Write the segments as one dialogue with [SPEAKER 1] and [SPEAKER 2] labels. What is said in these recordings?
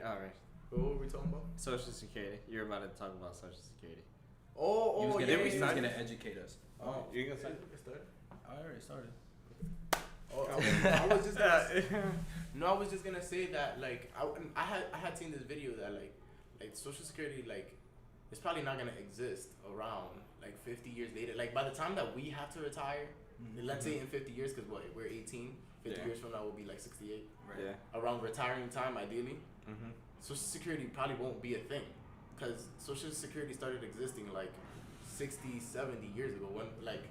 [SPEAKER 1] All right.
[SPEAKER 2] What were we talking about?
[SPEAKER 1] Social Security. You're about to talk about Social Security.
[SPEAKER 3] He was gonna educate us.
[SPEAKER 1] Oh, you gonna start?
[SPEAKER 3] I already started.
[SPEAKER 2] I was just gonna, I was just gonna say that like I had seen this video that like Social Security like it's probably not gonna exist around like 50 years later. Like by the time that we have to retire, let's say in 50 years, because we're 18. 50 years from now we'll be like 68.
[SPEAKER 3] Right.
[SPEAKER 1] Yeah.
[SPEAKER 2] Around retiring time, ideally.
[SPEAKER 1] Mm-hmm.
[SPEAKER 2] Social Security probably won't be a thing, because Social Security started existing like 60, 70 years ago when like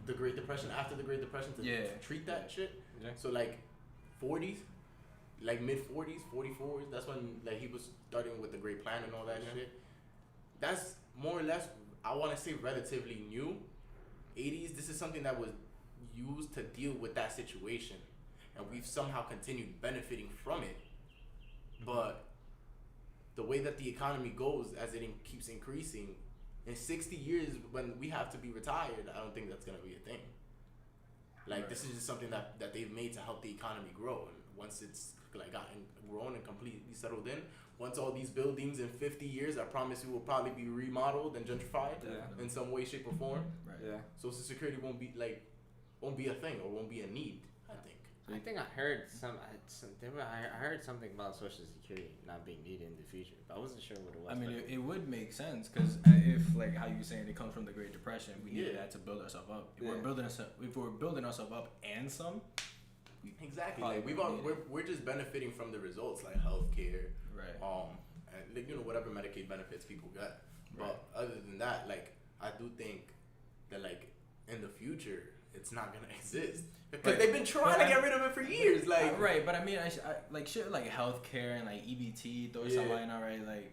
[SPEAKER 2] the Great Depression, after the Great Depression to treat that shit.
[SPEAKER 1] Yeah.
[SPEAKER 2] So like 40s, like mid 40s, 44s, that's when like he was starting with the Great Plan and all that shit. That's more or less, I want to say, relatively new. 80s, this is something that was used to deal with that situation, and we've somehow continued benefiting from it. But the way that the economy goes, as it keeps increasing, in 60 years when we have to be retired, I don't think that's going to be a thing. Like, this is just something that they've made to help the economy grow. And once it's like gotten grown and completely settled in, once all these buildings in 50 years, I promise you, will probably be remodeled and gentrified in some way, shape, or form.
[SPEAKER 3] Right.
[SPEAKER 1] Yeah.
[SPEAKER 2] Social Security won't be a thing, or won't be a need, I think.
[SPEAKER 1] I think I heard I heard something about Social Security not being needed in the future, but I wasn't sure what it was.
[SPEAKER 3] I mean, it would make sense, because if, like how you were saying, it comes from the Great Depression, we needed that to build ourselves up. If we're building ourselves up and some,
[SPEAKER 2] exactly. Like we're just benefiting from the results, like healthcare,
[SPEAKER 3] right?
[SPEAKER 2] And like, whatever Medicaid benefits people get. But other than that, like I do think that like in the future it's not gonna exist, because they've been trying to get rid of it for years. Like
[SPEAKER 3] but I mean, I like shit like healthcare and like EBT, those right? Like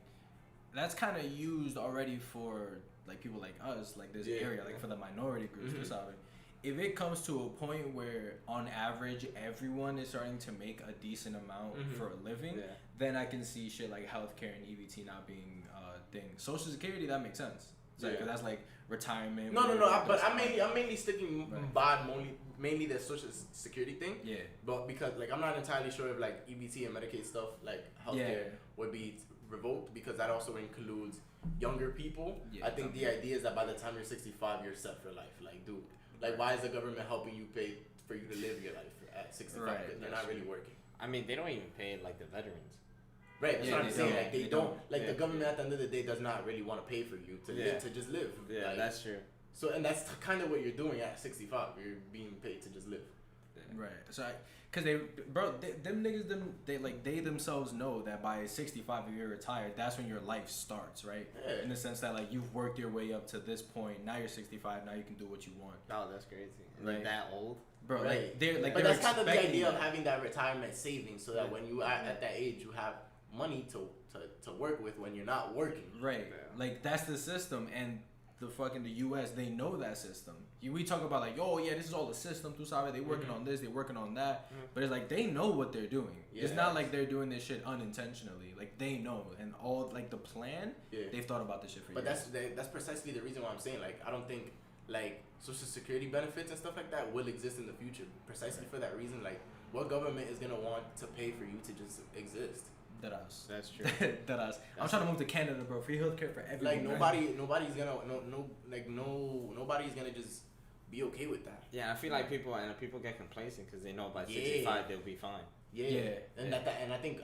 [SPEAKER 3] that's kind of used already for like people like us, like this area, like for the minority groups. If it comes to a point where on average everyone is starting to make a decent amount for a living, then I can see shit like healthcare and EBT not being a thing. Social Security, that makes sense. Because that's like retirement.
[SPEAKER 2] No. But I'm mainly sticking by mainly the Social Security thing. Yeah. But because like I'm not entirely sure if like EBT and Medicaid stuff like healthcare would be revoked, because that also includes younger people. Yeah, I think the idea is that by the time you're 65, you're set for life. Like, dude, like why is the government helping you pay for you to live your life at 65? Right, you're not really working.
[SPEAKER 1] I mean, they don't even pay like the veterans.
[SPEAKER 2] Right, that's what I'm saying. Like they don't. Like the government at the end of the day does not really want to pay for you to live, to just live.
[SPEAKER 1] Yeah,
[SPEAKER 2] like,
[SPEAKER 1] that's true.
[SPEAKER 2] So, and that's kind of what you're doing at 65. You're being paid to just live.
[SPEAKER 3] Yeah. Right. So, them niggas, they themselves know that by 65, if you're retired, that's when your life starts, right? Yeah. In the sense that like you've worked your way up to this point. Now you're 65. Now you can do what you want.
[SPEAKER 1] Oh, that's crazy. Like that old.
[SPEAKER 3] Bro,
[SPEAKER 2] right. But that's kind of the idea of having that retirement savings, so that when you are at that age, you have money to work with when you're not working.
[SPEAKER 3] Right. Yeah. Like that's the system, and the US, they know that system. We talk about like, oh yeah, this is all the system. Tu sabes, they working on this, they working on that. But it's like they know what they're doing. Yeah. It's not like they're doing this shit unintentionally. Like they know, and all like the plan, they've thought about this shit for years.
[SPEAKER 2] But that's precisely the reason why I'm saying like I don't think like Social Security benefits and stuff like that will exist in the future. Precisely for that reason, like what government is gonna want to pay for you to just exist?
[SPEAKER 3] Deadass.
[SPEAKER 1] That's true.
[SPEAKER 3] Deadass. I'm trying to move to Canada, bro. Free healthcare for everyone.
[SPEAKER 2] Like nobody's gonna just be okay with that.
[SPEAKER 1] Yeah, I feel like people get complacent because they know by 65 they'll be fine.
[SPEAKER 2] And I think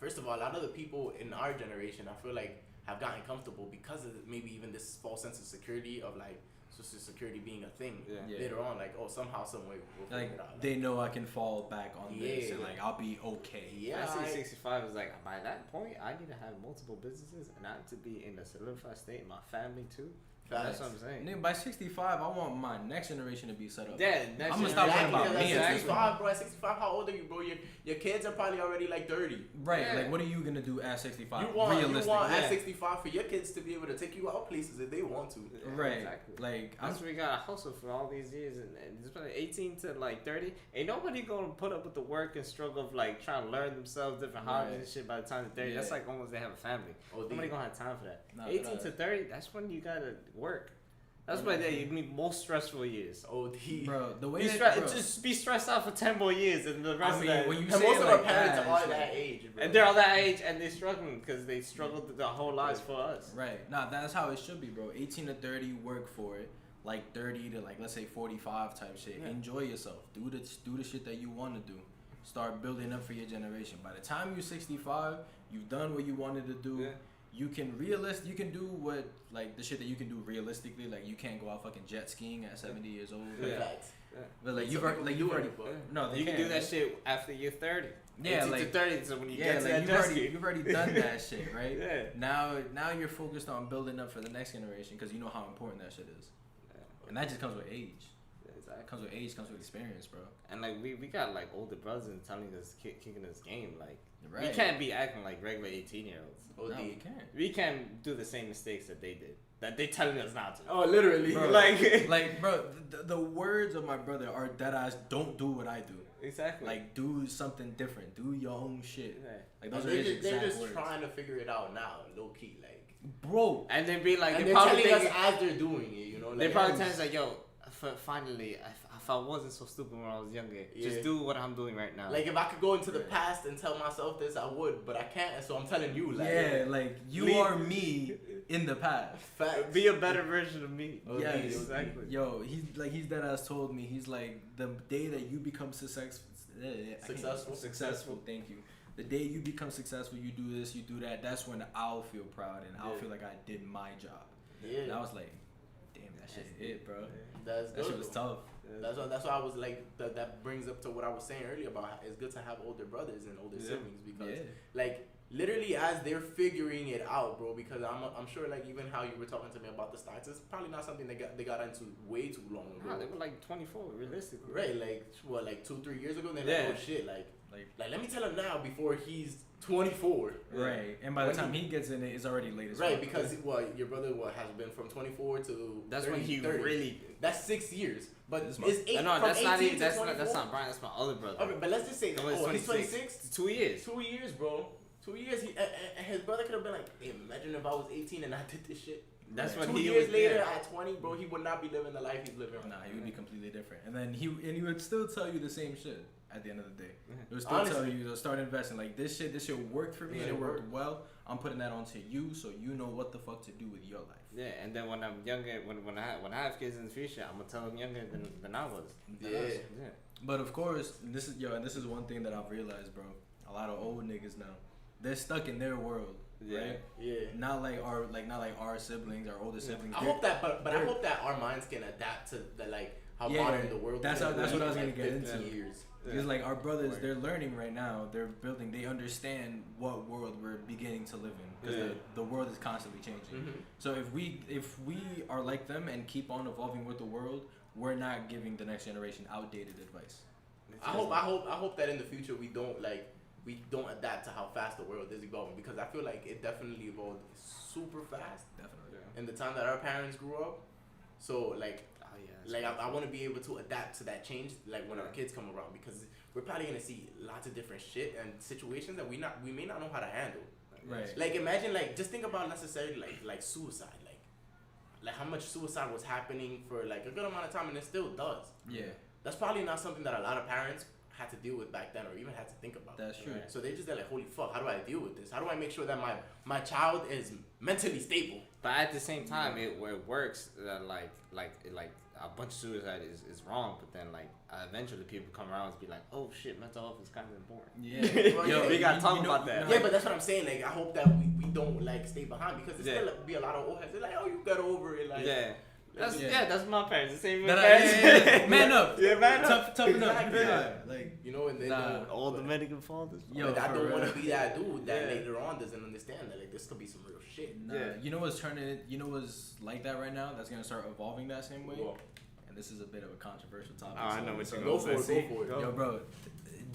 [SPEAKER 2] first of all, a lot of the people in our generation, I feel like have gotten comfortable because of maybe even this false sense of security of like Social Security being a thing later on, like somehow, some way we'll
[SPEAKER 3] like
[SPEAKER 2] figure it out. Like,
[SPEAKER 3] they know I can fall back on this and like I'll be okay.
[SPEAKER 1] Yeah, I see 65 is like by that point I need to have multiple businesses and I have to be in a solidified state. My family too. That's what I'm saying.
[SPEAKER 3] Nigga, by 65, I want my next generation to be set up.
[SPEAKER 1] Yeah,
[SPEAKER 3] I'm gonna stop worrying about me.
[SPEAKER 2] At 65, bro. At 65, how old are you, bro? Your kids are probably already like 30.
[SPEAKER 3] Right. Yeah. Like, what are you gonna do at 65?
[SPEAKER 2] You want at 65 for your kids to be able to take you out places if they want to.
[SPEAKER 1] Yeah,
[SPEAKER 3] right.
[SPEAKER 1] Exactly.
[SPEAKER 3] Like,
[SPEAKER 1] that's what we gotta hustle for all these years, and it's been 18 to like 30. Ain't nobody gonna put up with the work and struggle of like trying to learn themselves different hobbies and shit by the time they're 30. That's like almost they have a family. Nobody gonna have time for that. 18 to 30, that's when you gotta work. That's why you need most stressful years.
[SPEAKER 2] OD.
[SPEAKER 3] Bro, the way
[SPEAKER 1] Be
[SPEAKER 3] that, bro,
[SPEAKER 1] just be stressed out for 10 more years, and the rest
[SPEAKER 3] I mean,
[SPEAKER 1] of that.
[SPEAKER 3] when you
[SPEAKER 2] And
[SPEAKER 3] say
[SPEAKER 2] most
[SPEAKER 3] it
[SPEAKER 2] of our
[SPEAKER 3] like
[SPEAKER 2] parents
[SPEAKER 3] that,
[SPEAKER 2] are
[SPEAKER 3] it's
[SPEAKER 2] that
[SPEAKER 3] like-
[SPEAKER 2] age, bro.
[SPEAKER 1] and they're all that age, and they're struggling because they struggled their whole lives for us.
[SPEAKER 3] Right. Nah, that's how it should be, bro. 18 to 30, work for it. Like 30 to like, let's say 45 type shit.
[SPEAKER 1] Yeah.
[SPEAKER 3] Enjoy yourself. Do the shit that you want to do. Start building up for your generation. By the time you're 65, you've done what you wanted to do.
[SPEAKER 1] Yeah.
[SPEAKER 3] You can do what, like, the shit that you can do realistically. Like, you can't go out fucking jet skiing at 70 years old.
[SPEAKER 1] Yeah.
[SPEAKER 2] Facts.
[SPEAKER 3] But like
[SPEAKER 2] Some
[SPEAKER 3] you've already,
[SPEAKER 2] people do it, but-
[SPEAKER 3] no, they
[SPEAKER 1] You can do that
[SPEAKER 3] right?
[SPEAKER 1] shit after you're 30.
[SPEAKER 3] Yeah,
[SPEAKER 1] 18
[SPEAKER 3] like
[SPEAKER 1] to 30. So when you
[SPEAKER 3] yeah,
[SPEAKER 1] get to
[SPEAKER 3] like
[SPEAKER 1] that jet ski,
[SPEAKER 3] you've already done that shit, right?
[SPEAKER 1] Yeah.
[SPEAKER 3] Now you're focused on building up for the next generation because you know how important that shit is, and that just comes with age.
[SPEAKER 1] Exactly.
[SPEAKER 3] Comes with age, comes with experience, bro.
[SPEAKER 1] And like we got like older brothers and telling us kicking this game. Like
[SPEAKER 3] Right.
[SPEAKER 1] we can't be acting like regular 18-year-olds.
[SPEAKER 2] OD.
[SPEAKER 3] No, we can't.
[SPEAKER 1] We can't do the same mistakes that they did. That they telling us not to.
[SPEAKER 2] Oh, literally.
[SPEAKER 3] Bro,
[SPEAKER 1] Like-
[SPEAKER 3] like, bro, the words of my brother are dead ass. Don't do what I do.
[SPEAKER 1] Exactly.
[SPEAKER 3] Like, do something different. Do your own shit.
[SPEAKER 1] Yeah.
[SPEAKER 3] Like those
[SPEAKER 2] And
[SPEAKER 3] are his
[SPEAKER 2] they're
[SPEAKER 3] exact
[SPEAKER 2] just
[SPEAKER 3] words.
[SPEAKER 2] trying to figure it out now, low key, like.
[SPEAKER 3] Bro,
[SPEAKER 1] And then be like,
[SPEAKER 2] And
[SPEAKER 1] they
[SPEAKER 2] they're
[SPEAKER 1] probably
[SPEAKER 2] telling us
[SPEAKER 1] thinking,
[SPEAKER 2] as they're doing it, you know. Like,
[SPEAKER 1] they probably telling us like, yo, finally, if I wasn't so stupid when I was younger,
[SPEAKER 2] Yeah.
[SPEAKER 1] just do what I'm doing right now.
[SPEAKER 2] Like if I could go into the past and tell myself this, I would, but I can't. So I'm telling you, like,
[SPEAKER 3] yeah, like you
[SPEAKER 1] Leave-
[SPEAKER 3] are me in the past.
[SPEAKER 2] facts.
[SPEAKER 1] be a better version of me.
[SPEAKER 2] Oh,
[SPEAKER 3] Yes,
[SPEAKER 2] yeah,
[SPEAKER 1] exactly.
[SPEAKER 3] Yo, he's dead ass told me, he's like, the day that you become successful. Thank you. The day you become successful, you do this, you do that. That's when I'll feel proud and I'll
[SPEAKER 2] Yeah.
[SPEAKER 3] feel like I did my job.
[SPEAKER 2] Yeah,
[SPEAKER 3] And I was like, damn, that shit hit, bro.
[SPEAKER 2] that's
[SPEAKER 3] That
[SPEAKER 2] good.
[SPEAKER 3] shit was
[SPEAKER 2] though.
[SPEAKER 3] tough.
[SPEAKER 2] That's why I was like that brings up to what I was saying earlier about how it's good to have older brothers and older
[SPEAKER 1] Yeah.
[SPEAKER 2] siblings because
[SPEAKER 3] Yeah.
[SPEAKER 2] like literally as they're figuring it out, bro. Because I'm sure like even how you were talking to me about the stocks, it's probably not something they got into way too long ago.
[SPEAKER 1] Nah, they were like 24, realistically.
[SPEAKER 2] Right, like what, like 2-3 years ago? Then
[SPEAKER 1] Yeah.
[SPEAKER 2] like, oh shit, like
[SPEAKER 3] Like,
[SPEAKER 2] let me tell him now before he's 24.
[SPEAKER 3] right. And by the
[SPEAKER 2] When
[SPEAKER 3] time
[SPEAKER 2] he-
[SPEAKER 3] he gets in it, it's already late as
[SPEAKER 2] Right,
[SPEAKER 3] fuck.
[SPEAKER 2] because your brother has been from 24 to
[SPEAKER 1] That's
[SPEAKER 2] 30,
[SPEAKER 1] when he
[SPEAKER 2] 30.
[SPEAKER 1] really.
[SPEAKER 2] That's 6 years, but
[SPEAKER 3] This
[SPEAKER 2] it's
[SPEAKER 3] month.
[SPEAKER 2] 8
[SPEAKER 1] No,
[SPEAKER 2] from
[SPEAKER 1] that's
[SPEAKER 2] 18
[SPEAKER 1] not
[SPEAKER 2] to
[SPEAKER 1] even. That's
[SPEAKER 2] 24.
[SPEAKER 1] not Brian. That's my other brother.
[SPEAKER 2] Okay, but let's just say,
[SPEAKER 1] No, it's
[SPEAKER 2] he's 26.
[SPEAKER 1] 2 years.
[SPEAKER 2] 2 years, bro. 2 years. And his brother could have been like, hey, imagine if I was 18 and I did this shit.
[SPEAKER 1] That's
[SPEAKER 3] Right.
[SPEAKER 1] when
[SPEAKER 2] 2
[SPEAKER 1] he
[SPEAKER 2] years
[SPEAKER 1] was
[SPEAKER 2] later,
[SPEAKER 1] yeah.
[SPEAKER 2] at 20, bro, he would not be living the life he's living right
[SPEAKER 3] Nah,
[SPEAKER 2] now.
[SPEAKER 3] he would be completely different. And then he would still tell you the same shit at the end of the day. He would still
[SPEAKER 2] Honestly.
[SPEAKER 3] tell you to start investing. Like this shit worked for me and it worked well. I'm putting that onto you so you know what the fuck to do with your life.
[SPEAKER 1] Yeah, and then when I'm younger, when I have kids in the future, I'm gonna tell them younger than I was.
[SPEAKER 2] Yeah.
[SPEAKER 1] Yeah.
[SPEAKER 3] But of course, this is one thing that I've realized, bro. A lot of old niggas now, they're stuck in their world,
[SPEAKER 1] Yeah.
[SPEAKER 3] right?
[SPEAKER 2] Yeah.
[SPEAKER 3] Not like our siblings, our older siblings.
[SPEAKER 2] I
[SPEAKER 3] They're-
[SPEAKER 2] hope that, but I
[SPEAKER 3] they're-
[SPEAKER 2] hope that our minds can adapt to the like how
[SPEAKER 3] Yeah,
[SPEAKER 2] modern the world
[SPEAKER 3] that's
[SPEAKER 2] is.
[SPEAKER 3] how- that's what I was
[SPEAKER 2] Like
[SPEAKER 3] gonna get
[SPEAKER 2] 50
[SPEAKER 3] into.
[SPEAKER 2] Years.
[SPEAKER 3] Because like our brothers,
[SPEAKER 1] Word.
[SPEAKER 3] they're learning right now. They're building. They understand what world we're beginning to live in. Because
[SPEAKER 1] Yeah.
[SPEAKER 3] the world is constantly changing.
[SPEAKER 2] Mhm.
[SPEAKER 3] So if we are like them and keep on evolving with the world, we're not giving the next generation outdated advice.
[SPEAKER 2] I hope that in the future we don't adapt to how fast the world is evolving, because I feel like it definitely evolved super fast
[SPEAKER 3] Definitely.
[SPEAKER 2] in the time that our parents grew up. So like
[SPEAKER 1] Oh yeah. that's
[SPEAKER 2] like I
[SPEAKER 1] crazy.
[SPEAKER 2] want to be able to adapt to that change like when our kids come around, because we're probably gonna see lots of different shit and situations that we may not know how to handle.
[SPEAKER 3] Right.
[SPEAKER 2] Like imagine like just think about necessarily like suicide, like how much suicide was happening for like a good amount of time, and it still does.
[SPEAKER 3] Yeah,
[SPEAKER 2] That's probably not something that a lot of parents had to deal with back then or even had to think about.
[SPEAKER 3] that's true.
[SPEAKER 1] Right.
[SPEAKER 2] So they just like, holy fuck, how do I deal with this? How do I make sure that my child is mentally stable?
[SPEAKER 1] But at the same time, it works. Like a bunch of suicide is wrong, but then like eventually people come around and be like, oh shit, mental health is kind of important.
[SPEAKER 3] Yeah.
[SPEAKER 2] Well,
[SPEAKER 3] Yo,
[SPEAKER 2] yeah,
[SPEAKER 1] we gotta talk
[SPEAKER 3] know-
[SPEAKER 1] about that.
[SPEAKER 2] Yeah, but that's what I'm saying. Like I hope that we don't like stay behind, because there's
[SPEAKER 1] Yeah.
[SPEAKER 2] still be a lot of old heads. They're like, oh, you got over it. Like
[SPEAKER 1] Yeah. That's
[SPEAKER 3] Yeah.
[SPEAKER 1] that's my parents. The same with
[SPEAKER 3] That
[SPEAKER 1] parents.
[SPEAKER 3] man up.
[SPEAKER 1] Yeah, man up.
[SPEAKER 3] Toughen up.
[SPEAKER 2] Exactly.
[SPEAKER 3] Yeah. Like
[SPEAKER 2] you know, and they
[SPEAKER 3] Nah.
[SPEAKER 2] don't.
[SPEAKER 1] All the
[SPEAKER 2] but-
[SPEAKER 1] Dominican fathers.
[SPEAKER 3] Yo,
[SPEAKER 2] but I
[SPEAKER 3] for
[SPEAKER 2] don't want
[SPEAKER 3] real.
[SPEAKER 2] to be that dude that
[SPEAKER 1] Yeah.
[SPEAKER 2] later on doesn't understand that like this could be some real shit.
[SPEAKER 3] Nah,
[SPEAKER 1] Yeah.
[SPEAKER 3] you know what's like that right now? That's gonna start evolving that same way.
[SPEAKER 2] Well,
[SPEAKER 3] And this is a bit of a controversial topic.
[SPEAKER 1] Oh, I
[SPEAKER 3] so-
[SPEAKER 1] know what
[SPEAKER 3] so-
[SPEAKER 1] you're
[SPEAKER 2] go
[SPEAKER 1] gonna
[SPEAKER 2] for it. Go for it.
[SPEAKER 3] Yo, bro,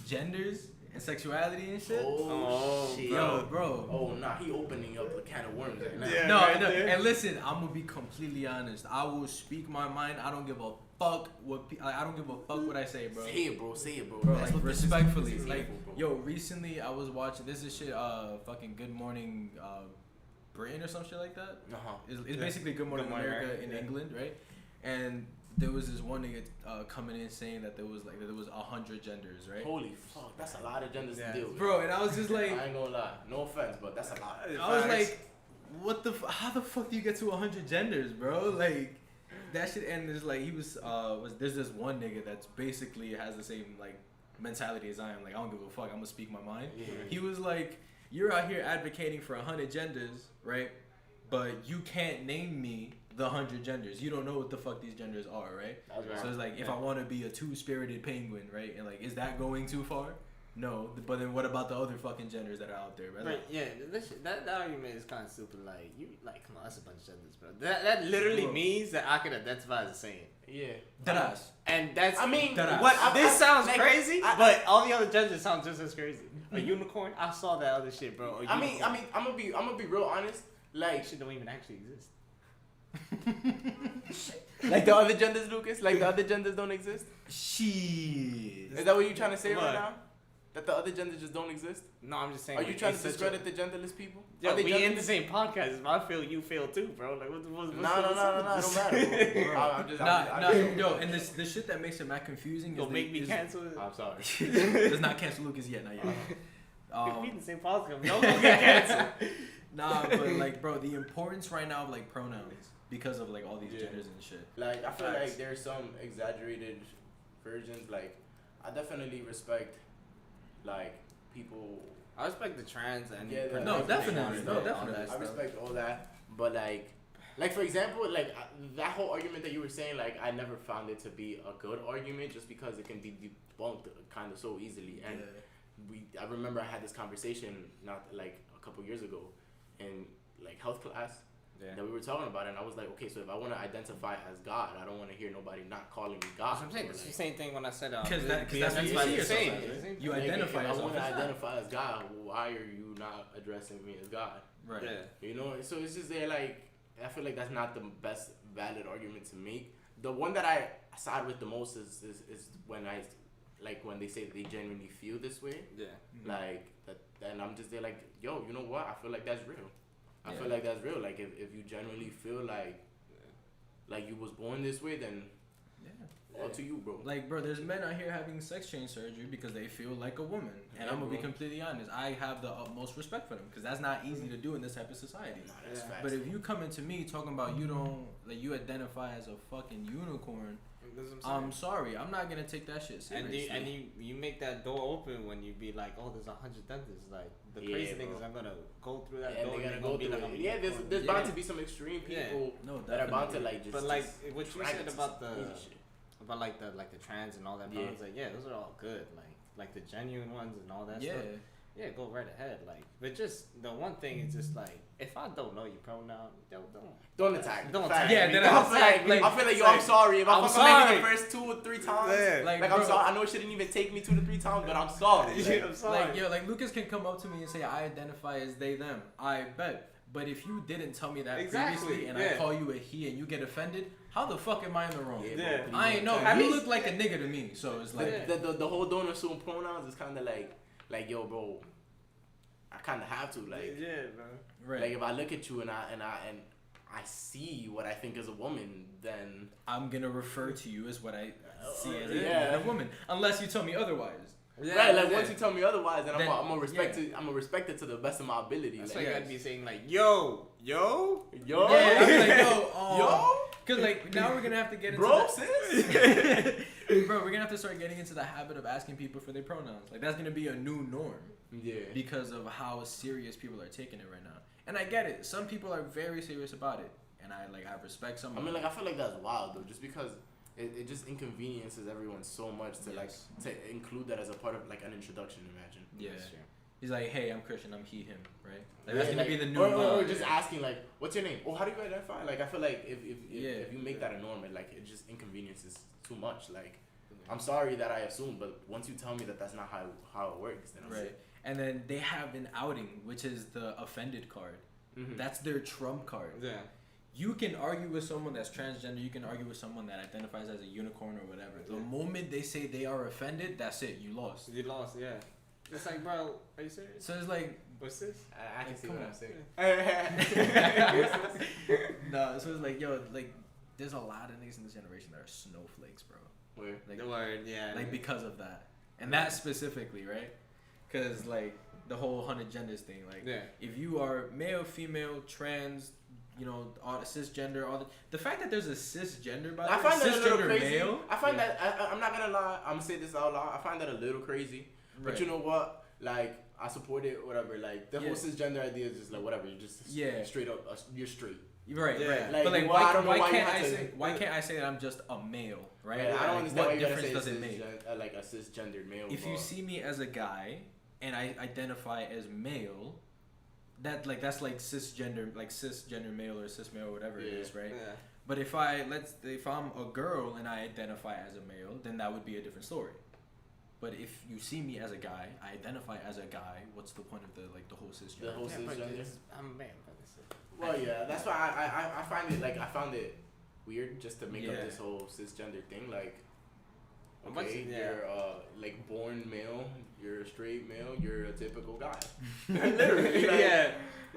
[SPEAKER 3] genders and sexuality and shit.
[SPEAKER 2] Oh, shit.
[SPEAKER 3] Yo, bro.
[SPEAKER 2] Oh nah, he opening up a can of worms right now.
[SPEAKER 1] Yeah.
[SPEAKER 3] No,
[SPEAKER 1] right
[SPEAKER 3] no,
[SPEAKER 1] there.
[SPEAKER 3] and listen, I'm gonna be completely honest. I will speak my mind. I don't give a fuck I don't give a fuck what I say, bro.
[SPEAKER 2] Say it, bro. Say it, bro.
[SPEAKER 3] Bro,
[SPEAKER 2] That's
[SPEAKER 3] like
[SPEAKER 2] what this is-
[SPEAKER 3] respectfully,
[SPEAKER 2] this is
[SPEAKER 3] like
[SPEAKER 2] hateful, bro.
[SPEAKER 3] yo, recently I was watching this is shit. Fucking Good Morning, Britain or some shit like that. It's
[SPEAKER 1] Yeah.
[SPEAKER 3] basically Good Morning
[SPEAKER 1] Good Morning
[SPEAKER 3] America in
[SPEAKER 1] yeah.
[SPEAKER 3] England, right? And there was this one nigga coming in saying that there was 100 genders, right?
[SPEAKER 2] Holy fuck, that's a lot of genders
[SPEAKER 1] Yeah.
[SPEAKER 2] to deal with.
[SPEAKER 3] Bro, and I was just like,
[SPEAKER 2] I ain't gonna lie, no offense, but that's a lot.
[SPEAKER 3] I was like, what the? How the fuck do you get to 100 genders, bro? Like, that shit. And there's like there's this one nigga that's basically has the same like mentality as I am. Like, I don't give a fuck. I'm gonna speak my mind.
[SPEAKER 2] Yeah.
[SPEAKER 3] He was like, you're out here advocating for 100 genders, right? But you can't name me the 100 genders. You don't know what the fuck these genders are, right?
[SPEAKER 2] That's right.
[SPEAKER 3] So it's like, if I want to be a two-spirited penguin, right? And like, is that going too far? No, but then what about the other fucking genders that are out there, right?
[SPEAKER 1] But yeah, that argument is kind of stupid. Like come on, that's a bunch of genders, bro. That literally means that I can identify as a same.
[SPEAKER 2] Yeah.
[SPEAKER 3] Deadass.
[SPEAKER 1] And that's
[SPEAKER 2] I mean,
[SPEAKER 1] this sounds
[SPEAKER 2] like,
[SPEAKER 1] crazy, but all the other genders sound just as crazy. A unicorn, I saw that other shit, bro.
[SPEAKER 2] I mean, I'm gonna be real honest. Like,
[SPEAKER 1] shit don't even actually exist.
[SPEAKER 2] like the other genders, Lucas. Like the other genders don't exist.
[SPEAKER 3] Shit.
[SPEAKER 2] Is that what you're trying to say
[SPEAKER 1] What?
[SPEAKER 2] right now? That the other genders just don't exist?
[SPEAKER 1] No, I'm just saying.
[SPEAKER 2] Are you
[SPEAKER 1] like,
[SPEAKER 2] trying
[SPEAKER 1] it's
[SPEAKER 2] to
[SPEAKER 1] such a-
[SPEAKER 2] discredit the genderless people?
[SPEAKER 1] Yo,
[SPEAKER 2] Are they
[SPEAKER 1] we in
[SPEAKER 2] genderless?
[SPEAKER 1] the same podcast. If I fail, you fail too, bro. Like, what's
[SPEAKER 2] No,
[SPEAKER 1] what's
[SPEAKER 2] it don't matter. Bro. I'm just
[SPEAKER 3] The shit that makes it mad confusing
[SPEAKER 1] Don't
[SPEAKER 3] is
[SPEAKER 1] make me
[SPEAKER 3] is-
[SPEAKER 1] cancel it.
[SPEAKER 2] I'm sorry.
[SPEAKER 3] Let's not cancel Lucas yet, not yet.
[SPEAKER 1] We in the same podcast. Don't get canceled.
[SPEAKER 3] Nah, but like, bro, the importance right now of like pronouns because of like all these
[SPEAKER 2] Yeah.
[SPEAKER 3] genders and shit.
[SPEAKER 2] Like, I feel
[SPEAKER 1] Facts.
[SPEAKER 2] like there's some exaggerated versions. Like, I definitely respect, like, people.
[SPEAKER 1] I respect the trans and
[SPEAKER 2] Yeah,
[SPEAKER 3] No,
[SPEAKER 2] like,
[SPEAKER 3] definitely,
[SPEAKER 2] all
[SPEAKER 3] no,
[SPEAKER 2] that
[SPEAKER 3] definitely.
[SPEAKER 2] I respect all that, but like for example, like that whole argument that you were saying, like I never found it to be a good argument just because it can be debunked kind of so easily. And I remember I had this conversation not like a couple years ago in like health class.
[SPEAKER 1] Yeah.
[SPEAKER 2] That we were talking about it, and I was like, okay, so if I want to identify as God, I don't want to hear nobody not calling me God.
[SPEAKER 1] That's what I'm saying.
[SPEAKER 2] Or,
[SPEAKER 1] It's the
[SPEAKER 2] like,
[SPEAKER 1] same thing when I said
[SPEAKER 3] Because that's
[SPEAKER 1] that's
[SPEAKER 3] what you
[SPEAKER 1] why
[SPEAKER 3] see
[SPEAKER 1] it's the
[SPEAKER 3] yourself
[SPEAKER 1] same.
[SPEAKER 3] as,
[SPEAKER 1] It's the same.
[SPEAKER 3] You
[SPEAKER 2] like,
[SPEAKER 3] identify
[SPEAKER 2] if I
[SPEAKER 3] yourself
[SPEAKER 2] want to
[SPEAKER 3] as that.
[SPEAKER 2] identify as God, why are you not addressing me as God?
[SPEAKER 3] Right.
[SPEAKER 1] Yeah.
[SPEAKER 2] You know, so it's just there. Like, I feel like that's not the best valid argument to make. The one that I side with the most is when when they say that they genuinely feel this way.
[SPEAKER 1] Yeah.
[SPEAKER 2] Like that, and I'm just there like, yo, you know what? I feel like that's real. I
[SPEAKER 3] Yeah.
[SPEAKER 2] feel like that's real. Like if you genuinely feel like you was born this way, then
[SPEAKER 3] Yeah.
[SPEAKER 2] all to you, bro.
[SPEAKER 3] Like, bro, there's men out here having sex change surgery because they feel like a woman. And
[SPEAKER 2] Yeah,
[SPEAKER 3] I'm going to be
[SPEAKER 2] bro.
[SPEAKER 3] completely honest. I have the utmost respect for them because that's not easy to do in this type of society.
[SPEAKER 2] Nah, that's
[SPEAKER 1] Yeah.
[SPEAKER 2] facts.
[SPEAKER 3] But if you come into me talking about you identify as a fucking unicorn,
[SPEAKER 1] That's what I'm
[SPEAKER 3] I'm sorry. I'm not going to take that shit
[SPEAKER 1] And
[SPEAKER 3] seriously.
[SPEAKER 1] you make that door open when you be like, oh, there's 100 dentists. Like the
[SPEAKER 2] Yeah,
[SPEAKER 1] crazy
[SPEAKER 2] bro.
[SPEAKER 1] thing is I'm gonna go through that
[SPEAKER 2] and
[SPEAKER 1] door
[SPEAKER 2] they're
[SPEAKER 1] and
[SPEAKER 2] gonna go
[SPEAKER 1] be
[SPEAKER 2] through
[SPEAKER 1] like,
[SPEAKER 2] it.
[SPEAKER 1] I'm a
[SPEAKER 2] Yeah, there's
[SPEAKER 1] unicorn.
[SPEAKER 2] bound
[SPEAKER 3] Yeah.
[SPEAKER 2] to be some extreme
[SPEAKER 1] Yeah.
[SPEAKER 2] people
[SPEAKER 3] No,
[SPEAKER 2] that are bound to
[SPEAKER 3] definitely.
[SPEAKER 2] like just.
[SPEAKER 1] But like
[SPEAKER 2] just
[SPEAKER 1] what you
[SPEAKER 2] drag
[SPEAKER 1] said
[SPEAKER 2] it to
[SPEAKER 1] about
[SPEAKER 2] some
[SPEAKER 1] the
[SPEAKER 2] crazy shit.
[SPEAKER 1] about like the trans and all that,
[SPEAKER 2] Yeah.
[SPEAKER 1] I was like, yeah, those are all good. Like the genuine ones and all that
[SPEAKER 3] Yeah.
[SPEAKER 1] stuff. Yeah, go right ahead. Like, but just the one thing is just like, if I don't know your pronoun,
[SPEAKER 2] Don't attack.
[SPEAKER 1] Don't
[SPEAKER 2] Fact.
[SPEAKER 1] attack
[SPEAKER 3] Yeah,
[SPEAKER 1] me.
[SPEAKER 3] then
[SPEAKER 2] I
[SPEAKER 3] don't
[SPEAKER 2] feel
[SPEAKER 3] attack
[SPEAKER 2] like,
[SPEAKER 3] me.
[SPEAKER 2] I feel like yo,
[SPEAKER 1] It's
[SPEAKER 2] I'm sorry if I
[SPEAKER 1] I'm
[SPEAKER 2] fuck up maybe
[SPEAKER 1] sorry.
[SPEAKER 2] the first 2 or 3 times.
[SPEAKER 1] Yeah.
[SPEAKER 2] Like
[SPEAKER 3] Like,
[SPEAKER 2] I'm
[SPEAKER 3] bro.
[SPEAKER 2] sorry. I know it shouldn't even take me 2 to 3 times, but I'm sorry. Like,
[SPEAKER 1] I'm sorry.
[SPEAKER 3] Like, yo, like Lucas can come up to me and say, I identify as they, them. I bet. But if you didn't tell me that
[SPEAKER 1] Exactly,
[SPEAKER 3] previously and I
[SPEAKER 1] yeah.
[SPEAKER 3] call you a he and you get offended, how the fuck am I in the wrong?
[SPEAKER 2] Yeah,
[SPEAKER 1] Yeah.
[SPEAKER 2] bro, please
[SPEAKER 3] I ain't know.
[SPEAKER 2] don't
[SPEAKER 1] At
[SPEAKER 3] You
[SPEAKER 1] least-
[SPEAKER 3] look like a nigga to me, so it's like,
[SPEAKER 1] Yeah.
[SPEAKER 2] the whole don't assume pronouns is kind of like yo, bro. I kind of have to
[SPEAKER 1] yeah, bro.
[SPEAKER 3] right.
[SPEAKER 2] like if I look at you and I see what I think is a woman, then
[SPEAKER 3] I'm gonna refer to you as what I see as
[SPEAKER 2] yeah.
[SPEAKER 3] a woman, unless you tell me otherwise.
[SPEAKER 1] Yeah,
[SPEAKER 2] right, like
[SPEAKER 1] yeah.
[SPEAKER 2] once you tell me otherwise, then,
[SPEAKER 3] Then-
[SPEAKER 2] I'm gonna respect
[SPEAKER 3] yeah.
[SPEAKER 2] it. I'm gonna respect it to the best of my ability.
[SPEAKER 1] That's
[SPEAKER 2] Like,
[SPEAKER 1] why you
[SPEAKER 3] yes.
[SPEAKER 1] gotta be saying like, yo,
[SPEAKER 2] yo,
[SPEAKER 3] Yeah, I was like, yo,
[SPEAKER 2] yo,
[SPEAKER 3] Cause like now we're gonna have to get into
[SPEAKER 2] bro,
[SPEAKER 3] that.
[SPEAKER 2] sis.
[SPEAKER 3] Bro, we're gonna have to start getting into the habit of asking people for their pronouns. Like that's gonna be a new norm
[SPEAKER 2] Yeah.
[SPEAKER 3] because of how serious people are taking it right now. And I get it. Some people are very serious about it, and I respect some.
[SPEAKER 2] I mean, like I feel like that's wild though, just because it just inconveniences everyone so much to
[SPEAKER 3] Yes.
[SPEAKER 2] to include that as a part of like an introduction. Imagine.
[SPEAKER 3] Yeah.
[SPEAKER 1] That's true.
[SPEAKER 3] He's like, hey, I'm Christian. I'm he, him, right? Like,
[SPEAKER 2] Yeah,
[SPEAKER 3] that's gonna
[SPEAKER 2] like-
[SPEAKER 3] be the new
[SPEAKER 2] or
[SPEAKER 3] norm.
[SPEAKER 2] just asking like, what's your name? Oh, how do you identify? Like, I feel like if
[SPEAKER 3] Yeah.
[SPEAKER 2] you make that a norm, it just inconveniences too much. Like, I'm sorry that I assumed, but once you tell me that that's not how it works, then I'm
[SPEAKER 3] Right. And then they have an outing, which is the offended card.
[SPEAKER 2] Mhm.
[SPEAKER 3] That's their trump card.
[SPEAKER 1] Yeah.
[SPEAKER 3] You can argue with someone that's transgender. You can argue with someone that identifies as a unicorn or whatever. The
[SPEAKER 1] Yeah.
[SPEAKER 3] moment they say they are offended, that's it. You lost.
[SPEAKER 1] You lost, yeah. It's like, bro, are you serious?
[SPEAKER 3] So it's like,
[SPEAKER 1] What's this?
[SPEAKER 2] I can
[SPEAKER 3] Like,
[SPEAKER 2] see
[SPEAKER 3] come
[SPEAKER 2] what
[SPEAKER 3] on.
[SPEAKER 2] I'm saying.
[SPEAKER 3] no. So it's like, yo, like, there's a lot of niggas in this generation that are snowflakes, bro.
[SPEAKER 2] Where?
[SPEAKER 3] Like,
[SPEAKER 1] The word, yeah.
[SPEAKER 3] like because of that, and that specifically, right? Because like the whole 100 genders thing, like,
[SPEAKER 1] Yeah.
[SPEAKER 3] if you are male, female, trans, you know, all the cisgender, all the fact that there's a cisgender, by the
[SPEAKER 2] I
[SPEAKER 3] way,
[SPEAKER 2] find that a little
[SPEAKER 3] cisgender
[SPEAKER 2] crazy.
[SPEAKER 3] male,
[SPEAKER 2] I find that I'm not gonna lie. I'm gonna say this out loud. I find that a little crazy. But
[SPEAKER 3] right.
[SPEAKER 2] you know what? Like, I support it. Whatever. Like, the
[SPEAKER 3] Yeah.
[SPEAKER 2] whole cisgender idea is just like whatever. You're just straight up. You're straight.
[SPEAKER 3] Right,
[SPEAKER 1] Yeah.
[SPEAKER 3] right.
[SPEAKER 2] Like,
[SPEAKER 3] But like,
[SPEAKER 2] well, I don't know
[SPEAKER 3] why
[SPEAKER 2] why you
[SPEAKER 3] can't
[SPEAKER 2] have
[SPEAKER 3] I
[SPEAKER 2] to-
[SPEAKER 3] say why can't I say that I'm just a male, right?
[SPEAKER 2] Yeah, I don't
[SPEAKER 3] Like,
[SPEAKER 2] understand
[SPEAKER 3] what
[SPEAKER 2] why you gotta
[SPEAKER 3] difference
[SPEAKER 2] say
[SPEAKER 3] does it make?
[SPEAKER 2] like a cisgendered male.
[SPEAKER 3] If you see me as a guy and I identify as male, that's like cisgender male or cis male or whatever it
[SPEAKER 2] Yeah.
[SPEAKER 3] is, right?
[SPEAKER 1] Yeah.
[SPEAKER 3] But if I'm a girl and I identify as a male, then that would be a different story. But if you see me as a guy, I identify as a guy. What's the point of the whole cisgender?
[SPEAKER 2] The whole
[SPEAKER 1] Yeah, but
[SPEAKER 2] cisgender.
[SPEAKER 1] I'm a man, but it's
[SPEAKER 2] Well, yeah, that's why I find it I found it weird just to make up
[SPEAKER 3] Yeah.
[SPEAKER 2] this whole cisgender thing. Like,
[SPEAKER 1] A bunch
[SPEAKER 2] okay,
[SPEAKER 1] of- yeah.
[SPEAKER 2] you're like born male, you're a straight male, you're a typical guy. Literally, like,
[SPEAKER 1] yeah.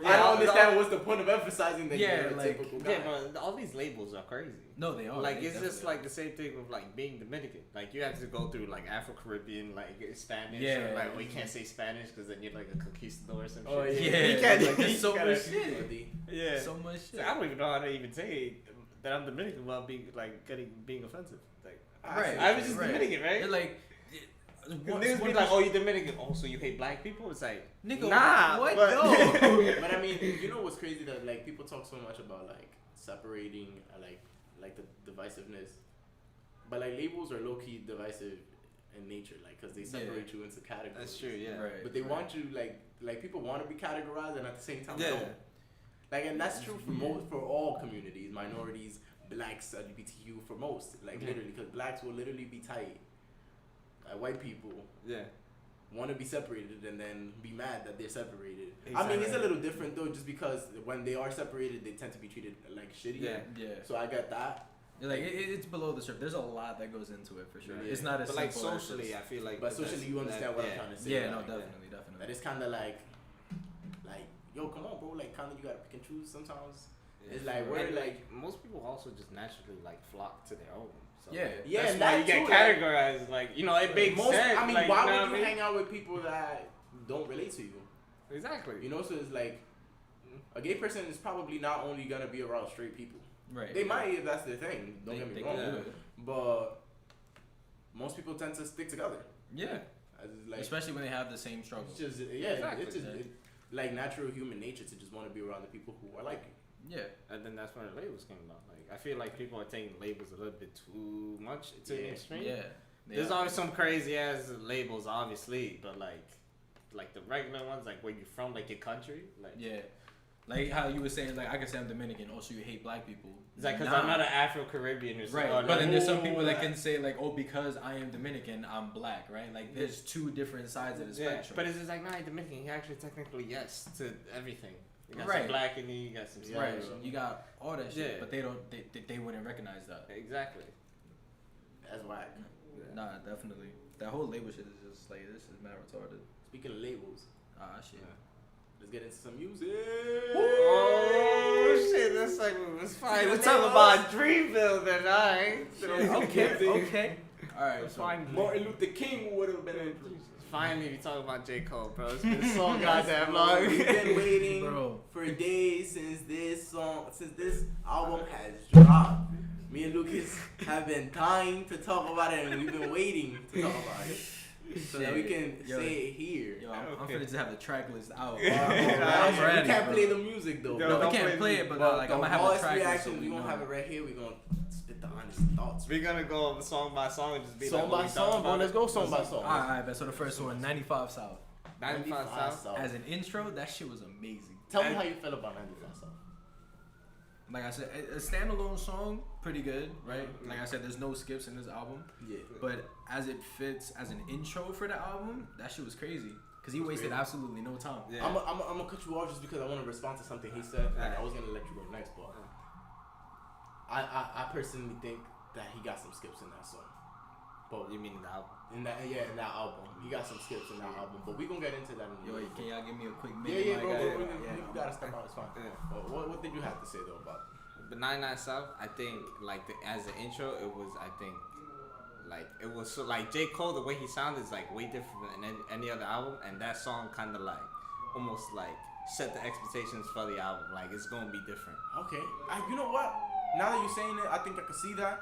[SPEAKER 2] I don't understand what's the point of emphasizing that
[SPEAKER 3] Yeah,
[SPEAKER 2] you're a
[SPEAKER 3] like-
[SPEAKER 2] typical guy.
[SPEAKER 1] Yeah, but all these labels are crazy.
[SPEAKER 3] No, they are.
[SPEAKER 1] Like
[SPEAKER 3] They
[SPEAKER 1] it's just
[SPEAKER 3] definitely
[SPEAKER 1] like the same thing with like being Dominican. Like you have to go through like Afro-Caribbean, like Spanish.
[SPEAKER 3] Yeah.
[SPEAKER 1] Or, like we can't say Spanish because then you're like a conquistador or some
[SPEAKER 2] Oh,
[SPEAKER 1] shit.
[SPEAKER 3] yeah.
[SPEAKER 1] You can't.
[SPEAKER 3] Like, there's
[SPEAKER 1] you
[SPEAKER 3] so
[SPEAKER 1] gotta-
[SPEAKER 3] much shit.
[SPEAKER 1] Yeah.
[SPEAKER 3] So much shit.
[SPEAKER 1] So I don't even know how to even say that I'm Dominican without being like being offensive. Like
[SPEAKER 3] Right.
[SPEAKER 1] I was just
[SPEAKER 3] Right.
[SPEAKER 1] Dominican, right?
[SPEAKER 3] They're like,
[SPEAKER 1] Niggas be like, oh, you Dominican? Oh, so you hate black people? It's like,
[SPEAKER 3] nigga,
[SPEAKER 1] nah,
[SPEAKER 3] what?
[SPEAKER 1] but-
[SPEAKER 3] No.
[SPEAKER 2] But I mean, you know what's crazy that like people talk so much about like separating like the divisiveness, but like labels are low key divisive in nature, like because they separate you into categories.
[SPEAKER 1] That's true, yeah.
[SPEAKER 3] Right.
[SPEAKER 2] But they want you like people want to be categorized and at the same time
[SPEAKER 1] Yeah.
[SPEAKER 2] don't. Like, and that's true for all communities, minorities, blacks, LGBTQ, for most. Like literally, because blacks will literally be tight. White people
[SPEAKER 1] Yeah.
[SPEAKER 2] want to be separated and then be mad that they're separated. I
[SPEAKER 1] Exactly.
[SPEAKER 2] mean, it's a little different though, just because when they are separated, they tend to be treated like shitty.
[SPEAKER 1] Yeah.
[SPEAKER 3] Yeah.
[SPEAKER 2] So I get that.
[SPEAKER 3] Like it's below the surface. There's a lot that goes into it for sure.
[SPEAKER 2] Yeah.
[SPEAKER 3] It's not as
[SPEAKER 1] But like
[SPEAKER 3] simple as
[SPEAKER 1] socially,
[SPEAKER 3] just-
[SPEAKER 1] I feel like.
[SPEAKER 2] But socially, you understand what I'm trying to say.
[SPEAKER 3] yeah,
[SPEAKER 2] like,
[SPEAKER 3] no,
[SPEAKER 2] that
[SPEAKER 3] definitely.
[SPEAKER 2] it's kind of like, yo, come on, bro. Like, kind of you gotta pick and choose sometimes. It's like we're
[SPEAKER 1] And,
[SPEAKER 2] like.
[SPEAKER 1] most people also just naturally like flock to their own. So
[SPEAKER 3] Yeah.
[SPEAKER 2] Yeah,
[SPEAKER 1] that's
[SPEAKER 2] and
[SPEAKER 1] why
[SPEAKER 2] that
[SPEAKER 1] you get
[SPEAKER 2] too, like-
[SPEAKER 1] categorized. Like you know, it makes sense.
[SPEAKER 2] I mean,
[SPEAKER 1] like,
[SPEAKER 2] why
[SPEAKER 1] you know
[SPEAKER 2] would
[SPEAKER 1] what
[SPEAKER 2] you
[SPEAKER 1] I mean?
[SPEAKER 2] hang out with people that don't relate to you?
[SPEAKER 1] Exactly.
[SPEAKER 2] You know, so it's like a gay person is probably not only gonna be around straight people.
[SPEAKER 3] Right.
[SPEAKER 2] They might if that's their thing. Don't get me
[SPEAKER 3] They
[SPEAKER 2] wrong.
[SPEAKER 3] can do it.
[SPEAKER 2] But most people tend to stick together.
[SPEAKER 3] Yeah.
[SPEAKER 2] As it's like,
[SPEAKER 3] Especially when they have the same struggle.
[SPEAKER 2] it's just
[SPEAKER 1] Exactly.
[SPEAKER 2] it's just like natural human nature to just want to be around the people who are like you.
[SPEAKER 3] Yeah.
[SPEAKER 1] And then that's when the labels came about. Like I feel like people are taking labels a little bit too much to the extreme.
[SPEAKER 3] Yeah.
[SPEAKER 1] There's always some crazy ass labels, obviously, but like the regular ones, like where you from, like your country, like
[SPEAKER 3] Yeah. Like how you were saying, like I can say I'm Dominican. Also, you hate black people.
[SPEAKER 1] it's like because
[SPEAKER 3] Nah.
[SPEAKER 1] I'm not an Afro-Caribbean or something.
[SPEAKER 3] Right,
[SPEAKER 1] or
[SPEAKER 3] but
[SPEAKER 1] like,
[SPEAKER 3] then there's some people that can say like, oh, because I am Dominican, I'm black, right? Like there's two different sides of the
[SPEAKER 1] yeah,
[SPEAKER 3] spectrum.
[SPEAKER 1] but it's just like, nah, you're Dominican. You actually technically yes to everything. You got
[SPEAKER 3] Right.
[SPEAKER 1] some black in you, you got some
[SPEAKER 3] right,
[SPEAKER 1] Spanish.
[SPEAKER 3] you got all that shit,
[SPEAKER 1] Yeah.
[SPEAKER 3] but they wouldn't recognize that.
[SPEAKER 1] Exactly.
[SPEAKER 2] That's whack.
[SPEAKER 3] Nah, definitely. That whole label shit is just like this is mad retarded.
[SPEAKER 2] Speaking of labels,
[SPEAKER 3] Ah shit.
[SPEAKER 2] let's get into some music.
[SPEAKER 1] Oh shit, that segment was fine. We're talking about Dreamville then, alright.
[SPEAKER 3] Okay. All right. So,
[SPEAKER 1] Finally.
[SPEAKER 2] Martin Luther King would have been in.
[SPEAKER 1] Finally, we talking about J. Cole, bro. It's been so
[SPEAKER 2] Yes,
[SPEAKER 1] goddamn
[SPEAKER 2] bro.
[SPEAKER 1] long.
[SPEAKER 2] We've been waiting
[SPEAKER 3] Bro.
[SPEAKER 2] for days since this album has dropped. Me and Lucas have been dying to talk about it, and we've been waiting to talk about it so that we can
[SPEAKER 3] Yo.
[SPEAKER 2] say it here.
[SPEAKER 3] yo, I'm
[SPEAKER 1] Okay.
[SPEAKER 3] finna just have the track list out.
[SPEAKER 2] We
[SPEAKER 3] I'm ready,
[SPEAKER 2] can't
[SPEAKER 3] bro.
[SPEAKER 2] play the music though.
[SPEAKER 1] Yo,
[SPEAKER 3] No, we
[SPEAKER 1] don't
[SPEAKER 3] can't
[SPEAKER 1] play
[SPEAKER 3] play
[SPEAKER 1] the-
[SPEAKER 3] it, but
[SPEAKER 2] But
[SPEAKER 3] like
[SPEAKER 2] the
[SPEAKER 3] I'm gonna have the
[SPEAKER 2] rawest
[SPEAKER 3] track list.
[SPEAKER 2] reaction,
[SPEAKER 3] So
[SPEAKER 2] we
[SPEAKER 3] we
[SPEAKER 2] gonna
[SPEAKER 3] know.
[SPEAKER 2] have it right here. We gonna spit the honest thoughts.
[SPEAKER 1] We're gonna go song by song and just be
[SPEAKER 2] Song
[SPEAKER 1] like,
[SPEAKER 2] by
[SPEAKER 1] what we thought
[SPEAKER 2] song, bro.
[SPEAKER 1] about
[SPEAKER 2] Let's
[SPEAKER 1] it.
[SPEAKER 2] go song by song.
[SPEAKER 3] Alright, bet. So the first one, 95 South.
[SPEAKER 1] 95 South.
[SPEAKER 3] As an intro, that shit was amazing.
[SPEAKER 2] Tell me how you feel about 95 South.
[SPEAKER 3] Like I said, a standalone song, pretty good, right? Like I said, there's no skips in this album.
[SPEAKER 2] Yeah.
[SPEAKER 3] But as it fits as an intro for the album, that shit was crazy. Because he
[SPEAKER 2] It's
[SPEAKER 3] wasted
[SPEAKER 2] crazy.
[SPEAKER 3] absolutely no time.
[SPEAKER 1] Yeah.
[SPEAKER 2] I'm gonna cut you off just because I want to respond to something he said. Like, I was gonna let you go next, but I personally think that he got some skips in that song. But
[SPEAKER 1] You mean the album?
[SPEAKER 2] in that album, he got some skips in that album. But we gonna get into that.
[SPEAKER 3] Yo, can y'all give me a quick
[SPEAKER 2] Yeah,
[SPEAKER 3] minute?
[SPEAKER 2] yeah, bro.
[SPEAKER 3] Yeah.
[SPEAKER 2] You gotta step out. It's fine.
[SPEAKER 1] Yeah.
[SPEAKER 2] But what did you have to say though about?
[SPEAKER 1] But 99 South, I think like as an intro, it was like it was so like J. Cole, the way he sounded is like way different than any other album, and that song kind of like almost like set the expectations for the album. Like it's gonna be different.
[SPEAKER 2] Okay, you know what? Now that you're saying it, I think I can see that.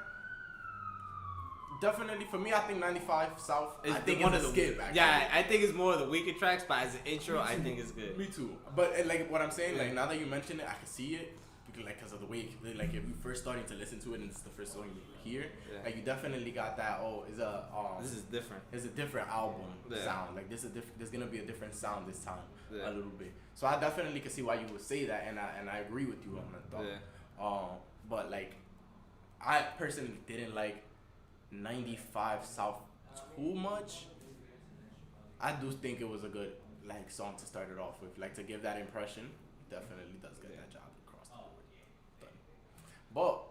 [SPEAKER 2] Definitely for me, I think 95 South.
[SPEAKER 1] It's
[SPEAKER 2] I think
[SPEAKER 1] one
[SPEAKER 2] it's
[SPEAKER 1] of
[SPEAKER 2] a
[SPEAKER 1] the
[SPEAKER 2] skip. Actually.
[SPEAKER 1] Yeah, I think it's more of the weaker tracks, but as an intro, I think it's good.
[SPEAKER 2] Me too. But like what I'm saying, like now that you mention it, I can see it. Because of the way, like if you first starting to listen to it and it's the first song you hear, like you definitely got that. Oh,
[SPEAKER 1] this is different.
[SPEAKER 2] It's a different album sound. Like there's gonna be a different sound this time,
[SPEAKER 1] Yeah.
[SPEAKER 2] a little bit. So I definitely can see why you would say that, and I agree with you on that thought.
[SPEAKER 1] Yeah.
[SPEAKER 2] But like, I personally didn't like 95 South too much. I do think it was a good like song to start it off with, like to give that impression. Definitely does get that job across the board. But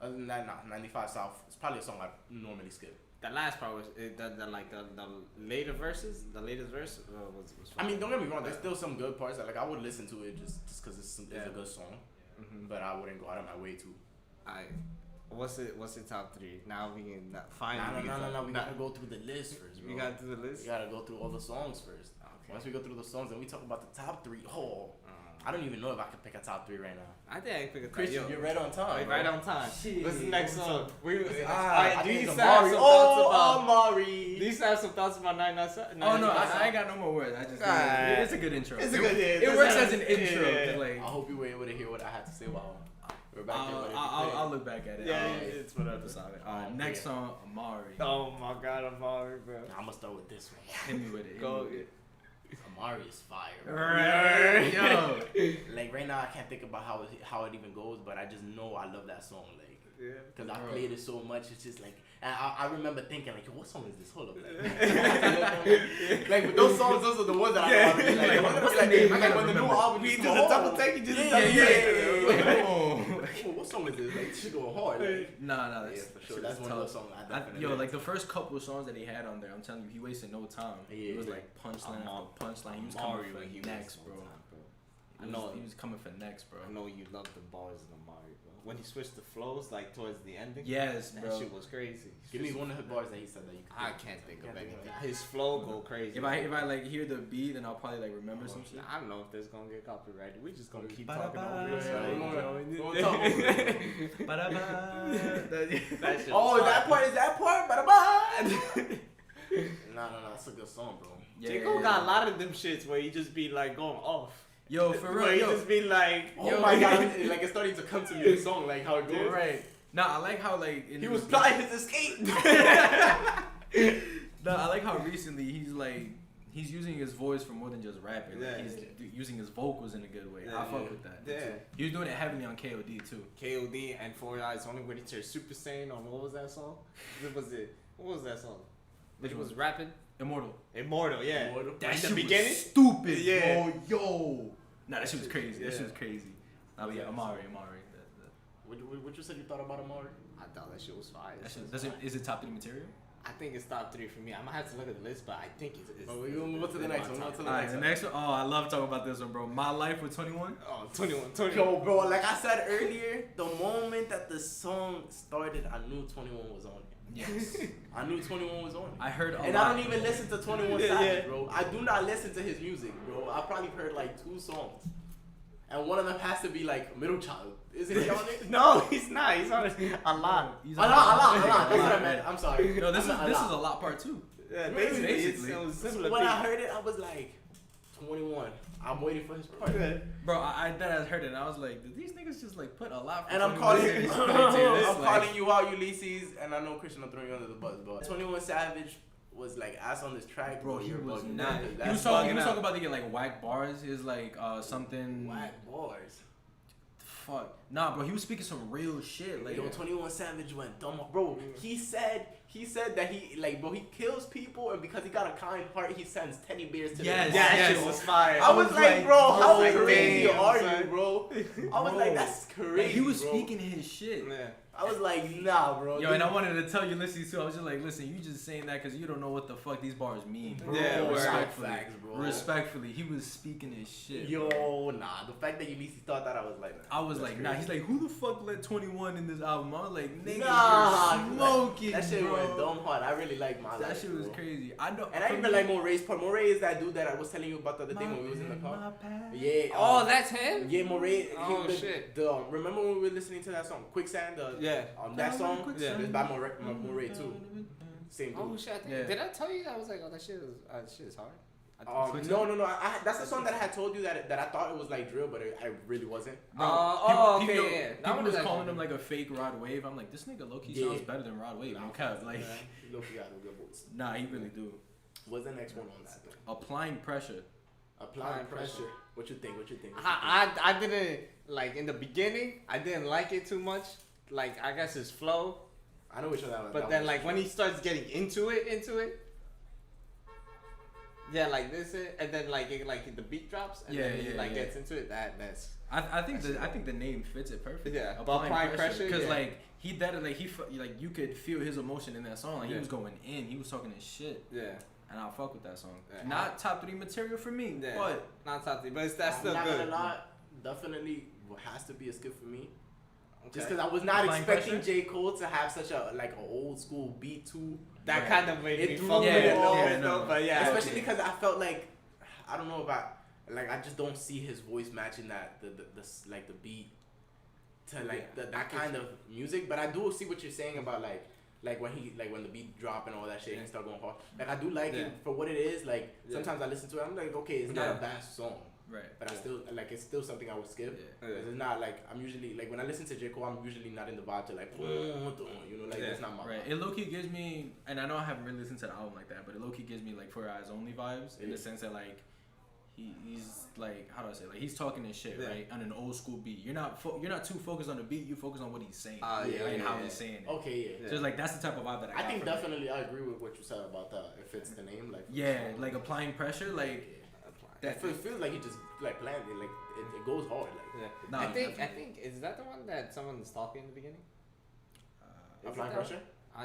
[SPEAKER 2] other than that, nah, 95 South. It's probably a song I normally skip.
[SPEAKER 1] The last part was the later verses. The latest verse was
[SPEAKER 2] I mean, don't get me wrong. There's still some good parts. That, like I would listen to it just because it's a good song.
[SPEAKER 1] Mm-hmm.
[SPEAKER 2] But I wouldn't go out of my way to.
[SPEAKER 1] What's the top three? Now we can finally.
[SPEAKER 2] No. We gotta go through the list first, bro.
[SPEAKER 1] We gotta do the list.
[SPEAKER 2] We gotta go through all the songs first. Okay. Once we go through the songs, then we talk about the top three. I don't even know if I could pick a top three right now.
[SPEAKER 1] I think I can pick a top.
[SPEAKER 2] Christian, you're right on time.
[SPEAKER 1] Right on time.
[SPEAKER 3] Shit.
[SPEAKER 1] What's the next song?
[SPEAKER 2] Do you
[SPEAKER 1] have some thoughts about?
[SPEAKER 2] Amari.
[SPEAKER 1] Do you have some thoughts about 99 South?
[SPEAKER 3] Oh no, I ain't got no more words. I just it's a good intro.
[SPEAKER 1] It's a good.
[SPEAKER 3] It works as an intro.
[SPEAKER 1] Yeah.
[SPEAKER 3] Like,
[SPEAKER 2] I hope you were able to hear what I had to say while we're back
[SPEAKER 3] I'll look back at it.
[SPEAKER 1] Yeah, it's whatever.
[SPEAKER 3] Next song, Amari.
[SPEAKER 1] Oh my God, Amari, bro.
[SPEAKER 2] I'm gonna start with this one.
[SPEAKER 3] Hit me with it.
[SPEAKER 1] Go.
[SPEAKER 2] Amari is fire.
[SPEAKER 1] Right.
[SPEAKER 3] Yo.
[SPEAKER 2] Like right now, I can't think about how it even goes, but I just know I love that song. Like, because I played it so much, it's just like, and I remember thinking like, what song is this? Hold up, like with those songs, those are the ones that I know. Like, what's the name? Like when the new album,
[SPEAKER 1] We do the double take. You just
[SPEAKER 2] What song is this? Like, she going hard. Like,
[SPEAKER 3] Nah,
[SPEAKER 2] yeah, for sure. That's one of those songs I definitely.
[SPEAKER 3] like the first couple of songs that he had on there, I'm telling you, he wasted no time.
[SPEAKER 2] Yeah,
[SPEAKER 3] it was like punchline after punchline. He was coming for next, bro. He was coming for next, bro.
[SPEAKER 1] I know you love the bars in Amari, bro. When he switched the flows, like towards the ending.
[SPEAKER 3] Yes,
[SPEAKER 1] that
[SPEAKER 3] bro.
[SPEAKER 1] shit was crazy.
[SPEAKER 2] Give me one of the bars that he said that you.
[SPEAKER 1] I can't think of anything. His flow go crazy.
[SPEAKER 3] If I like hear the beat, then I'll probably like remember some shit.
[SPEAKER 1] I don't know if this gonna get copyrighted. We just gonna keep
[SPEAKER 3] Ba-da-ba.
[SPEAKER 1] talking over it. That shit
[SPEAKER 2] Oh,
[SPEAKER 1] was
[SPEAKER 2] that
[SPEAKER 1] fire.
[SPEAKER 2] part is that part. Bye. No, that's a good song, bro.
[SPEAKER 1] J. Cole got a lot of them shits where he just be like going off.
[SPEAKER 3] Yo, for real,
[SPEAKER 1] Where he
[SPEAKER 3] yo.
[SPEAKER 1] just be like,
[SPEAKER 2] Oh my God, like it's starting to come to me the song, like how it goes.
[SPEAKER 3] Right. Nah, I like how like
[SPEAKER 2] He was planning his escape.
[SPEAKER 3] No, I like how recently he's using his voice for more than just rapping. Like, he's using his vocals in a good way. I fuck with that.
[SPEAKER 1] Yeah.
[SPEAKER 3] He was doing it heavily on KOD too.
[SPEAKER 1] KOD and 4 Eyes only when he turned Super Saiyan on what was that song? What was that song? Which was rapping?
[SPEAKER 3] Immortal.
[SPEAKER 1] Immortal, yeah.
[SPEAKER 3] That
[SPEAKER 1] In
[SPEAKER 3] shit
[SPEAKER 1] the beginning?
[SPEAKER 3] was stupid,
[SPEAKER 1] Yeah.
[SPEAKER 3] bro. Yo. Nah, that shit was crazy. That
[SPEAKER 1] Yeah.
[SPEAKER 3] shit was crazy. Nah, but yeah, Amari.
[SPEAKER 2] What you said you thought about Amari?
[SPEAKER 1] I thought that shit was fire.
[SPEAKER 3] That shit, is it top 3 material?
[SPEAKER 1] I think it's top 3 for me. I'm gonna have to look at the list, but I think it's
[SPEAKER 2] We're gonna move on to the next one.
[SPEAKER 3] Alright, the next one. Oh, I love talking about this one, bro. My Life with 21.
[SPEAKER 1] Oh, 21.
[SPEAKER 2] Yo, bro, like I said earlier, the moment that the song started, I knew 21 was on it.
[SPEAKER 3] Yes.
[SPEAKER 2] I knew 21 was on it.
[SPEAKER 3] I heard a lot.
[SPEAKER 2] And I don't even listen to 21
[SPEAKER 1] Yeah,
[SPEAKER 2] Savage,
[SPEAKER 1] yeah.
[SPEAKER 2] bro. I do not listen to his music, bro. I probably heard like 2 songs. And one of them has to be like Middle Child. Isn't he on it?
[SPEAKER 1] No, he's not. He's on it a lot.
[SPEAKER 3] He's
[SPEAKER 2] A lot. That's what I meant. I'm sorry.
[SPEAKER 3] No, this is
[SPEAKER 2] I meant
[SPEAKER 3] a lot part 2.
[SPEAKER 1] Yeah,
[SPEAKER 3] Basically.
[SPEAKER 1] it was similar.
[SPEAKER 2] When I heard it, I was like, 21. I'm waiting for his part.
[SPEAKER 3] Bro, I heard it and I was like, did these niggas just like put a lot for
[SPEAKER 2] And I'm
[SPEAKER 3] 21
[SPEAKER 2] calling,
[SPEAKER 3] Savage
[SPEAKER 2] I'm
[SPEAKER 3] to this? Like,
[SPEAKER 2] calling you out, Ulysses, and I know Christian will throw you under the bus, but 21 Savage was like ass on this track,
[SPEAKER 3] bro, he
[SPEAKER 2] You're
[SPEAKER 3] was
[SPEAKER 2] bugging.
[SPEAKER 3] not.
[SPEAKER 2] That's
[SPEAKER 3] He was
[SPEAKER 2] bugging
[SPEAKER 3] talking
[SPEAKER 2] out.
[SPEAKER 3] about the like whack bars. Is like something.
[SPEAKER 2] Whack bars.
[SPEAKER 3] Fuck. Nah, bro, he was speaking some real shit. Like,
[SPEAKER 2] Yo, 21 Savage went dumb. Bro, he said he said that he kills people, and because he got a kind heart, he sends teddy bears to them.
[SPEAKER 1] Yeah, that shit was fire.
[SPEAKER 2] I was like, bro, how crazy
[SPEAKER 1] damn,
[SPEAKER 2] are
[SPEAKER 1] son.
[SPEAKER 2] you, bro? I was like, that's crazy.
[SPEAKER 3] Like, he was
[SPEAKER 2] bro.
[SPEAKER 3] speaking his shit.
[SPEAKER 1] Yeah.
[SPEAKER 2] I was like, nah, bro.
[SPEAKER 3] Yo, and I wanted to tell you, listen, too. I was just like, listen, you just saying that because you don't know what the fuck these bars mean.
[SPEAKER 2] Bro,
[SPEAKER 1] Yeah,
[SPEAKER 2] respectfully,
[SPEAKER 3] facts,
[SPEAKER 2] bro.
[SPEAKER 3] Respectfully, he was speaking his shit.
[SPEAKER 2] Yo,
[SPEAKER 3] bro.
[SPEAKER 2] nah. The fact that you at least thought that, I was like,
[SPEAKER 3] I was like, nah. He's like, who the fuck let 21 in this album? I was like, nigga,
[SPEAKER 2] nah,
[SPEAKER 3] you're smoking,
[SPEAKER 2] that shit
[SPEAKER 3] bro.
[SPEAKER 2] went dumb hard. I really like my
[SPEAKER 3] That
[SPEAKER 2] life,
[SPEAKER 3] shit was
[SPEAKER 2] bro.
[SPEAKER 3] crazy. I know.
[SPEAKER 2] And I even like Moray's part. Moray is that dude that I was telling you about the other day when we was in the car. Yeah.
[SPEAKER 1] Oh, that's him?
[SPEAKER 2] Yeah, Moray.
[SPEAKER 1] Oh, shit.
[SPEAKER 2] Remember when we were listening to that song, Quicksand? That song is by Moray too. Same dude.
[SPEAKER 1] Oh shit! Did I tell you? I was like, oh, that shit is hard.
[SPEAKER 2] No. That's the song that I had told you that I thought it was like drill, but I really wasn't.
[SPEAKER 1] Okay.
[SPEAKER 3] People was calling him like a fake Rod Wave. I'm like, this nigga low key sounds better than Rod Wave.
[SPEAKER 2] Nah,
[SPEAKER 3] No cap, like,
[SPEAKER 2] Loki got a good voice.
[SPEAKER 3] nah, he really do.
[SPEAKER 2] What's the next one on that?
[SPEAKER 3] Applying pressure.
[SPEAKER 2] Applying pressure. What you think?
[SPEAKER 1] I didn't like in the beginning. I didn't like it too much. Like I guess his flow.
[SPEAKER 2] I know which one that was.
[SPEAKER 1] But then like when he starts getting into it. Yeah, like this, and then like the beat drops, and then he gets into it. That's.
[SPEAKER 3] I think the name fits it perfectly.
[SPEAKER 1] Yeah,
[SPEAKER 3] applying pressure
[SPEAKER 1] because
[SPEAKER 3] like you could feel his emotion in that song. Like he was going in, he was talking his shit.
[SPEAKER 1] Yeah,
[SPEAKER 3] and I fuck with that song.
[SPEAKER 1] Yeah.
[SPEAKER 3] Not top 3 material for me, but
[SPEAKER 1] not top 3, but that's still
[SPEAKER 2] I'm
[SPEAKER 1] good.
[SPEAKER 2] not gonna lie, definitely has to be a skip for me.
[SPEAKER 1] Okay.
[SPEAKER 2] Just because I was not
[SPEAKER 3] Applying
[SPEAKER 2] expecting
[SPEAKER 3] pressure?
[SPEAKER 2] J. Cole to have such a an old school beat too.
[SPEAKER 1] That kind of made me
[SPEAKER 2] threw
[SPEAKER 1] fuck
[SPEAKER 2] me
[SPEAKER 1] with it a little
[SPEAKER 2] off,
[SPEAKER 1] bit though, but yeah.
[SPEAKER 2] Especially because I felt like I don't know about I just don't see his voice matching that the beat to that kind of music. But I do see what you're saying about like when the beat drop and all that shit and he start going hard. Like I do like it for what it is. Like sometimes I listen to it, I'm like, okay, it's not a bad song.
[SPEAKER 3] right.
[SPEAKER 2] But I still it's still something I would skip.
[SPEAKER 1] Yeah.
[SPEAKER 2] It's not like I'm usually when I listen to J. Cole, I'm usually not in the vibe to it's not my
[SPEAKER 3] Right.
[SPEAKER 2] vibe.
[SPEAKER 3] It low key gives me, and I know I haven't really listened to the album like that, but it low key gives me like For Your Eyes Only vibes in the sense that like he's like, how do I say, like he's talking his shit right on an old school beat. You're not too focused on the beat. You focus on what he's saying and how he's saying it.
[SPEAKER 2] Okay,
[SPEAKER 3] So it's like that's the type of vibe that I got
[SPEAKER 2] think
[SPEAKER 3] from it.
[SPEAKER 2] definitely I agree with what you said about that. If it's the name,
[SPEAKER 3] like applying pressure, like
[SPEAKER 2] that feels like he just planned it. Like it goes hard.
[SPEAKER 3] nah,
[SPEAKER 1] I think is that the one that someone's talking in the beginning?
[SPEAKER 2] Applying pressure.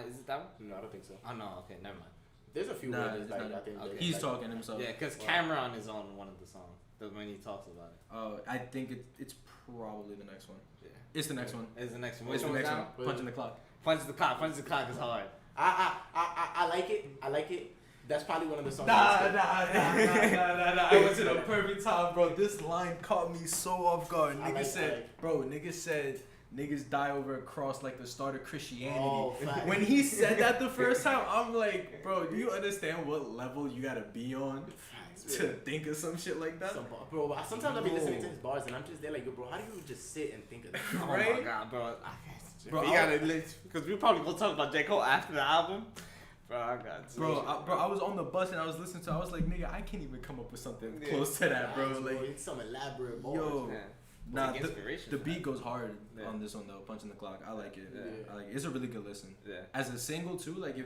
[SPEAKER 1] Is it that one?
[SPEAKER 2] No, I don't think so.
[SPEAKER 1] Oh no, okay, never mind.
[SPEAKER 2] There's a few words
[SPEAKER 3] it's
[SPEAKER 2] I
[SPEAKER 3] not.
[SPEAKER 2] think
[SPEAKER 3] He's talking himself.
[SPEAKER 1] Yeah, because Cameron is on one of the songs when he talks about it.
[SPEAKER 3] Oh, I think it's probably the next one.
[SPEAKER 1] Yeah,
[SPEAKER 3] It's the next one.
[SPEAKER 1] it's the next one.
[SPEAKER 3] It's
[SPEAKER 1] Which
[SPEAKER 3] the
[SPEAKER 1] one's
[SPEAKER 3] next
[SPEAKER 1] that?
[SPEAKER 3] one. Punching the clock.
[SPEAKER 1] Punch the clock is hard.
[SPEAKER 2] I like it. I like it. That's probably one of the songs.
[SPEAKER 3] Nah. I went to the perfect time, bro. This line caught me so off guard. Nigga said, niggas die over a cross like the start of Christianity.
[SPEAKER 2] Oh, fact.
[SPEAKER 3] When he said that the first time, I'm like, bro, do you understand what level you gotta be on to think of some shit like that?
[SPEAKER 2] Bro, sometimes I be listening to his bars and I'm just there like, yo, bro, how do you just sit and think of that?
[SPEAKER 1] Oh my
[SPEAKER 3] Right?
[SPEAKER 1] god, bro.
[SPEAKER 3] Bro,
[SPEAKER 1] we gotta because we probably gonna talk about J. Cole after the album. Bro, I got
[SPEAKER 3] I was on the bus and I was listening to. I was like, nigga, I can't even come up with something close to that, bro. Like,
[SPEAKER 2] it's some elaborate bars.
[SPEAKER 3] yo, nah, the beat
[SPEAKER 1] that.
[SPEAKER 3] goes hard on this one though. Punching the clock, I like it.
[SPEAKER 1] Yeah.
[SPEAKER 3] I like it. It's a really good listen.
[SPEAKER 1] Yeah.
[SPEAKER 3] As a single too, like if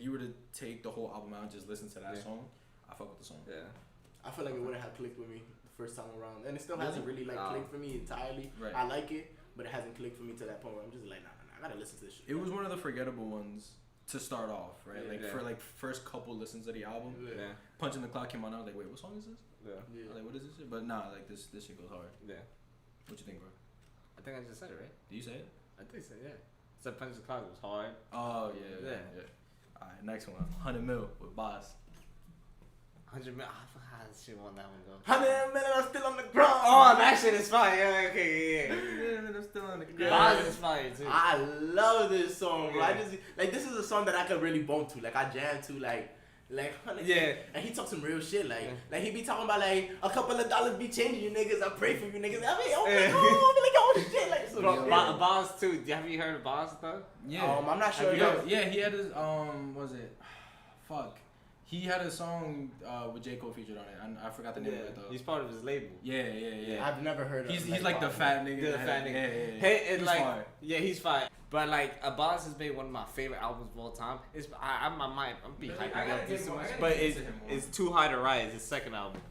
[SPEAKER 3] you were to take the whole album out and just listen to that song, I fuck with the song.
[SPEAKER 1] Yeah.
[SPEAKER 2] I feel like it wouldn't have clicked with me the first time around, and it still hasn't really clicked for me entirely.
[SPEAKER 3] Right.
[SPEAKER 2] I like it, but it hasn't clicked for me to that point where I'm just like, nah, I gotta listen to this shit.
[SPEAKER 3] It was one of the forgettable ones to start off, right? For first couple listens of the album.
[SPEAKER 1] Yeah.
[SPEAKER 3] Punching the Clock came on. I was like, wait, what song is this?
[SPEAKER 1] Yeah.
[SPEAKER 3] I was like, what is this shit? But nah, like this shit goes hard.
[SPEAKER 1] Yeah.
[SPEAKER 3] What you think, bro?
[SPEAKER 1] I think I just said it, right?
[SPEAKER 3] Do you say it?
[SPEAKER 1] I think so, yeah. So Punch the Clock was hard.
[SPEAKER 3] Oh yeah. Alright, next one. 100 Mil with Boss.
[SPEAKER 1] 100 million. I forgot how this shit won that one go.
[SPEAKER 2] 100 million, I'm still on the ground.
[SPEAKER 1] Oh, that shit is fire. Yeah, okay, yeah.
[SPEAKER 3] I'm still on the
[SPEAKER 1] Boss is fire too.
[SPEAKER 2] I love this song, bro.
[SPEAKER 1] Yeah.
[SPEAKER 2] I just this is a song that I could really bump to. Like I jam to,
[SPEAKER 1] Yeah.
[SPEAKER 2] And he talks some real shit, like he be talking about like a couple of dollars be changing you niggas. I pray for you niggas. I mean, oh shit, like some shit.
[SPEAKER 1] Boss too. Have you heard of Boss though?
[SPEAKER 3] Yeah.
[SPEAKER 2] I'm not sure.
[SPEAKER 3] He had his was it? Fuck. He had a song with J. Cole featured on it. I forgot the name of it though.
[SPEAKER 1] He's part of his label.
[SPEAKER 3] Yeah.
[SPEAKER 2] I've never heard of him.
[SPEAKER 3] He's like the fat nigga.
[SPEAKER 1] The fat nigga.
[SPEAKER 3] Yeah.
[SPEAKER 1] Hey, and
[SPEAKER 3] He's
[SPEAKER 1] like,
[SPEAKER 3] fire.
[SPEAKER 1] yeah, he's fine. But like, Abbas has made one of my favorite albums of all time. It's I'm being hyping up this too much, but it's Too High to Ride. It's his second album.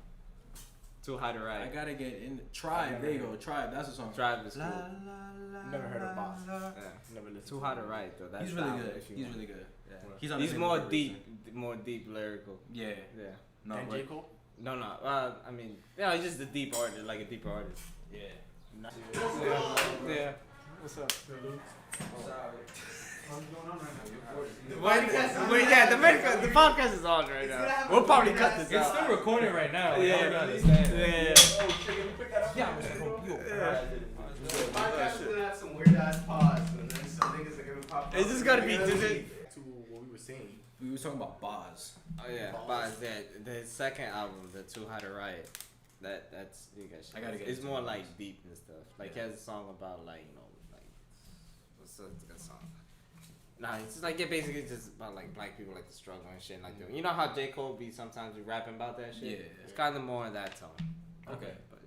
[SPEAKER 1] Too High to Ride.
[SPEAKER 3] I gotta get in. Tribe. There you go. Tribe. That's the song.
[SPEAKER 1] Tribe is cool.
[SPEAKER 2] Never heard of Boss.
[SPEAKER 1] Yeah.
[SPEAKER 2] Never listened.
[SPEAKER 1] Too High to Ride though. That's
[SPEAKER 3] He's really
[SPEAKER 1] the album
[SPEAKER 3] good.
[SPEAKER 1] if you
[SPEAKER 3] He's
[SPEAKER 1] want.
[SPEAKER 3] really good.
[SPEAKER 1] Yeah.
[SPEAKER 3] He's
[SPEAKER 1] He's more deep lyrical.
[SPEAKER 3] Yeah.
[SPEAKER 1] Yeah.
[SPEAKER 3] No.
[SPEAKER 2] And J. Cole?
[SPEAKER 1] No. I mean, he's just a deep artist, like a deeper artist.
[SPEAKER 3] Yeah.
[SPEAKER 1] Yeah. What's up?
[SPEAKER 4] What's going on right
[SPEAKER 1] The podcast is on right now. We'll probably cut this out.
[SPEAKER 3] It's still recording right now.
[SPEAKER 1] Yeah.
[SPEAKER 4] Oh, shit, can you pick that up?
[SPEAKER 3] Yeah.
[SPEAKER 4] Podcast is gonna have some weird ass pause, and then some niggas are gonna pop up.
[SPEAKER 1] It's just gotta be.
[SPEAKER 2] To what we were saying.
[SPEAKER 3] We was talking about Boz.
[SPEAKER 1] Oh yeah, but the second album, the Too High to Ride, that's you guys.
[SPEAKER 3] I gotta get
[SPEAKER 1] It's
[SPEAKER 3] into
[SPEAKER 1] more
[SPEAKER 3] it.
[SPEAKER 1] like deep and stuff. Like he has a song about like what's a good song? Nah, it's just like basically just about like black people like the struggle and shit like that. You know how J. Cole be sometimes be rapping about that shit.
[SPEAKER 3] Yeah.
[SPEAKER 1] It's kind of more of that tone.
[SPEAKER 3] Okay.
[SPEAKER 1] But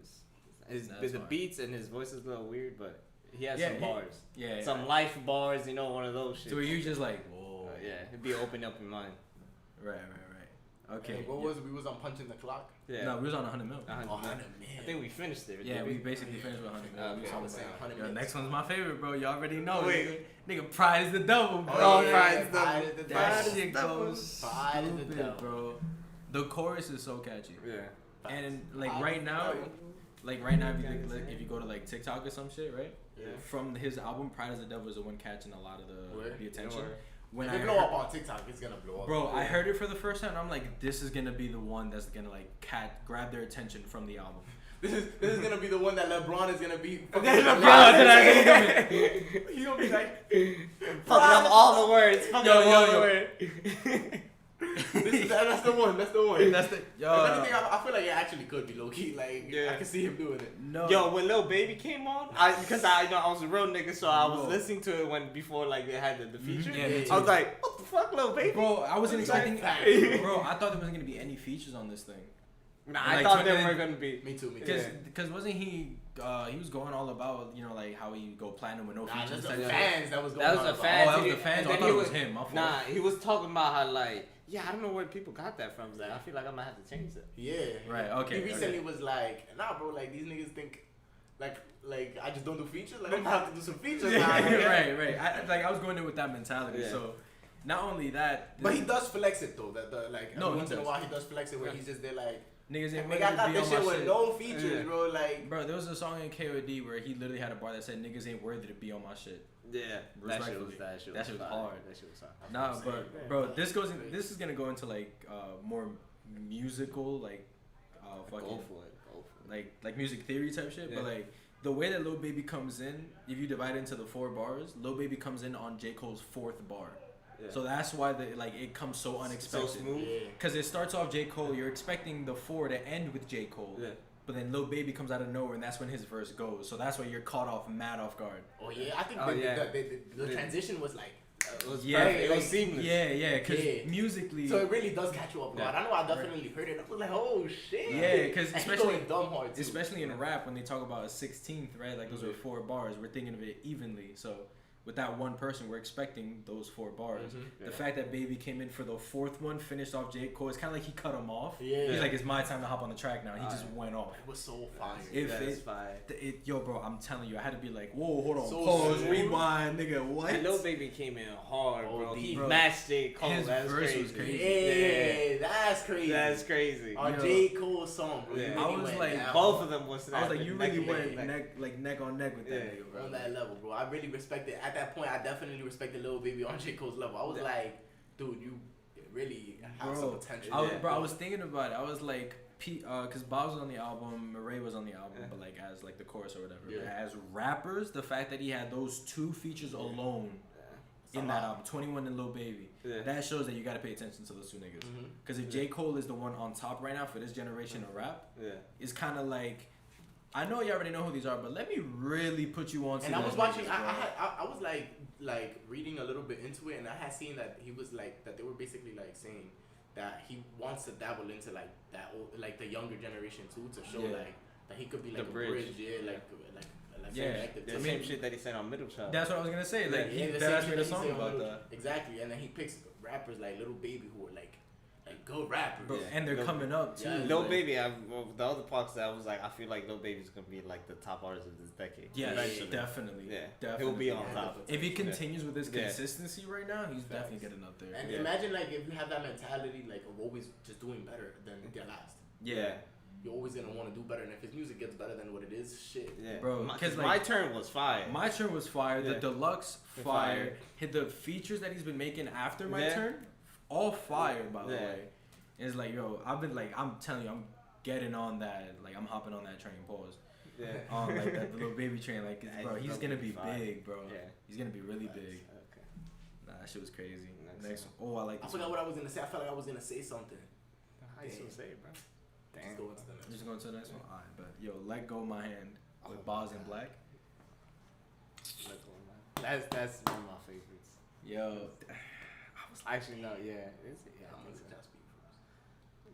[SPEAKER 1] it's
[SPEAKER 3] That's
[SPEAKER 1] the
[SPEAKER 3] fine.
[SPEAKER 1] beats and his voice is a little weird, but he has
[SPEAKER 3] Yeah,
[SPEAKER 1] some bars,
[SPEAKER 3] Yeah.
[SPEAKER 1] some life bars. You know, one of those shit.
[SPEAKER 3] So you just like whoa.
[SPEAKER 1] Yeah, it'd be open up your mind.
[SPEAKER 3] Right. Okay.
[SPEAKER 2] Hey, we was on Punching the Clock?
[SPEAKER 1] Yeah.
[SPEAKER 3] No, we was on 100 mil.
[SPEAKER 1] 100
[SPEAKER 2] Oh,
[SPEAKER 1] million.
[SPEAKER 2] 100 million.
[SPEAKER 1] I think we finished it.
[SPEAKER 3] Yeah,
[SPEAKER 1] didn't
[SPEAKER 3] we basically finished with 100 mil.
[SPEAKER 1] Okay.
[SPEAKER 2] I was saying 100
[SPEAKER 3] Yo,
[SPEAKER 2] million.
[SPEAKER 3] next one's my favorite, bro. You already know.
[SPEAKER 1] Wait.
[SPEAKER 3] Nigga, pride is the double, bro.
[SPEAKER 1] Oh,
[SPEAKER 2] yeah,
[SPEAKER 1] Pride is the
[SPEAKER 2] Pride is the
[SPEAKER 3] That
[SPEAKER 2] double.
[SPEAKER 3] shit goes
[SPEAKER 2] Pride is the
[SPEAKER 3] stupid,
[SPEAKER 2] double.
[SPEAKER 3] bro. The chorus is so catchy.
[SPEAKER 1] Yeah.
[SPEAKER 3] And like right now, if you go to like TikTok or some shit, right?
[SPEAKER 2] Yeah.
[SPEAKER 3] From his album, Pride is the Devil is the one catching a lot of the attention.
[SPEAKER 1] Word.
[SPEAKER 3] When
[SPEAKER 2] If
[SPEAKER 3] I
[SPEAKER 2] it blow
[SPEAKER 3] heard-
[SPEAKER 2] up on TikTok, it's gonna blow up.
[SPEAKER 3] Bro, I heard it for the first time and I'm like, this is gonna be the one that's gonna like grab their attention from the album.
[SPEAKER 2] This is gonna be the one that LeBron is gonna be.
[SPEAKER 1] LeBron
[SPEAKER 2] He's gonna be like,
[SPEAKER 1] Fucking up all the words. Fucking up all the words.
[SPEAKER 2] that's the one. That's the one.
[SPEAKER 3] That's the
[SPEAKER 2] If anything, I feel like it actually could be low key. Like,
[SPEAKER 1] Yeah.
[SPEAKER 2] I can see him doing it.
[SPEAKER 3] no.
[SPEAKER 1] Yo, when Lil Baby came on, because I was a real nigga, so I was
[SPEAKER 3] Bro.
[SPEAKER 1] listening to it before like they had the feature.
[SPEAKER 3] Yeah, me
[SPEAKER 1] I was like, what the fuck, Lil Baby?
[SPEAKER 3] Bro, I wasn't expecting. Bro, I thought there wasn't gonna be any features on this thing.
[SPEAKER 1] Nah,
[SPEAKER 3] Like,
[SPEAKER 1] I thought
[SPEAKER 3] so
[SPEAKER 1] they
[SPEAKER 3] then-
[SPEAKER 1] were gonna be.
[SPEAKER 2] Me too.
[SPEAKER 3] Because wasn't he was going all about, you know, like how he go platinum with no
[SPEAKER 2] Nah,
[SPEAKER 3] features.
[SPEAKER 2] that's the
[SPEAKER 3] type
[SPEAKER 2] fans that was going
[SPEAKER 1] That was
[SPEAKER 2] on
[SPEAKER 1] the
[SPEAKER 2] about.
[SPEAKER 1] fans.
[SPEAKER 3] Oh, that was
[SPEAKER 1] and
[SPEAKER 3] the fans?
[SPEAKER 1] and
[SPEAKER 3] I
[SPEAKER 1] then
[SPEAKER 3] thought
[SPEAKER 1] he
[SPEAKER 3] it was him, my fault.
[SPEAKER 1] Nah, he was talking about how like, yeah, I don't know where people got that from. Like, I feel like I might have to change it.
[SPEAKER 2] Yeah.
[SPEAKER 3] Right, okay,
[SPEAKER 2] He recently was like, nah, bro, like these niggas think, like I just don't do features. Like I'm gonna have to do some features. now.
[SPEAKER 3] right. I was going in with that mentality.
[SPEAKER 1] Yeah.
[SPEAKER 3] So not only that,
[SPEAKER 2] But he does flex it though. That like
[SPEAKER 3] No,
[SPEAKER 2] every
[SPEAKER 3] he
[SPEAKER 2] once in a
[SPEAKER 3] does.
[SPEAKER 2] while he does flex it where he's just there like,
[SPEAKER 3] niggas ain't
[SPEAKER 2] nigga,
[SPEAKER 3] ready
[SPEAKER 2] I
[SPEAKER 3] to
[SPEAKER 2] got
[SPEAKER 3] be
[SPEAKER 2] this
[SPEAKER 3] on
[SPEAKER 2] shit
[SPEAKER 3] my
[SPEAKER 2] with
[SPEAKER 3] shit.
[SPEAKER 2] no features,
[SPEAKER 1] Yeah.
[SPEAKER 2] bro. Like,
[SPEAKER 3] Bro, there was a song in KOD where he literally had a bar that said niggas ain't worthy to be on my shit.
[SPEAKER 1] Yeah, that shit was
[SPEAKER 3] Respectfully.
[SPEAKER 1] that shit
[SPEAKER 3] That shit was
[SPEAKER 1] fire.
[SPEAKER 3] hard.
[SPEAKER 1] That shit was hard.
[SPEAKER 3] Nah,
[SPEAKER 2] I'm
[SPEAKER 3] but
[SPEAKER 2] saying,
[SPEAKER 3] bro, this is gonna go into like more musical, like fucking
[SPEAKER 1] Go for it.
[SPEAKER 3] like music theory type shit. But
[SPEAKER 1] Yeah.
[SPEAKER 3] like the way that Lil Baby comes in, if you divide it into the 4 bars, Lil Baby comes in on J. Cole's 4th bar.
[SPEAKER 1] Yeah.
[SPEAKER 3] So that's why it comes so unexpected.
[SPEAKER 1] So smooth.
[SPEAKER 2] yeah.
[SPEAKER 3] Because it starts off J. Cole, you're expecting the 4 to end with J. Cole.
[SPEAKER 1] Yeah.
[SPEAKER 3] But then Lil Baby comes out of nowhere, and that's when his verse goes. So that's why you're caught mad off guard.
[SPEAKER 2] Oh yeah, I think
[SPEAKER 1] Oh, yeah.
[SPEAKER 2] the transition was like,
[SPEAKER 1] It was
[SPEAKER 3] Yeah,
[SPEAKER 1] perfect. It was
[SPEAKER 2] like-
[SPEAKER 1] seamless.
[SPEAKER 3] Yeah, because
[SPEAKER 2] Yeah.
[SPEAKER 3] musically.
[SPEAKER 2] so it really does catch you off guard.
[SPEAKER 1] Yeah.
[SPEAKER 2] I know I definitely heard it. I was like, oh shit.
[SPEAKER 3] Yeah, 'cause
[SPEAKER 2] And he
[SPEAKER 3] especially-
[SPEAKER 2] going dumb hard too.
[SPEAKER 3] Especially in rap, when they talk about a 16th, right? Like those are 4 bars. We're thinking of it evenly. So with that one person, we're expecting those 4 bars.
[SPEAKER 2] Mhm.
[SPEAKER 3] The fact that Baby came in for the 4th one, finished off J. Cole, it's kind of like he cut him off.
[SPEAKER 2] Yeah.
[SPEAKER 3] He's like, it's my time to hop on the track now. He just went off.
[SPEAKER 2] It was so fire.
[SPEAKER 3] If
[SPEAKER 1] That's
[SPEAKER 3] it-
[SPEAKER 1] fire.
[SPEAKER 3] Yo, bro, I'm telling you, I had to be like, whoa, hold on,
[SPEAKER 2] So
[SPEAKER 3] pause,
[SPEAKER 2] smooth.
[SPEAKER 3] rewind, nigga, what?
[SPEAKER 1] And Lil Baby came in hard, bro.
[SPEAKER 2] Oh,
[SPEAKER 1] He
[SPEAKER 3] bro.
[SPEAKER 1] matched J. Cole.
[SPEAKER 3] His
[SPEAKER 1] That's
[SPEAKER 3] verse
[SPEAKER 1] crazy.
[SPEAKER 3] was crazy.
[SPEAKER 2] Yeah, that's crazy.
[SPEAKER 1] That's crazy.
[SPEAKER 2] On
[SPEAKER 3] Yo.
[SPEAKER 2] J. Cole's song, bro.
[SPEAKER 1] Yeah.
[SPEAKER 2] You
[SPEAKER 3] I
[SPEAKER 2] really
[SPEAKER 3] was
[SPEAKER 2] went
[SPEAKER 3] like,
[SPEAKER 2] down.
[SPEAKER 1] Both of them was.
[SPEAKER 3] I was like, you really
[SPEAKER 1] neck
[SPEAKER 3] went
[SPEAKER 1] and neck.
[SPEAKER 3] neck on neck with that
[SPEAKER 1] Yeah.
[SPEAKER 3] nigga, bro.
[SPEAKER 2] on that level, bro. I really respect it. At that point, I definitely respected Lil Baby on J. Cole's level. I was
[SPEAKER 1] Yeah.
[SPEAKER 2] like, dude, you really have some
[SPEAKER 3] Bro,
[SPEAKER 2] potential.
[SPEAKER 3] I was thinking about it. I was like, because Bob was on the album, Murray was on the album,
[SPEAKER 1] Yeah.
[SPEAKER 3] but like as like the chorus or whatever.
[SPEAKER 2] Yeah.
[SPEAKER 3] But as rappers, the fact that he had those 2 features alone in that album, 21 and Lil Baby,
[SPEAKER 1] Yeah.
[SPEAKER 3] that shows that you got to pay attention to those 2 niggas.
[SPEAKER 2] Mhm.
[SPEAKER 3] Because if J. Cole is the one on top right now for this generation of rap,
[SPEAKER 1] Yeah.
[SPEAKER 3] it's kind of like, I know you already know who these are, but let me really put you on to
[SPEAKER 2] And I was
[SPEAKER 3] those
[SPEAKER 2] watching.
[SPEAKER 3] niggas, bro.
[SPEAKER 2] I was like reading a little bit into it, and I had seen that he was like that they were basically like saying that he wants to dabble into like that old, like the younger generation too, to show
[SPEAKER 3] Yeah.
[SPEAKER 2] like that he could be like
[SPEAKER 1] The
[SPEAKER 2] a
[SPEAKER 1] bridge.
[SPEAKER 2] like
[SPEAKER 3] Yeah.
[SPEAKER 2] connected
[SPEAKER 1] The
[SPEAKER 2] to
[SPEAKER 1] same
[SPEAKER 2] him.
[SPEAKER 1] shit that he said on Middle Child.
[SPEAKER 3] That's what I was gonna say. Like
[SPEAKER 2] Yeah,
[SPEAKER 3] he
[SPEAKER 2] the
[SPEAKER 3] that
[SPEAKER 2] same
[SPEAKER 3] asked
[SPEAKER 2] shit
[SPEAKER 3] me a
[SPEAKER 2] that he
[SPEAKER 3] song
[SPEAKER 2] said on
[SPEAKER 3] about
[SPEAKER 2] Little-
[SPEAKER 3] that.
[SPEAKER 2] Exactly, and then he picks rappers like Little Baby who are like good rappers.
[SPEAKER 3] Bro,
[SPEAKER 1] Yeah.
[SPEAKER 3] and they're
[SPEAKER 1] Lil-
[SPEAKER 3] coming up too.
[SPEAKER 2] Yeah.
[SPEAKER 1] Lil
[SPEAKER 3] like-
[SPEAKER 1] Baby, the other parts that I was like, I feel like Lil Baby's gonna be like the top artist of this decade.
[SPEAKER 3] Yes,
[SPEAKER 1] Eventually.
[SPEAKER 3] definitely.
[SPEAKER 1] Yeah,
[SPEAKER 3] definitely.
[SPEAKER 1] he'll be on
[SPEAKER 2] Yeah,
[SPEAKER 1] top.
[SPEAKER 3] If he
[SPEAKER 1] Yeah.
[SPEAKER 3] continues with his
[SPEAKER 1] Yeah.
[SPEAKER 3] consistency right now, he's
[SPEAKER 2] Facts.
[SPEAKER 3] definitely getting up there.
[SPEAKER 2] And
[SPEAKER 1] Yeah.
[SPEAKER 2] imagine like if you have that mentality like of always just doing better than get last.
[SPEAKER 3] Yeah.
[SPEAKER 2] You're always gonna want to do better, and if his music gets better than what it is, shit.
[SPEAKER 1] Yeah,
[SPEAKER 3] Bro,
[SPEAKER 1] my,
[SPEAKER 3] 'cause,
[SPEAKER 1] my
[SPEAKER 3] like,
[SPEAKER 1] turn was fire.
[SPEAKER 3] My Turn was fire. The
[SPEAKER 1] Yeah.
[SPEAKER 3] deluxe
[SPEAKER 1] Fire.
[SPEAKER 3] fire. Hit the features that he's been making after My
[SPEAKER 1] Yeah.
[SPEAKER 3] Turn, all fire by the
[SPEAKER 1] Yeah.
[SPEAKER 3] way. It's like, yo, I've been like, I'm telling you, I'm getting on that. Like, I'm hopping on that train. Pause.
[SPEAKER 1] Yeah.
[SPEAKER 3] On like that Little Baby train. Like, bro, he's gonna be
[SPEAKER 1] Fire.
[SPEAKER 3] big, bro.
[SPEAKER 1] Yeah.
[SPEAKER 3] He's gonna be really big.
[SPEAKER 1] Okay.
[SPEAKER 3] Nah, that shit was crazy.
[SPEAKER 1] Next
[SPEAKER 3] Next, oh, I like
[SPEAKER 2] I
[SPEAKER 3] this.
[SPEAKER 2] forgot
[SPEAKER 3] one.
[SPEAKER 2] what I was gonna say. I felt like I was gonna say something.
[SPEAKER 1] How you supposed to say it, bro?
[SPEAKER 2] Let's
[SPEAKER 1] Damn.
[SPEAKER 2] go into the next.
[SPEAKER 3] Just going to the next one. Alright, but yo, Let Go My Hand with
[SPEAKER 1] Oh
[SPEAKER 3] Bars
[SPEAKER 1] my
[SPEAKER 3] in
[SPEAKER 1] God.
[SPEAKER 3] Black.
[SPEAKER 1] That's one of my favorites.
[SPEAKER 3] Yo,
[SPEAKER 1] Actually, no, yeah. It's, yeah,
[SPEAKER 2] I'm
[SPEAKER 1] I
[SPEAKER 2] gonna
[SPEAKER 1] think so.
[SPEAKER 2] just be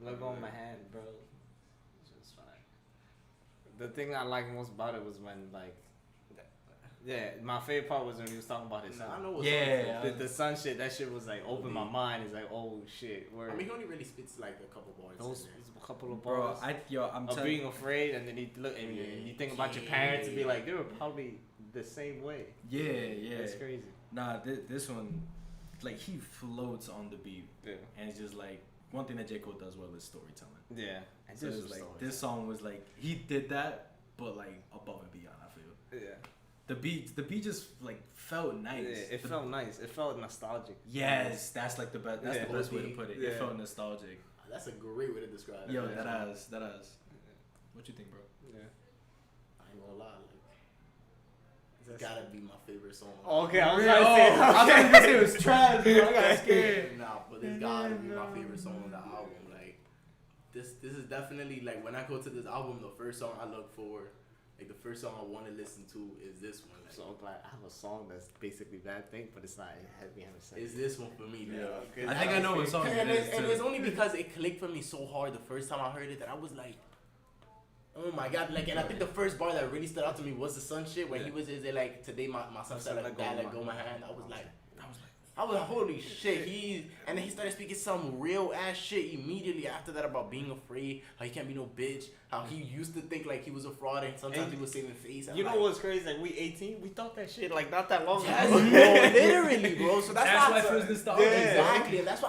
[SPEAKER 2] Cruz.
[SPEAKER 1] Look on my hand, bro. It's just fine. The thing I like most about it was when, like, yeah, my favorite part was when he was talking about his son.
[SPEAKER 2] Nah, I know what
[SPEAKER 3] Yeah.
[SPEAKER 1] The son shit, that shit was like opened my mind. It's like, oh shit, word.
[SPEAKER 2] I mean, he only really spits like a couple bars.
[SPEAKER 1] Those
[SPEAKER 2] in there.
[SPEAKER 1] a couple of
[SPEAKER 3] bro,
[SPEAKER 1] bars
[SPEAKER 3] I'm
[SPEAKER 1] of
[SPEAKER 3] telling
[SPEAKER 1] being afraid, and then you look and you think about your parents and be like, they were probably the same way.
[SPEAKER 3] yeah.
[SPEAKER 1] That's crazy.
[SPEAKER 3] Nah, this one, like he floats on the beat,
[SPEAKER 1] Yeah,
[SPEAKER 3] and it's just like one thing that J. Cole does well is storytelling.
[SPEAKER 1] yeah. And
[SPEAKER 3] So
[SPEAKER 1] this
[SPEAKER 3] it's
[SPEAKER 1] was
[SPEAKER 3] like
[SPEAKER 1] so
[SPEAKER 3] this song was like he did that, but like above and beyond. I feel
[SPEAKER 1] yeah.
[SPEAKER 3] the beat just like felt nice.
[SPEAKER 1] Yeah, it
[SPEAKER 3] The-
[SPEAKER 1] felt nice. It felt nostalgic.
[SPEAKER 3] Yes, that's like the best. That's
[SPEAKER 1] Yeah.
[SPEAKER 3] the best way to put it.
[SPEAKER 1] Yeah.
[SPEAKER 3] It felt nostalgic.
[SPEAKER 2] That's a great way to describe it.
[SPEAKER 3] Yo,
[SPEAKER 2] man.
[SPEAKER 3] that ass. What you think, bro?
[SPEAKER 1] Yeah.
[SPEAKER 2] I ain't gonna lie. Like, it's gotta be my favorite song.
[SPEAKER 1] Okay, I was
[SPEAKER 3] Real-
[SPEAKER 1] trying to say.
[SPEAKER 3] I was
[SPEAKER 1] Okay.
[SPEAKER 3] gonna say it was trash, bro. I got scared.
[SPEAKER 2] Nah, but it's gotta be my favorite song on the album. Like, this is definitely like when I go to this album, the first song I look for, like the first song I want to listen to is this one.
[SPEAKER 1] I'm so glad I have a song that's basically that thing, but it's not. It has me having sex.
[SPEAKER 2] Is this one for me?
[SPEAKER 1] Yeah,
[SPEAKER 2] dog.
[SPEAKER 1] okay.
[SPEAKER 3] I think I know what song it
[SPEAKER 2] And
[SPEAKER 3] is
[SPEAKER 2] and
[SPEAKER 3] too.
[SPEAKER 2] it's only because it clicked for me so hard the first time I heard it that I was like, oh my god! Like, and I think the first bar that really stood out to me was the son shit when he was, is it like today my son said like dad let go my hand. I was like, holy shit, and then he started speaking some real ass shit immediately after that about being afraid, how he can't be no bitch, how he used to think like he was a fraud and sometimes
[SPEAKER 1] And
[SPEAKER 2] he was saving face.
[SPEAKER 1] You know what's crazy? Like we 18, we thought that shit like not that long
[SPEAKER 2] Yes,
[SPEAKER 1] ago.
[SPEAKER 2] bro, literally, bro. So
[SPEAKER 3] That's why
[SPEAKER 2] why
[SPEAKER 3] it feels nostalgic.
[SPEAKER 1] Yeah.
[SPEAKER 2] Exactly, and that's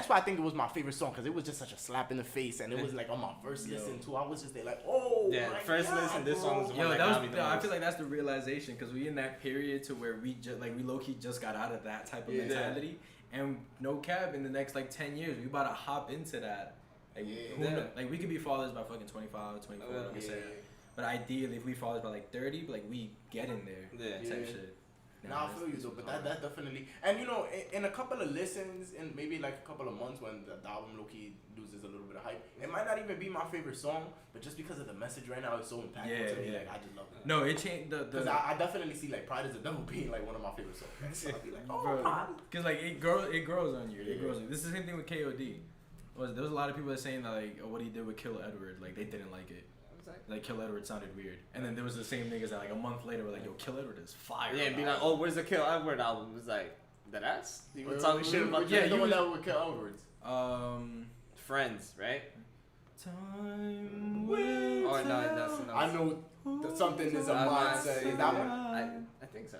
[SPEAKER 2] why I think it was my favorite song because it was just such a slap in the face, and it was like on my first listen too. I was just there like, oh,
[SPEAKER 1] Yeah,
[SPEAKER 2] my
[SPEAKER 1] first
[SPEAKER 2] God,
[SPEAKER 1] listen, this
[SPEAKER 2] bro.
[SPEAKER 1] song was the one
[SPEAKER 3] Yo,
[SPEAKER 1] that
[SPEAKER 3] that
[SPEAKER 1] got me
[SPEAKER 3] was.
[SPEAKER 1] the
[SPEAKER 3] I
[SPEAKER 1] most.
[SPEAKER 3] feel like that's the realization because we in that period to where we just like we low key just got out of that type of
[SPEAKER 1] Yeah.
[SPEAKER 3] mentality, and no cap in the next like 10 years we about to hop into that. Like, who
[SPEAKER 1] Yeah.
[SPEAKER 3] know- like we could be fathers by fucking 25, 24. Like I said. But ideally, if we fathers by like 30, like we get in there.
[SPEAKER 1] Yeah.
[SPEAKER 3] Type
[SPEAKER 2] Yeah.
[SPEAKER 3] shit.
[SPEAKER 2] Nah, I feel you though, but that definitely, and you know, in a couple of listens, and maybe like a couple of months when the album low-key loses a little bit of hype, it might not even be my favorite song, but just because of the message right now, it's so impactful to me.
[SPEAKER 3] Yeah.
[SPEAKER 2] Like I just love it.
[SPEAKER 3] No, it changed
[SPEAKER 2] Because I definitely see like Pride is the Devil being like one of my favorite songs. So I'll be like, oh,
[SPEAKER 3] Bro,
[SPEAKER 2] Pride.
[SPEAKER 3] because like it grows on you. It
[SPEAKER 2] Yeah.
[SPEAKER 3] grows on you. This is the same thing with KOD. There was a lot of people that saying that like what he did with Kill Edward, like they didn't like it. Like Kill Edward sounded weird, and then there was the same niggas that like a month later were like, "Yo, Kill Edward is fire."
[SPEAKER 1] Yeah, and be
[SPEAKER 3] bro."
[SPEAKER 1] like, oh, where's the Kill Edward album? It's like, that ass? You were talking shit about
[SPEAKER 2] yeah,
[SPEAKER 3] you
[SPEAKER 2] the one
[SPEAKER 3] was-
[SPEAKER 2] that would kill Edwards.
[SPEAKER 1] Friends, right?
[SPEAKER 3] Time will
[SPEAKER 1] Oh, no,
[SPEAKER 3] tell.
[SPEAKER 1] that's no.
[SPEAKER 2] I know that something is a
[SPEAKER 1] Uh,
[SPEAKER 2] mindset. Is that one?
[SPEAKER 1] I think so.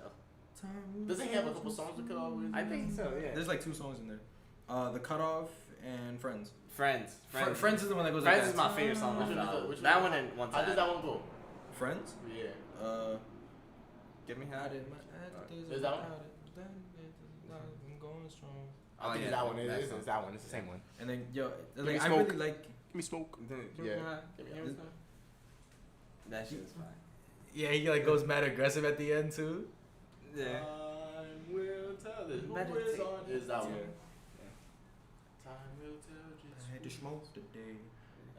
[SPEAKER 3] Time will
[SPEAKER 2] Doesn't he have a
[SPEAKER 3] tell.
[SPEAKER 2] couple songs with Kill Edwards?
[SPEAKER 1] I think so, yeah.
[SPEAKER 3] There's like 2 songs in there. The Cutoff and Friends.
[SPEAKER 1] Friends.
[SPEAKER 3] Friends is the one that goes.
[SPEAKER 1] Friends
[SPEAKER 3] like
[SPEAKER 1] is
[SPEAKER 3] that.
[SPEAKER 1] my favorite song.
[SPEAKER 2] Which
[SPEAKER 1] off
[SPEAKER 2] one
[SPEAKER 1] the
[SPEAKER 2] is
[SPEAKER 1] album.
[SPEAKER 2] which
[SPEAKER 1] That
[SPEAKER 2] one?
[SPEAKER 1] one and one
[SPEAKER 2] How does that one go?
[SPEAKER 3] Friends.
[SPEAKER 2] Yeah.
[SPEAKER 1] Give me how.
[SPEAKER 2] Is that one?
[SPEAKER 3] I'm going strong.
[SPEAKER 2] I think
[SPEAKER 1] yeah,
[SPEAKER 2] it's that one.
[SPEAKER 1] that
[SPEAKER 2] It's
[SPEAKER 1] song.
[SPEAKER 2] that one. It's the same one.
[SPEAKER 3] And then yo,
[SPEAKER 2] me
[SPEAKER 3] like, I
[SPEAKER 2] smoke.
[SPEAKER 3] really like.
[SPEAKER 2] Give me smoke.
[SPEAKER 1] Yeah.
[SPEAKER 2] Yeah.
[SPEAKER 1] That shit is fine.
[SPEAKER 3] Yeah, he like goes mad aggressive at the end too.
[SPEAKER 1] Yeah.
[SPEAKER 2] Time will tell it.
[SPEAKER 1] Meditate.
[SPEAKER 2] Is that one?
[SPEAKER 3] Yeah.
[SPEAKER 2] Time will tell
[SPEAKER 3] I had to smoke today.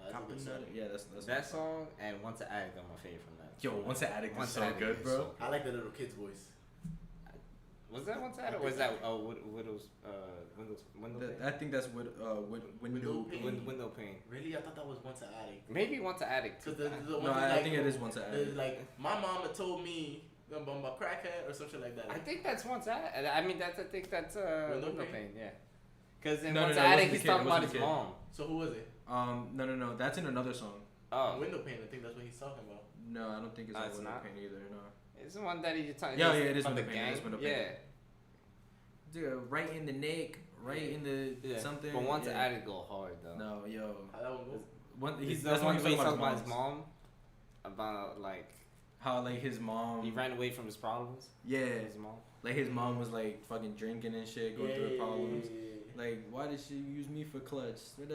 [SPEAKER 2] That's a good song.
[SPEAKER 3] Yeah, that's
[SPEAKER 1] That song and Once an Addict are my favorite from that.
[SPEAKER 3] Yo, Once an Addict is
[SPEAKER 1] Once
[SPEAKER 3] so
[SPEAKER 1] an Addict
[SPEAKER 3] good,
[SPEAKER 1] is
[SPEAKER 3] bro.
[SPEAKER 1] so
[SPEAKER 2] I like the little kid's voice.
[SPEAKER 1] Was that Once Attic? Or was that Windows Window
[SPEAKER 3] I think that's what window
[SPEAKER 2] Pane.
[SPEAKER 3] pane.
[SPEAKER 1] Window Pane?
[SPEAKER 2] Really, I thought that was Once an Addict.
[SPEAKER 1] Maybe Once Attic.
[SPEAKER 2] Cause
[SPEAKER 1] Too.
[SPEAKER 2] the one
[SPEAKER 3] No,
[SPEAKER 2] that,
[SPEAKER 3] I
[SPEAKER 2] like,
[SPEAKER 3] think it is Once Attic.
[SPEAKER 2] Like my mom had told me about my crackhead or something like that.
[SPEAKER 1] I think that's Once Attic. I mean, I think that's
[SPEAKER 2] Window
[SPEAKER 1] Window
[SPEAKER 2] Pane?
[SPEAKER 1] Pane. Yeah. Because in
[SPEAKER 3] No,
[SPEAKER 1] Once
[SPEAKER 3] no, it
[SPEAKER 1] Attic,
[SPEAKER 3] wasn't
[SPEAKER 1] he's
[SPEAKER 3] the kid,
[SPEAKER 1] talking
[SPEAKER 3] it
[SPEAKER 1] about
[SPEAKER 3] wasn't
[SPEAKER 1] his
[SPEAKER 3] the kid.
[SPEAKER 1] mom.
[SPEAKER 2] So who was it?
[SPEAKER 3] No, that's in another song.
[SPEAKER 1] Oh.
[SPEAKER 2] Window Pane. I think that's what he's talking about.
[SPEAKER 3] No, I don't think it's on
[SPEAKER 1] It's
[SPEAKER 3] window
[SPEAKER 1] not?
[SPEAKER 3] pane either. No.
[SPEAKER 1] It's the one that he's talking.
[SPEAKER 3] Yeah, it is
[SPEAKER 1] from the
[SPEAKER 3] Window Pane,
[SPEAKER 1] gang.
[SPEAKER 3] it is Window Pane.
[SPEAKER 1] Yeah.
[SPEAKER 3] Dude, right in the neck, right in the
[SPEAKER 1] Yeah.
[SPEAKER 3] something.
[SPEAKER 1] But Once
[SPEAKER 3] yeah.
[SPEAKER 1] Attic go hard though.
[SPEAKER 3] No, yo.
[SPEAKER 2] How that one go?
[SPEAKER 1] He's
[SPEAKER 3] that's
[SPEAKER 1] the
[SPEAKER 3] when
[SPEAKER 1] one
[SPEAKER 3] he's
[SPEAKER 1] where
[SPEAKER 3] talking about
[SPEAKER 1] his mom. About like
[SPEAKER 3] how like his mom.
[SPEAKER 1] he ran away from his problems.
[SPEAKER 3] Yeah,
[SPEAKER 1] His mom.
[SPEAKER 3] like his mom was like fucking drinking and shit, going through the problems.
[SPEAKER 2] Yeah.
[SPEAKER 3] Like, why did she use me for clutch? Like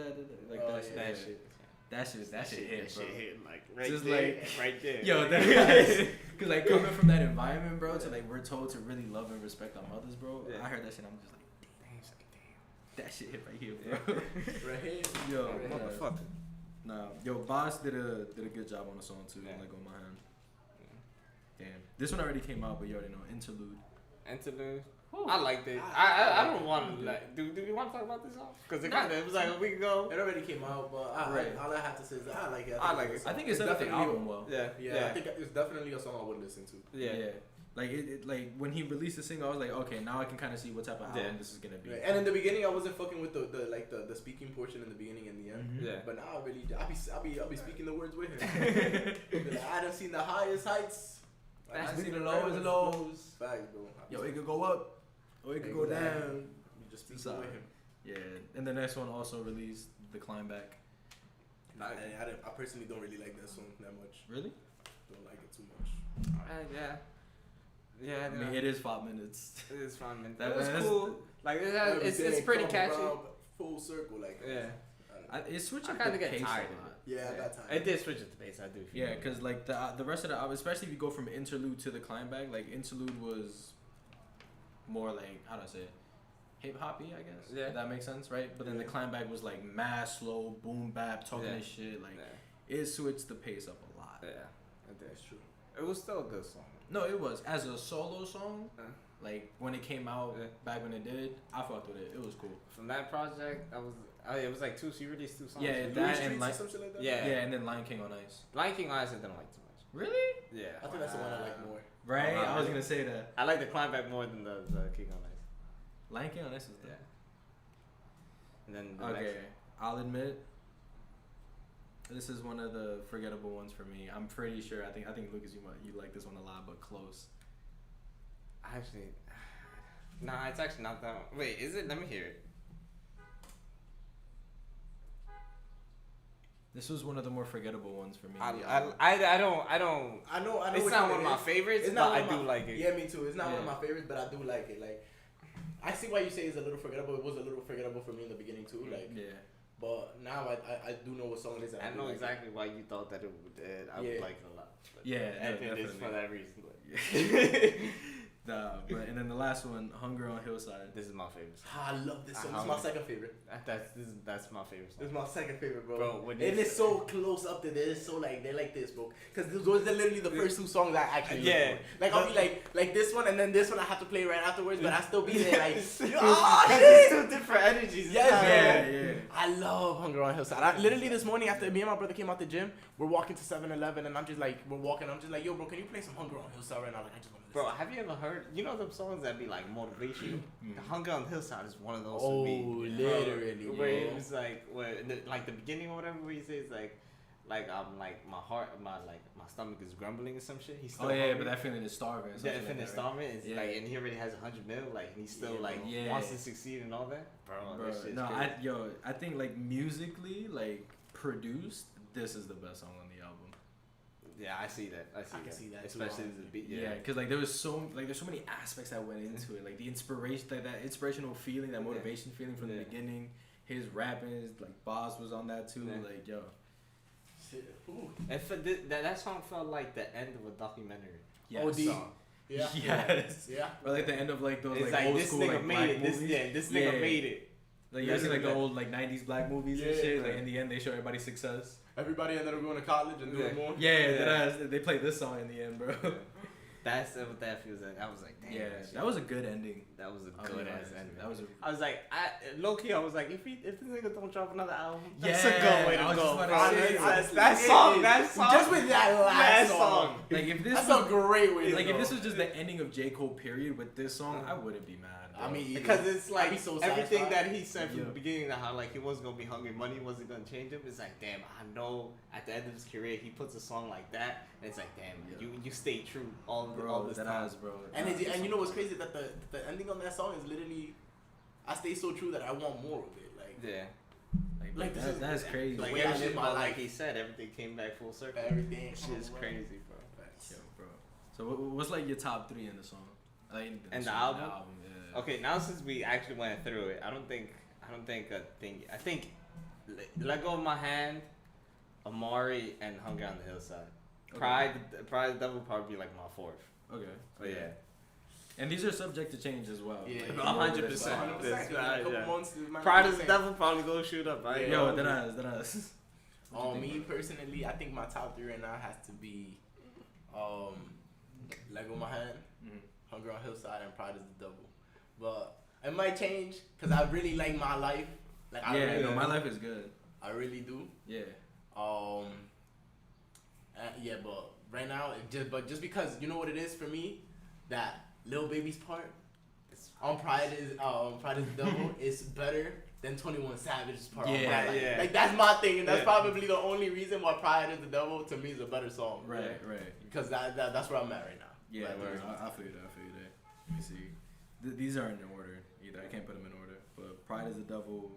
[SPEAKER 2] Oh,
[SPEAKER 3] that shit.
[SPEAKER 1] That
[SPEAKER 3] yeah.
[SPEAKER 1] shit.
[SPEAKER 3] That shit hit, bro.
[SPEAKER 1] hit like right
[SPEAKER 3] Just
[SPEAKER 1] there.
[SPEAKER 3] like-
[SPEAKER 1] right there.
[SPEAKER 3] Yo, that cause like coming from that environment, bro, to like we're told to really love and respect our mothers, bro.
[SPEAKER 1] Yeah.
[SPEAKER 3] I heard that shit. I'm just like,
[SPEAKER 1] Damn, it's like, damn.
[SPEAKER 3] that shit hit right here, bro.
[SPEAKER 2] Right here.
[SPEAKER 3] Yo,
[SPEAKER 2] Right here.
[SPEAKER 1] Motherfucker.
[SPEAKER 3] nah, yo, Boss did a good job on the song too.
[SPEAKER 1] Yeah.
[SPEAKER 3] Like on my hand. Damn, this one already came out, but you already know interlude.
[SPEAKER 1] Interlude. I liked it. I don't want to like. Do we want to talk about this song? Because it kind of it was like a week ago.
[SPEAKER 2] It already came out, but
[SPEAKER 3] Right.
[SPEAKER 2] all I have to say is that I like it.
[SPEAKER 1] I like it.
[SPEAKER 3] I think it set up the
[SPEAKER 2] definitely-
[SPEAKER 3] album well.
[SPEAKER 1] Yeah.
[SPEAKER 2] Yeah, I think it's definitely a song I would listen to.
[SPEAKER 1] Yeah.
[SPEAKER 3] Like it like when he released the single, I was like, okay, now I can kind of see what type of album
[SPEAKER 1] Yeah.
[SPEAKER 3] this is gonna be.
[SPEAKER 2] Right. And in the beginning, I wasn't fucking with the speaking portion in the beginning and the end.
[SPEAKER 3] Mhm.
[SPEAKER 1] Yeah.
[SPEAKER 2] But now I'll be speaking the words with him. Like, I done seen the highest heights.
[SPEAKER 3] That's
[SPEAKER 2] I
[SPEAKER 3] been
[SPEAKER 2] seen
[SPEAKER 3] the lowest lows.
[SPEAKER 2] Facts, bro.
[SPEAKER 3] Yo, it could go up, or it could go
[SPEAKER 2] Exactly.
[SPEAKER 3] down.
[SPEAKER 2] You just speak
[SPEAKER 3] Sorry.
[SPEAKER 2] with him.
[SPEAKER 3] Yeah, and the next one also released the climb back.
[SPEAKER 2] I personally don't really like that song that much.
[SPEAKER 3] Really?
[SPEAKER 2] Don't like it too much.
[SPEAKER 1] Yeah. Yeah.
[SPEAKER 3] I mean, it is 5 minutes.
[SPEAKER 1] It is fun, man.
[SPEAKER 3] That
[SPEAKER 1] That was
[SPEAKER 3] was-
[SPEAKER 1] cool. Like it's
[SPEAKER 2] Everything
[SPEAKER 1] pretty
[SPEAKER 2] come
[SPEAKER 1] catchy.
[SPEAKER 2] around Full circle, like
[SPEAKER 1] Yeah.
[SPEAKER 3] It switched
[SPEAKER 1] I
[SPEAKER 3] up
[SPEAKER 1] kinda
[SPEAKER 3] the
[SPEAKER 1] get
[SPEAKER 3] pace
[SPEAKER 1] tired
[SPEAKER 3] a
[SPEAKER 1] of
[SPEAKER 3] lot.
[SPEAKER 2] Yeah, I got tired.
[SPEAKER 1] It did switch at the pace. I do. Feel
[SPEAKER 3] Yeah,
[SPEAKER 1] it.
[SPEAKER 3] cause like the rest of the album, especially if you go from interlude to the climb back, like interlude was more like how do I say it? Hip hoppy, I guess.
[SPEAKER 1] Yeah.
[SPEAKER 3] If that makes sense, right? But then the
[SPEAKER 2] Yeah.
[SPEAKER 3] climb back was like mad slow, boom bap, talking
[SPEAKER 1] Yeah.
[SPEAKER 3] and shit. Like
[SPEAKER 1] Yeah.
[SPEAKER 3] it switched the pace up a lot.
[SPEAKER 1] Yeah. It did.
[SPEAKER 2] That's true.
[SPEAKER 1] It was still a good song.
[SPEAKER 3] No, it was as a solo song.
[SPEAKER 1] Uh.
[SPEAKER 3] Like when it came out
[SPEAKER 1] Yeah.
[SPEAKER 3] back when it did, I fucked with it. It was cool.
[SPEAKER 1] From that project, it was like she released 2 songs.
[SPEAKER 3] Yeah,
[SPEAKER 1] Louis
[SPEAKER 3] that
[SPEAKER 2] Louis
[SPEAKER 3] and
[SPEAKER 2] Streets
[SPEAKER 3] like-
[SPEAKER 2] or some shit like that?
[SPEAKER 1] Yeah.
[SPEAKER 3] Yeah, and then Lion King on Ice.
[SPEAKER 1] Lion King Eyes I didn't like too much.
[SPEAKER 3] Really?
[SPEAKER 1] Yeah.
[SPEAKER 2] I think that's the one I like more.
[SPEAKER 3] Right?
[SPEAKER 1] Oh,
[SPEAKER 3] I was
[SPEAKER 1] really?
[SPEAKER 3] gonna say that.
[SPEAKER 1] I like the climb back more than the King on Ice.
[SPEAKER 3] Lion King on Ice is
[SPEAKER 1] Yeah.
[SPEAKER 3] dope.
[SPEAKER 1] And then the
[SPEAKER 3] Okay,
[SPEAKER 1] next.
[SPEAKER 3] I'll admit, this is one of the forgettable ones for me. I'm pretty sure. I think Lucas, you like this one a lot, but close.
[SPEAKER 1] Actually, nah, it's actually not that one. Wait, is it? Let me hear it.
[SPEAKER 3] This was one of the more forgettable ones for me.
[SPEAKER 1] I don't.
[SPEAKER 2] I know.
[SPEAKER 1] It's
[SPEAKER 2] which
[SPEAKER 1] not one of
[SPEAKER 2] it
[SPEAKER 1] my
[SPEAKER 2] is.
[SPEAKER 1] favorites,
[SPEAKER 2] It's
[SPEAKER 1] but
[SPEAKER 2] not
[SPEAKER 1] I
[SPEAKER 2] one of
[SPEAKER 1] do
[SPEAKER 2] my-
[SPEAKER 1] like it.
[SPEAKER 2] Yeah, me too. It's not one of
[SPEAKER 3] Yeah.
[SPEAKER 2] my favorites, but I do like it. Like, I see why you say it's a little forgettable. It was a little forgettable for me in the beginning too. Like,
[SPEAKER 3] Yeah.
[SPEAKER 2] but now I do know what song it is. And
[SPEAKER 1] I know
[SPEAKER 2] do like
[SPEAKER 1] exactly why you thought that it would. I would
[SPEAKER 2] Yeah.
[SPEAKER 1] like it a lot. But
[SPEAKER 3] Yeah,
[SPEAKER 1] I
[SPEAKER 3] no,
[SPEAKER 1] think it's for
[SPEAKER 3] definitely.
[SPEAKER 1] that reason.
[SPEAKER 3] Nah, but and then the last one, Hunger on Hillside.
[SPEAKER 1] This is my favorite song.
[SPEAKER 2] I love this song.
[SPEAKER 1] How
[SPEAKER 2] It's my
[SPEAKER 1] many?
[SPEAKER 2] second favorite.
[SPEAKER 1] That's my favorite
[SPEAKER 2] This
[SPEAKER 1] song.
[SPEAKER 2] is my second favorite, bro.
[SPEAKER 1] Bro, when
[SPEAKER 2] and
[SPEAKER 1] you-
[SPEAKER 2] it's so close up to this. It's so like they're like this, bro. Because those are literally the first 2 songs I actually
[SPEAKER 1] Yeah.
[SPEAKER 2] listen to. Like I'll be like this one and then this one I have to play right afterwards, but I still be there like
[SPEAKER 1] Because
[SPEAKER 2] oh
[SPEAKER 1] it's
[SPEAKER 2] shit.
[SPEAKER 1] 2 different energies.
[SPEAKER 2] Yes,
[SPEAKER 1] It's
[SPEAKER 3] Yeah,
[SPEAKER 1] not-
[SPEAKER 3] yeah.
[SPEAKER 2] I love Hunger on Hillside. Literally this morning after me and my brother came out the gym, we're walking to 7-Eleven and I'm just like we're walking. I'm just like, yo, bro, can you play some Hunger on Hillside right now? Like I just want to
[SPEAKER 1] Bro,
[SPEAKER 2] listen.
[SPEAKER 1] have you ever heard? You know them songs that be like motivational. The Hunger on the Hillside is one of those
[SPEAKER 2] Oh,
[SPEAKER 1] for me.
[SPEAKER 2] literally,
[SPEAKER 1] Where it
[SPEAKER 2] bro.
[SPEAKER 1] was like, like the beginning or whatever, where he says like my heart, my stomach is grumbling or some shit. He's still
[SPEAKER 3] Oh yeah,
[SPEAKER 1] hungry.
[SPEAKER 3] but that feeling is starving. or
[SPEAKER 1] Yeah,
[SPEAKER 3] something
[SPEAKER 1] if in
[SPEAKER 3] like
[SPEAKER 1] his
[SPEAKER 3] that, right?
[SPEAKER 1] stomach, it's
[SPEAKER 3] Yeah.
[SPEAKER 1] like, and he already has 100 mil, like, and he still
[SPEAKER 2] Yeah,
[SPEAKER 1] like
[SPEAKER 2] bro.
[SPEAKER 3] Yeah.
[SPEAKER 1] wants to succeed and all that. Bro,
[SPEAKER 3] Bro,
[SPEAKER 1] that shit's
[SPEAKER 3] no,
[SPEAKER 1] crazy.
[SPEAKER 3] I think like musically, like produced, this is the best song on the album.
[SPEAKER 1] Yeah, I see that. I
[SPEAKER 2] can see that too,
[SPEAKER 1] especially
[SPEAKER 2] honestly.
[SPEAKER 1] the beat.
[SPEAKER 3] Yeah, because like there's so many aspects that went into it. Like the inspiration, that inspirational feeling, that
[SPEAKER 1] Yeah.
[SPEAKER 3] motivation feeling from
[SPEAKER 1] Yeah.
[SPEAKER 3] the beginning. His rapping, like Boz was on that too.
[SPEAKER 1] Yeah.
[SPEAKER 3] Like yo,
[SPEAKER 2] Shit. Ooh.
[SPEAKER 1] That song felt like the end of a documentary.
[SPEAKER 3] yes.
[SPEAKER 2] OD.
[SPEAKER 1] Song.
[SPEAKER 2] Yeah.
[SPEAKER 3] Yes.
[SPEAKER 2] Yeah.
[SPEAKER 3] Or like the end of like those
[SPEAKER 1] It's
[SPEAKER 3] like
[SPEAKER 1] like
[SPEAKER 3] old
[SPEAKER 1] this
[SPEAKER 3] school
[SPEAKER 1] nigga
[SPEAKER 3] like
[SPEAKER 1] made
[SPEAKER 3] black
[SPEAKER 1] it.
[SPEAKER 3] movies.
[SPEAKER 1] This nigga
[SPEAKER 3] Yeah.
[SPEAKER 1] made it.
[SPEAKER 3] Like you ever seen like the
[SPEAKER 1] Yeah.
[SPEAKER 3] old like '90s black movies and
[SPEAKER 2] Yeah.
[SPEAKER 3] shit. Like in the end, they show everybody's success.
[SPEAKER 2] Everybody ended up going to college and doing
[SPEAKER 1] Yeah.
[SPEAKER 2] more.
[SPEAKER 3] Yeah,
[SPEAKER 1] Yeah.
[SPEAKER 3] they played this song in the end, bro.
[SPEAKER 1] That's what that feels like. I was like, damn.
[SPEAKER 3] Yeah, that was a good ending.
[SPEAKER 1] That was a
[SPEAKER 3] I'll be
[SPEAKER 1] good
[SPEAKER 3] honest.
[SPEAKER 1] ass ending.
[SPEAKER 3] That was a
[SPEAKER 1] I was like, low key, I was like, if this nigga don't drop another album, that's
[SPEAKER 3] Yeah,
[SPEAKER 1] a good way to
[SPEAKER 3] I was
[SPEAKER 1] go.
[SPEAKER 3] just about to
[SPEAKER 1] bro.
[SPEAKER 3] say,
[SPEAKER 1] That song,
[SPEAKER 2] just with that last song.
[SPEAKER 3] Like if this
[SPEAKER 2] That's
[SPEAKER 3] was,
[SPEAKER 2] a great way to
[SPEAKER 3] like
[SPEAKER 2] go.
[SPEAKER 3] if this was just the ending of J. Cole period with this song, I wouldn't be mad. Bro.
[SPEAKER 2] I mean,
[SPEAKER 1] because it's like
[SPEAKER 2] I'd be so
[SPEAKER 1] everything
[SPEAKER 2] satisfied.
[SPEAKER 1] that he said from
[SPEAKER 3] Yeah.
[SPEAKER 1] the beginning, that how like he wasn't gonna be hungry, money wasn't gonna change him. It's like, damn, I know at the end of his career he puts a song like that, and it's like, damn, you stay true all this
[SPEAKER 3] that
[SPEAKER 1] time.
[SPEAKER 3] ass, bro.
[SPEAKER 2] And and you know what's crazy, that the ending on that song is literally, I stay so true that I want more of it. Like
[SPEAKER 1] Yeah,
[SPEAKER 2] Like, this
[SPEAKER 3] that's
[SPEAKER 2] is-
[SPEAKER 3] crazy.
[SPEAKER 2] The
[SPEAKER 1] like
[SPEAKER 2] way I
[SPEAKER 1] everything,
[SPEAKER 2] live my
[SPEAKER 1] but like
[SPEAKER 2] life.
[SPEAKER 1] he said, everything came back full circle.
[SPEAKER 2] everything.
[SPEAKER 1] Shit is crazy, bro.
[SPEAKER 3] Yo, bro. So what's like your top 3 in the song? Like in
[SPEAKER 1] And the
[SPEAKER 3] song,
[SPEAKER 1] album?
[SPEAKER 3] yeah.
[SPEAKER 1] Okay, now since we actually went through it, I think Let Go of My Hand, Amari, and Hunger on the Hillside.
[SPEAKER 3] Okay.
[SPEAKER 1] Pride the Devil would probably be like my 4th.
[SPEAKER 3] Okay.
[SPEAKER 1] But yeah.
[SPEAKER 3] And these are subject to change as well.
[SPEAKER 2] Yeah,
[SPEAKER 3] Like,
[SPEAKER 1] 100%.
[SPEAKER 3] this-
[SPEAKER 1] That's
[SPEAKER 2] A
[SPEAKER 1] right,
[SPEAKER 2] couple
[SPEAKER 1] yeah.
[SPEAKER 2] months, it might
[SPEAKER 1] Pride
[SPEAKER 2] be
[SPEAKER 1] of the
[SPEAKER 2] same.
[SPEAKER 1] Devil probably go shoot up, right?
[SPEAKER 3] Yo, then us.
[SPEAKER 2] Me personally, I think my top 3 right now has to be, Let Go of My Hand, Hunger on Hillside, and Pride is the Devil. But it might change because I really like my life. Like I
[SPEAKER 3] Yeah,
[SPEAKER 2] really,
[SPEAKER 3] no, my life is good.
[SPEAKER 2] I really do.
[SPEAKER 3] Yeah.
[SPEAKER 2] Yeah, but right now, just because you know what it is for me, that Lil Baby's part on Pride is the Devil is better than 21 Savage's part. on
[SPEAKER 3] Yeah,
[SPEAKER 2] Pride.
[SPEAKER 1] yeah.
[SPEAKER 2] Like that's my thing, and that's
[SPEAKER 1] Yeah.
[SPEAKER 2] probably the only reason why Pride is the Devil to me is a better song.
[SPEAKER 3] Right.
[SPEAKER 2] Because that's where I'm at right now.
[SPEAKER 3] Yeah,
[SPEAKER 2] Right,
[SPEAKER 3] word.
[SPEAKER 2] that's-
[SPEAKER 3] I feel you there. Let me see. These aren't in order either. I can't put them in order. But Pride is the Devil,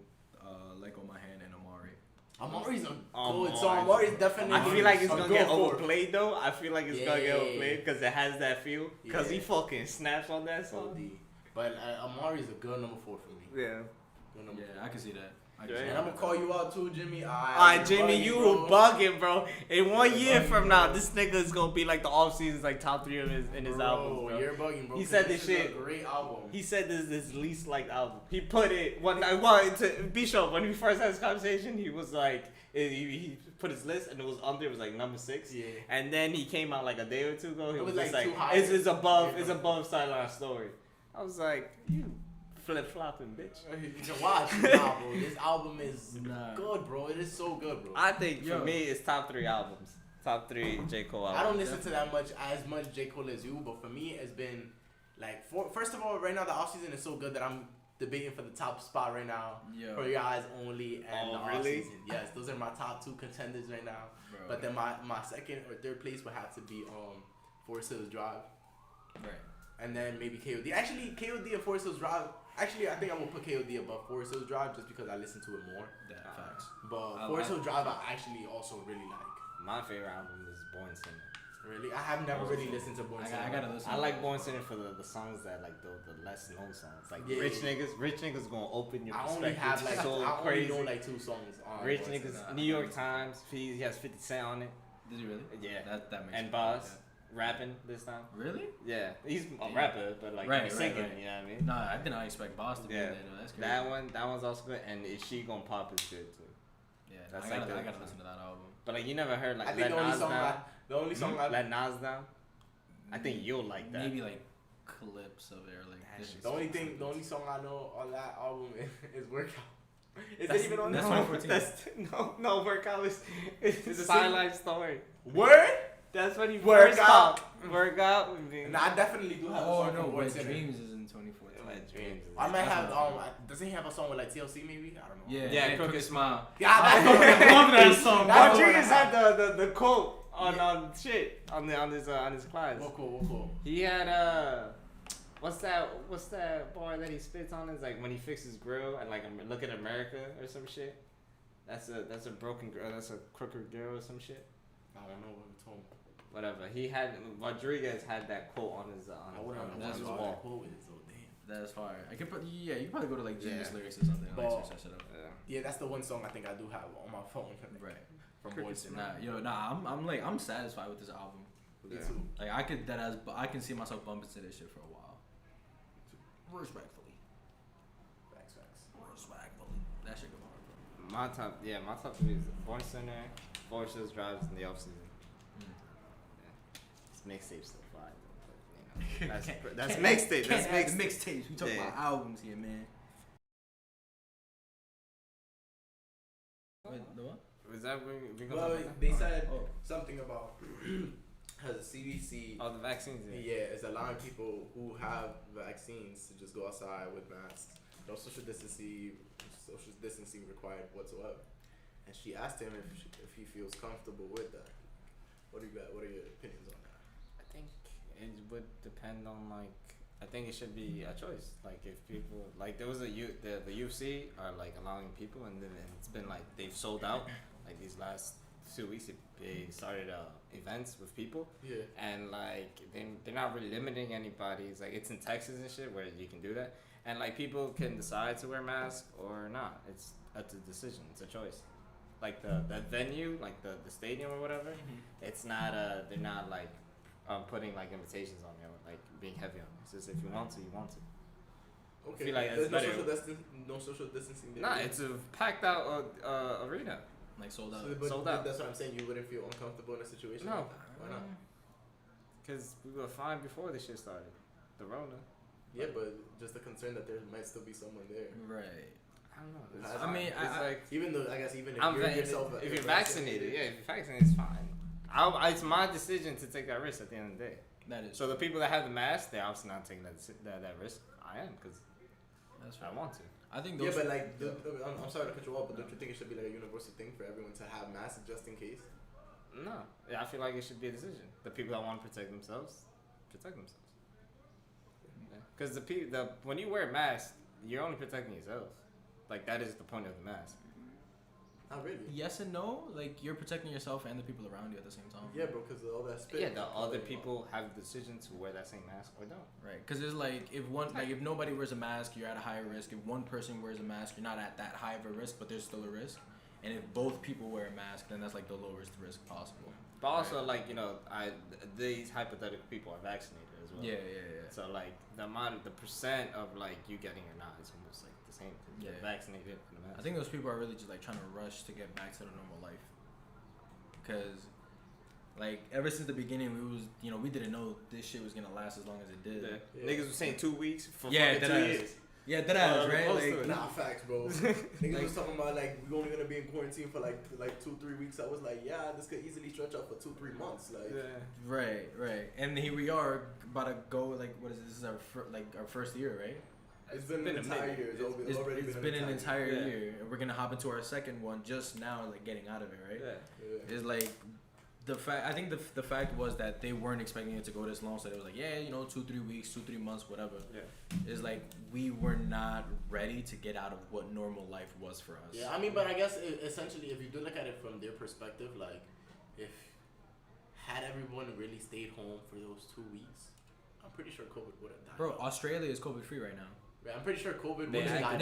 [SPEAKER 3] Let Go of My Hand, and Amari.
[SPEAKER 2] Amari's a
[SPEAKER 1] Amari.
[SPEAKER 2] good song. Amari's definitely.
[SPEAKER 1] I feel like it's
[SPEAKER 2] a
[SPEAKER 1] gonna
[SPEAKER 2] good
[SPEAKER 1] get
[SPEAKER 2] fourth.
[SPEAKER 1] overplayed though. I feel like it's gonna get
[SPEAKER 2] Yeah.
[SPEAKER 1] overplayed because it has that feel. Because he
[SPEAKER 2] Yeah.
[SPEAKER 1] fucking snaps on that song.
[SPEAKER 2] OD. But Amari's a good number 4 for me.
[SPEAKER 1] Yeah.
[SPEAKER 2] Good number
[SPEAKER 3] Yeah,
[SPEAKER 2] 4.
[SPEAKER 3] I can see that.
[SPEAKER 2] And I'm gonna call you out too, Jimmy.
[SPEAKER 1] Alright, Jimmy, you
[SPEAKER 2] bro.
[SPEAKER 1] bugging, bro. In 1 year
[SPEAKER 2] bugging,
[SPEAKER 1] from now,
[SPEAKER 2] bro.
[SPEAKER 1] this nigga is gonna be like the off season's like top 3 of his albums, bro.
[SPEAKER 2] You're bugging, bro.
[SPEAKER 1] He
[SPEAKER 2] 'cause
[SPEAKER 1] said this
[SPEAKER 2] is
[SPEAKER 1] shit.
[SPEAKER 2] a great album.
[SPEAKER 1] He said this is his least liked album. He put it one night. Well, to be sure, when we first had this conversation, he was like, he put his list and it was under. It was like number 6.
[SPEAKER 2] Yeah.
[SPEAKER 1] And then he came out like a day or 2 ago. He
[SPEAKER 2] It
[SPEAKER 1] was
[SPEAKER 2] was,
[SPEAKER 1] just
[SPEAKER 2] like,
[SPEAKER 1] like,
[SPEAKER 2] too high.
[SPEAKER 1] it's above,
[SPEAKER 2] Yeah.
[SPEAKER 1] it's above Sideline Story. I was like, you flip flopping bitch.
[SPEAKER 2] You can watch it now, bro. This album is
[SPEAKER 3] Nah.
[SPEAKER 2] good, bro. It is so good, bro.
[SPEAKER 1] I think for
[SPEAKER 3] Yo.
[SPEAKER 1] me, it's top 3 albums. Top 3 J Cole albums.
[SPEAKER 2] I don't listen to that as much J. Cole as you, but for me, it's been like, first of all, right now the offseason is so good that I'm debating for the top spot right now.
[SPEAKER 3] Yo.
[SPEAKER 2] For Your Eyes Only and
[SPEAKER 1] Oh,
[SPEAKER 2] the
[SPEAKER 1] really?
[SPEAKER 2] offseason. Yes, those are my top 2 contenders right now.
[SPEAKER 3] Bro.
[SPEAKER 2] But then my second or third place would have to be Forest Hills Drive.
[SPEAKER 3] Right.
[SPEAKER 2] And then maybe KOD. Actually, KOD and Forest Hills Drive. Actually, I think I'm gonna put KOD above Forest Hills Drive just because I listen to it more.
[SPEAKER 3] That facts.
[SPEAKER 2] But Forest Hills Drive, I actually also really like.
[SPEAKER 1] My favorite album is Born Sinner.
[SPEAKER 2] Really, I have never really listened to Born
[SPEAKER 3] I
[SPEAKER 2] Sinner.
[SPEAKER 3] gotta listen.
[SPEAKER 1] I
[SPEAKER 3] to
[SPEAKER 1] like
[SPEAKER 3] it.
[SPEAKER 1] Born Sinner for the songs that like the less known songs. Like
[SPEAKER 2] Yeah.
[SPEAKER 1] Rich Niggas gonna open your
[SPEAKER 2] I
[SPEAKER 1] perspective.
[SPEAKER 2] only have like
[SPEAKER 1] so
[SPEAKER 2] I
[SPEAKER 1] crazy.
[SPEAKER 2] only know like 2 songs. On
[SPEAKER 1] Rich
[SPEAKER 2] Born
[SPEAKER 1] Niggas,
[SPEAKER 2] Sinner.
[SPEAKER 1] New York Times. He has 50 Cent on it.
[SPEAKER 3] Did you really?
[SPEAKER 1] Yeah.
[SPEAKER 3] That makes
[SPEAKER 1] And
[SPEAKER 3] sense,
[SPEAKER 1] Boss rapping this time.
[SPEAKER 3] yeah. Really?
[SPEAKER 1] Yeah, he's a rapper, but like
[SPEAKER 3] Right,
[SPEAKER 1] he's
[SPEAKER 3] right,
[SPEAKER 1] singing.
[SPEAKER 3] right.
[SPEAKER 1] You know what I mean?
[SPEAKER 3] No, I did not expect Boss to be
[SPEAKER 1] Yeah.
[SPEAKER 3] there. Though. That's crazy.
[SPEAKER 1] That one's also good. And Is She Gonna Pop is good too.
[SPEAKER 3] Yeah,
[SPEAKER 1] That's
[SPEAKER 3] I
[SPEAKER 1] like
[SPEAKER 3] gotta
[SPEAKER 1] the-
[SPEAKER 3] listen to that album.
[SPEAKER 1] But like you never heard like
[SPEAKER 2] I think
[SPEAKER 1] Let Nas Down.
[SPEAKER 2] the only song I
[SPEAKER 1] Let Nas Down. I think you'll like that.
[SPEAKER 3] Maybe like clips of it or like.
[SPEAKER 1] That
[SPEAKER 3] this-
[SPEAKER 1] shit's
[SPEAKER 2] the only song I know on that album is Workout. Is
[SPEAKER 1] That's-
[SPEAKER 2] it even on
[SPEAKER 3] that's
[SPEAKER 2] that?
[SPEAKER 3] 2014.
[SPEAKER 1] No, Workout is it's a
[SPEAKER 2] It's a
[SPEAKER 1] sideline story.
[SPEAKER 2] Word?
[SPEAKER 1] That's when he
[SPEAKER 2] Workout.
[SPEAKER 1] first stopped. Workout. I mean,
[SPEAKER 2] Nah, I definitely do have a
[SPEAKER 3] Oh
[SPEAKER 2] song
[SPEAKER 3] no,
[SPEAKER 2] from Born
[SPEAKER 3] Wet
[SPEAKER 2] Sinner.
[SPEAKER 3] Dreams is in 2014.
[SPEAKER 1] Wet Dreams.
[SPEAKER 2] I might have
[SPEAKER 3] That's
[SPEAKER 2] doesn't he have a song with like TLC maybe? I don't know.
[SPEAKER 3] Yeah,
[SPEAKER 1] Yeah,
[SPEAKER 3] yeah,
[SPEAKER 1] Crooked Smile.
[SPEAKER 2] Yeah, that's the
[SPEAKER 3] I love that song.
[SPEAKER 2] That's
[SPEAKER 1] Wet
[SPEAKER 2] the one I
[SPEAKER 1] Dreams
[SPEAKER 2] have.
[SPEAKER 1] had the quote on shit on his class.
[SPEAKER 2] What cool.
[SPEAKER 1] He had what's that bar that he spits on? Is like when he fixes grill and like look at America or some shit. That's a broken girl. That's a crooked girl or some shit.
[SPEAKER 2] I don't know what it's called.
[SPEAKER 1] Whatever. He had Rodriguez had that quote on his
[SPEAKER 2] I wouldn't know
[SPEAKER 3] that's
[SPEAKER 1] his
[SPEAKER 2] what
[SPEAKER 3] fire.
[SPEAKER 2] that quote is, so damn.
[SPEAKER 3] That's fire. I could put you could probably go to like Genius
[SPEAKER 1] Yeah.
[SPEAKER 3] Lyrics or something and like
[SPEAKER 2] But-
[SPEAKER 3] search that shit up.
[SPEAKER 2] Yeah, that's the one song I think I do have on my phone.
[SPEAKER 3] Right.
[SPEAKER 2] From
[SPEAKER 1] Cricket
[SPEAKER 2] Born Sinner.
[SPEAKER 3] I'm satisfied with this album.
[SPEAKER 2] Me
[SPEAKER 1] Yeah.
[SPEAKER 2] too.
[SPEAKER 3] Like I can see myself bumping to this shit for a while. Respectfully.
[SPEAKER 2] Facts.
[SPEAKER 3] Respectfully. That shit go hard, bro.
[SPEAKER 1] My top 3 is Born Center, Forest Hills Drives, and the Off Season.
[SPEAKER 3] Mm.
[SPEAKER 1] This mixtape's still fire. That's mixtape. That's mixtape.
[SPEAKER 3] Mixtapes. We talking about albums here, man. Wait, the what?
[SPEAKER 1] Was that we go?
[SPEAKER 2] Well, they said something about has the CDC.
[SPEAKER 1] Oh, the vaccines.
[SPEAKER 2] Yeah, it's allowing people who have vaccines to just go outside with masks. No social distancing required whatsoever. And she asked him if he feels comfortable with that. What do you got? What are your opinions on that?
[SPEAKER 1] I think it would depend on like. I think it should be a choice. Like if people like there was the UFC are like allowing people, and then it's been like they've sold out. Like these last 2 weeks, they started events with people. Yeah. And like they're not really limiting anybody. It's like it's in Texas and shit where you can do that, and like people can decide to wear masks or not. It's a decision. It's a choice. Like the venue, like the stadium or whatever, it's not they're not like putting like invitations on you, like being heavy on it. It's just if you want to, you want to.
[SPEAKER 2] Okay.
[SPEAKER 1] I feel like
[SPEAKER 2] there's
[SPEAKER 1] better.
[SPEAKER 2] No social distancing.
[SPEAKER 1] Nah, it's a packed out arena.
[SPEAKER 3] Like sold out.
[SPEAKER 2] So,
[SPEAKER 1] sold out.
[SPEAKER 2] That's what I'm saying. You wouldn't feel uncomfortable in a situation.
[SPEAKER 1] No.
[SPEAKER 2] Like that. Why not?
[SPEAKER 1] Because we were fine before this shit started. The Rona.
[SPEAKER 2] Yeah, but just the concern that there might still be someone there.
[SPEAKER 3] Right.
[SPEAKER 1] I don't know.
[SPEAKER 3] I mean,
[SPEAKER 1] it's like
[SPEAKER 2] even though I guess even if
[SPEAKER 1] I'm
[SPEAKER 2] you're yourself,
[SPEAKER 1] if you're vaccinated, yeah, if you're vaccinated, it's fine. It's my decision to take that risk at the end of the day.
[SPEAKER 3] That is.
[SPEAKER 1] So the people that have the mask, they're obviously not taking that risk. I am because I want to.
[SPEAKER 3] I think
[SPEAKER 2] yeah,
[SPEAKER 3] those.
[SPEAKER 2] but like, I'm sorry to cut you off, but don't you think it should be like a universal thing for everyone to have masks just in case?
[SPEAKER 1] No, yeah, I feel like it should be a decision. The people that want to protect themselves, protect themselves. Because when you wear a mask, you're only protecting yourself. Like that is the point of the mask.
[SPEAKER 2] Not really.
[SPEAKER 3] Yes and no. Like you're protecting yourself and the people around you at the same time.
[SPEAKER 2] Yeah, bro, because all that spit.
[SPEAKER 1] Yeah, the other people have the decision to wear that same mask or don't.
[SPEAKER 3] Right, because it's like if nobody wears a mask, you're at a higher risk. If one person wears a mask, you're not at that high of a risk, but there's still a risk. And if both people wear a mask, then that's like the lowest risk possible.
[SPEAKER 1] But also, like these hypothetical people are vaccinated as well.
[SPEAKER 3] Yeah.
[SPEAKER 1] So like the percent of like you getting or not is almost like the same. Yeah. Vaccinated and the mask.
[SPEAKER 3] I think those people are really just like trying to rush to get back to the normal life. Because, like, ever since the beginning, we didn't know this shit was gonna last as long as it did.
[SPEAKER 1] Yeah. Niggas was saying 2 weeks for 2
[SPEAKER 3] years. Yeah, that ass, right? Like,
[SPEAKER 2] nah, facts, bro. Niggas was talking about like we're only gonna be in quarantine for like 2-3 weeks. I was like, yeah, this could easily stretch out for 2-3 months. Like,
[SPEAKER 3] right. And here we are about to go. Like, what is this? This is our first year, right?
[SPEAKER 2] It's been an entire year.
[SPEAKER 3] It's been an entire year, and we're gonna hop into our second one just now, like getting out of it, right? Yeah. It's like the fact. I think the fact was that they weren't expecting it to go this long, so they was like, 2-3 weeks, 2-3 months, whatever. Yeah. It's like we were not ready to get out of what normal life was for us.
[SPEAKER 2] Yeah, I mean, but I guess essentially, if you do look at it from their perspective, like if had everyone really stayed home for those 2 weeks, I'm pretty sure COVID would have died.
[SPEAKER 3] Bro, Australia is COVID free right now.
[SPEAKER 2] Yeah, I'm pretty sure COVID would have died.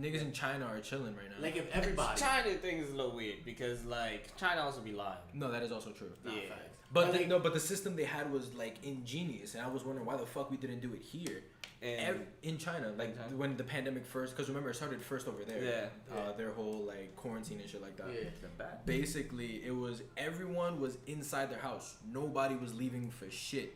[SPEAKER 3] Niggas in China are chilling right now.
[SPEAKER 2] Like if everybody.
[SPEAKER 1] China thing is a little weird because like China also be lying.
[SPEAKER 3] No, that is also true.
[SPEAKER 1] Yeah.
[SPEAKER 3] But but the system they had was like ingenious, and I was wondering why the fuck we didn't do it here. In China, like when the pandemic first, because remember it started first over there. Yeah. Their whole like quarantine and shit like that.
[SPEAKER 2] Yeah.
[SPEAKER 3] Basically, it was everyone was inside their house. Nobody was leaving for shit.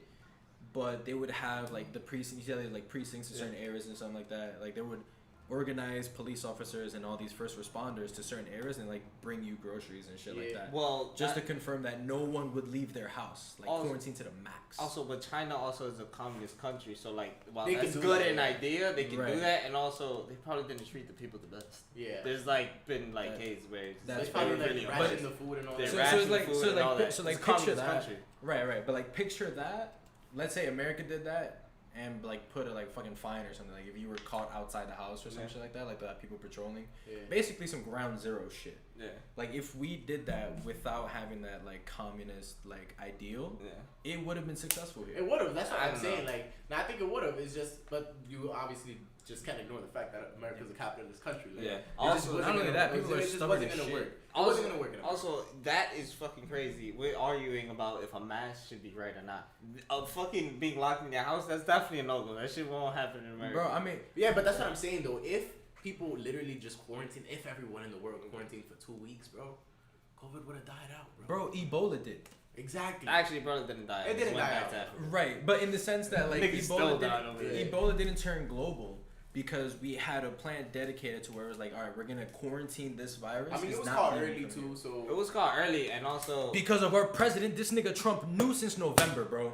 [SPEAKER 3] But they would have like the precincts, like precincts in certain areas and something like that. Like they would organize police officers and all these first responders to certain areas and like bring you groceries and shit like that.
[SPEAKER 1] Well,
[SPEAKER 3] just to confirm that no one would leave their house, like quarantine to the max.
[SPEAKER 1] Also, but China also is a communist country, so like while that's good in idea, they can do that, and also they probably didn't treat the people the best. Yeah, there's like been like cases where
[SPEAKER 2] that's probably like really ration the food and all that.
[SPEAKER 3] So like picture that. Right. But like picture that. Let's say America did that and like put a like fucking fine or something, like if you were caught outside the house or some shit like that, like the people patrolling. Yeah. Basically some ground zero shit. Yeah. Like if we did that without having that like communist like ideal, it would have been successful here.
[SPEAKER 2] It would have. That's what I'm saying. Like, I think it would have. It's just, but you obviously just can't ignore the fact that America's a capitalist country. Like,
[SPEAKER 3] Also, not only that, people are stubborn as shit.
[SPEAKER 2] It wasn't gonna work.
[SPEAKER 1] Also, that is fucking crazy. We're arguing about if a mask should be right or not. Fucking being locked in your house, that's definitely a no-go. That shit won't happen in America.
[SPEAKER 3] Bro, I mean...
[SPEAKER 2] Yeah, but that's what I'm saying, though. If people literally just quarantine, if everyone in the world quarantined for 2 weeks, bro, COVID would have died out, bro.
[SPEAKER 3] Bro, Ebola did.
[SPEAKER 2] Exactly.
[SPEAKER 1] Actually, Ebola didn't die.
[SPEAKER 2] It didn't
[SPEAKER 1] went
[SPEAKER 2] die
[SPEAKER 1] back
[SPEAKER 2] out.
[SPEAKER 1] to Africa.
[SPEAKER 3] Right, but in the sense that like
[SPEAKER 1] Niggas still died over
[SPEAKER 2] there.
[SPEAKER 3] Ebola didn't turn global because we had a plan dedicated to where it was like, all right, we're gonna quarantine this virus.
[SPEAKER 2] I mean,
[SPEAKER 3] It's
[SPEAKER 2] it was
[SPEAKER 3] not
[SPEAKER 2] called
[SPEAKER 3] leaving
[SPEAKER 2] early
[SPEAKER 3] from
[SPEAKER 2] too,
[SPEAKER 3] here.
[SPEAKER 2] so
[SPEAKER 1] It was called early, and also
[SPEAKER 3] Because of our president, this nigga Trump knew since November, bro.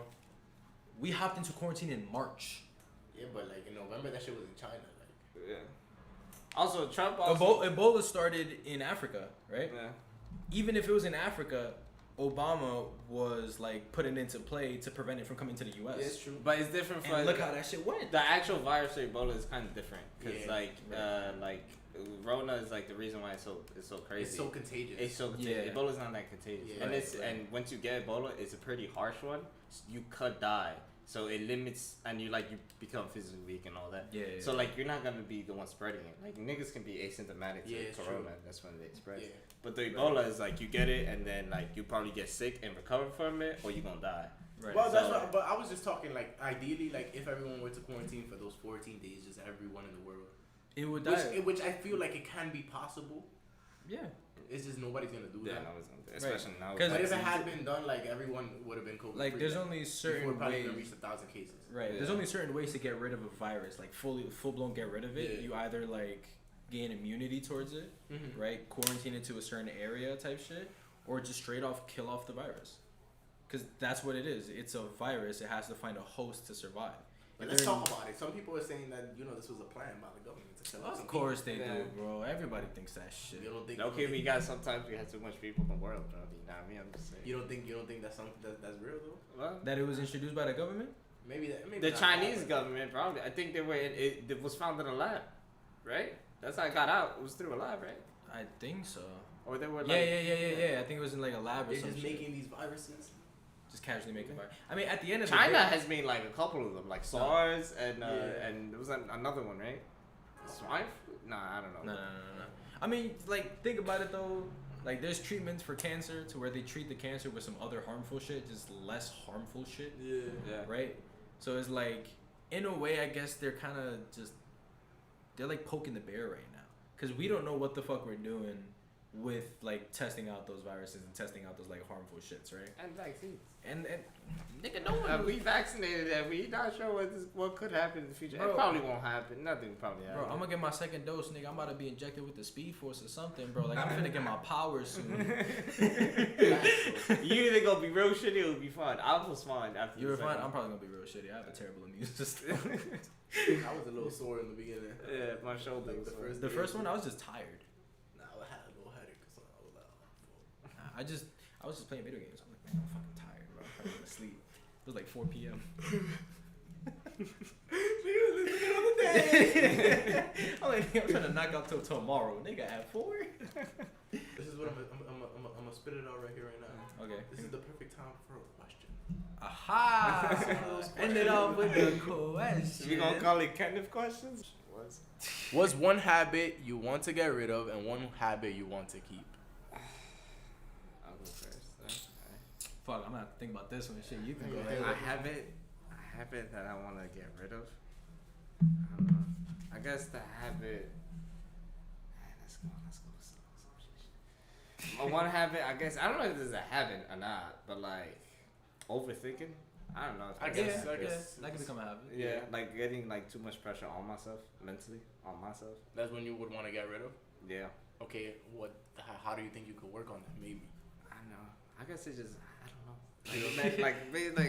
[SPEAKER 3] We hopped into quarantine in March.
[SPEAKER 2] yeah, but like in November, that shit was in China. Like,
[SPEAKER 1] yeah. Also, Trump also.
[SPEAKER 3] Ebola started in Africa, right?
[SPEAKER 1] Yeah.
[SPEAKER 3] Even if it was in Africa, Obama was like putting into play to prevent it from coming to the U.S.
[SPEAKER 2] yeah, it's true.
[SPEAKER 1] But it's different for
[SPEAKER 3] And look how that shit went.
[SPEAKER 1] the actual virus of Ebola is kind of different because
[SPEAKER 2] Yeah.
[SPEAKER 1] like Rona is like the reason why it's so crazy.
[SPEAKER 2] It's so contagious.
[SPEAKER 1] It's so contagious.
[SPEAKER 3] Yeah.
[SPEAKER 1] Ebola's not that contagious,
[SPEAKER 2] Yeah.
[SPEAKER 1] and
[SPEAKER 2] Right,
[SPEAKER 1] and once you get Ebola, it's a pretty harsh one. You could die, so it limits, and you become physically weak and all that.
[SPEAKER 3] Yeah.
[SPEAKER 1] So like you're not gonna be the one spreading it. Like niggas can be asymptomatic
[SPEAKER 2] Yeah,
[SPEAKER 1] to
[SPEAKER 2] it's
[SPEAKER 1] corona.
[SPEAKER 2] true.
[SPEAKER 1] That's when they spread.
[SPEAKER 2] Yeah.
[SPEAKER 1] But the Ebola is like you get it and then like you probably get sick and recover from it, or you gonna die.
[SPEAKER 3] Right.
[SPEAKER 2] Well, that's
[SPEAKER 1] So-
[SPEAKER 2] what. But I was just talking like ideally, like if everyone were to quarantine for those 14 days, just everyone in the world,
[SPEAKER 3] It would die.
[SPEAKER 2] which I feel like it can be possible.
[SPEAKER 3] Yeah.
[SPEAKER 2] It's just nobody's gonna do
[SPEAKER 1] Yeah,
[SPEAKER 2] that.
[SPEAKER 1] no one's gonna do it, especially now.
[SPEAKER 3] 'Cause
[SPEAKER 2] But if it
[SPEAKER 1] vaccines.
[SPEAKER 2] had been done, like everyone would have been COVID.
[SPEAKER 3] Like there's only certain
[SPEAKER 2] probably
[SPEAKER 3] ways.
[SPEAKER 2] gonna reach 1,000 cases.
[SPEAKER 3] Right.
[SPEAKER 1] Yeah.
[SPEAKER 3] There's only certain ways to get rid of a virus, like full blown get rid of it.
[SPEAKER 2] Yeah.
[SPEAKER 3] You either like gain immunity towards it,
[SPEAKER 2] Mm-hmm.
[SPEAKER 3] right? Quarantine it to a certain area type shit, or just straight off kill off the virus. Cause that's what it is. It's a virus. It has to find a host to survive.
[SPEAKER 2] But
[SPEAKER 3] If
[SPEAKER 2] let's
[SPEAKER 3] they're-
[SPEAKER 2] talk about it. Some people are saying that this was a plan by the government to kill off some
[SPEAKER 3] Of course they
[SPEAKER 1] Yeah.
[SPEAKER 3] do, bro. Everybody thinks that shit.
[SPEAKER 2] people. You don't think?
[SPEAKER 1] Okay, we got sometimes we have too much people in the world, bro. You know what I mean? I'm just saying.
[SPEAKER 2] You don't think that's something that's real though?
[SPEAKER 1] Well,
[SPEAKER 3] That it was introduced by the government.
[SPEAKER 2] Maybe
[SPEAKER 1] the
[SPEAKER 2] not
[SPEAKER 1] Chinese
[SPEAKER 2] that, but-
[SPEAKER 1] government probably. I think they were. It was found in a lab, right? That's how it got out. It was through a lab, right?
[SPEAKER 3] I think so.
[SPEAKER 1] Or they were like.
[SPEAKER 3] Yeah. I think it was in like a lab or
[SPEAKER 2] They're
[SPEAKER 3] something.
[SPEAKER 2] just making these viruses.
[SPEAKER 3] Just casually making virus. I mean, at the end of
[SPEAKER 1] China
[SPEAKER 3] the day,
[SPEAKER 1] has made like a couple of them, like SARS and
[SPEAKER 2] Yeah.
[SPEAKER 1] and there was another one, right? Swine flu? Nah, I don't know.
[SPEAKER 3] No. I mean, like, think about it though. Like, there's treatments for cancer to where they treat the cancer with some other harmful shit, just less harmful shit,
[SPEAKER 1] Yeah.
[SPEAKER 3] right? So it's like, in a way, I guess they're kind of they're like poking the bear right now. Because we don't know what the fuck we're doing with, like, testing out those viruses and testing out those, like, harmful shits, right?
[SPEAKER 1] And vaccines.
[SPEAKER 3] And nigga, no one
[SPEAKER 1] We vaccinated and we not sure what could happen in the future.
[SPEAKER 3] Bro.
[SPEAKER 1] It probably won't happen. Nothing will probably happen.
[SPEAKER 3] Bro, I'm gonna get my second dose, nigga. I'm about to be injected with the Speed Force or something, bro. Like, I'm finna get my powers soon.
[SPEAKER 1] You either gonna be real shitty or it'll be fun. I was fine after
[SPEAKER 3] You
[SPEAKER 1] the
[SPEAKER 3] were fine.
[SPEAKER 1] second
[SPEAKER 3] I'm probably gonna be real shitty. I have a terrible immune system.
[SPEAKER 2] I was a little sore in the beginning.
[SPEAKER 1] Yeah, my shoulder.
[SPEAKER 2] Like
[SPEAKER 1] was
[SPEAKER 2] the first
[SPEAKER 3] The
[SPEAKER 2] day.
[SPEAKER 3] first one, I was just tired.
[SPEAKER 2] Nah, I had a little headache, so I was like,
[SPEAKER 3] I was just playing video games. I'm like, man, I'm fucking tired, bro. I'm probably gonna sleep. It was like 4 p.m. I'm like, nigga, I'm trying to knock out till tomorrow, nigga. At 4?
[SPEAKER 2] This is what I'm gonna spit it out right here, right now.
[SPEAKER 3] Okay.
[SPEAKER 2] This is the perfect time for a question.
[SPEAKER 3] Aha! Ended off with the question.
[SPEAKER 1] We gonna call it Kenneth questions?
[SPEAKER 2] What's one habit you want to get rid of and one habit you want to keep?
[SPEAKER 1] I'll go first.
[SPEAKER 3] Fuck, I'm gonna have to think about this one. Shit, you can go
[SPEAKER 2] Yeah.
[SPEAKER 3] ahead.
[SPEAKER 1] A habit that I want to get rid of. I don't know. I guess the habit. Let's go with some shit. One habit, I guess. I don't know if this is a habit or not, but like overthinking. I don't know. If
[SPEAKER 2] I
[SPEAKER 1] that's-
[SPEAKER 2] guess.
[SPEAKER 3] That can become a habit.
[SPEAKER 1] Yeah, like getting like too much pressure on myself mentally, on myself.
[SPEAKER 2] That's when you would want to get rid of.
[SPEAKER 1] Yeah.
[SPEAKER 2] Okay, how do you think you could work on that? Maybe.
[SPEAKER 1] I know. I guess it's just I don't know. Like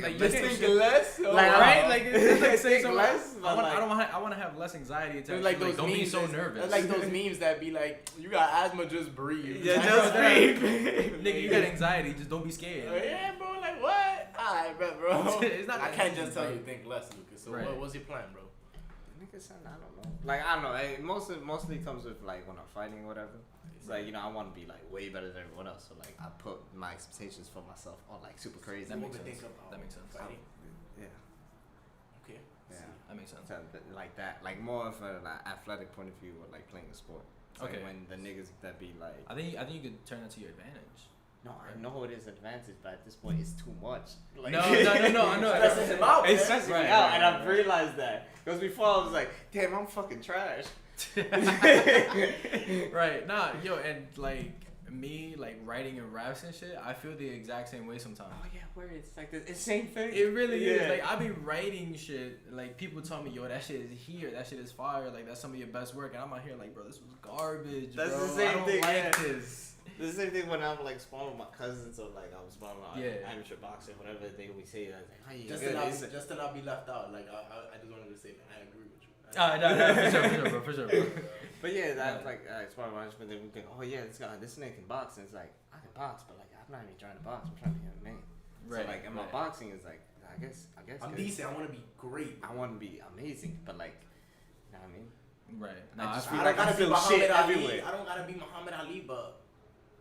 [SPEAKER 3] Like,
[SPEAKER 1] let's
[SPEAKER 3] you
[SPEAKER 1] think
[SPEAKER 3] think
[SPEAKER 2] less.
[SPEAKER 1] Like,
[SPEAKER 3] right? Like, it's like saying
[SPEAKER 1] think
[SPEAKER 3] something.
[SPEAKER 1] less, but
[SPEAKER 3] I want to have less anxiety attached.
[SPEAKER 2] It's like
[SPEAKER 3] to,
[SPEAKER 2] those
[SPEAKER 3] don't be
[SPEAKER 2] memes.
[SPEAKER 3] so nervous.
[SPEAKER 2] It's like those memes that be like, you got asthma, just breathe.
[SPEAKER 1] Yeah,
[SPEAKER 3] I
[SPEAKER 1] just
[SPEAKER 3] know that.
[SPEAKER 1] breathe.
[SPEAKER 3] Nigga, you got anxiety, just don't be
[SPEAKER 2] Oh,
[SPEAKER 3] scared.
[SPEAKER 2] yeah, bro. Like what? Alright, bro.
[SPEAKER 3] It's not
[SPEAKER 2] I
[SPEAKER 3] that
[SPEAKER 2] can't
[SPEAKER 3] easy,
[SPEAKER 2] just tell
[SPEAKER 3] bro.
[SPEAKER 2] you think less, Lucas. So
[SPEAKER 3] Right.
[SPEAKER 2] what's your plan, bro?
[SPEAKER 1] Nigga, son, I don't know. Like I don't know. It mostly comes with like when I'm fighting or whatever. It's like I want to be like way better than everyone else. So like I put my expectations for myself on like super crazy.
[SPEAKER 3] That makes
[SPEAKER 2] What to
[SPEAKER 3] sense.
[SPEAKER 2] think about
[SPEAKER 3] That makes sense.
[SPEAKER 2] fighting?
[SPEAKER 1] Yeah.
[SPEAKER 2] Okay.
[SPEAKER 1] Yeah.
[SPEAKER 3] That makes sense.
[SPEAKER 1] So, like that, like more of an athletic point of view, or like playing a sport. It's
[SPEAKER 3] Okay.
[SPEAKER 1] Like when the niggas that be like,
[SPEAKER 3] I think you could turn that to your advantage.
[SPEAKER 1] no, I know it is advantage, but at this point it's too much. Like,
[SPEAKER 3] No, I know.
[SPEAKER 2] Stresses him out,
[SPEAKER 1] It's
[SPEAKER 2] man.
[SPEAKER 1] stressing me
[SPEAKER 3] Right,
[SPEAKER 1] out,
[SPEAKER 3] right,
[SPEAKER 1] and
[SPEAKER 3] right,
[SPEAKER 1] I've
[SPEAKER 3] right.
[SPEAKER 1] realized that because before I was like, damn, I'm fucking trash.
[SPEAKER 3] Right. Nah, yo, and like me like writing and raps and shit, I feel the exact same way sometimes.
[SPEAKER 1] Oh yeah, where it's like the same thing.
[SPEAKER 3] It really is. Like I be writing shit. Like people tell me, yo, that shit is here. That shit is fire. Like that's some of your best work. And I'm out here like, bro, this was garbage.
[SPEAKER 1] That's
[SPEAKER 3] bro.
[SPEAKER 1] the same
[SPEAKER 3] I don't
[SPEAKER 1] thing.
[SPEAKER 3] like this.
[SPEAKER 1] The same thing when I'm like sparring with my cousins or like I was sparring with
[SPEAKER 3] Yeah.
[SPEAKER 1] amateur boxing, whatever they always say. I was like, oh, you
[SPEAKER 2] Just to not be left out. Like I just wanted to say that I agree with you.
[SPEAKER 3] No, for sure, bro.
[SPEAKER 1] But yeah, that's like sparring match. But then we think, oh yeah, this nigga can box, and it's like I can box, but like I'm not even trying to box. I'm trying to be a man.
[SPEAKER 3] Right.
[SPEAKER 1] So like, and my boxing is like, I guess.
[SPEAKER 2] I'm decent. I want to be great.
[SPEAKER 1] I want to be amazing, but like, you know what I mean?
[SPEAKER 3] Right.
[SPEAKER 1] No, I just feel
[SPEAKER 2] I
[SPEAKER 1] like
[SPEAKER 2] don't
[SPEAKER 1] I
[SPEAKER 2] gotta be
[SPEAKER 1] feel
[SPEAKER 2] Muhammad
[SPEAKER 1] shit
[SPEAKER 2] Ali.
[SPEAKER 1] everywhere.
[SPEAKER 2] I don't gotta be Muhammad Ali, but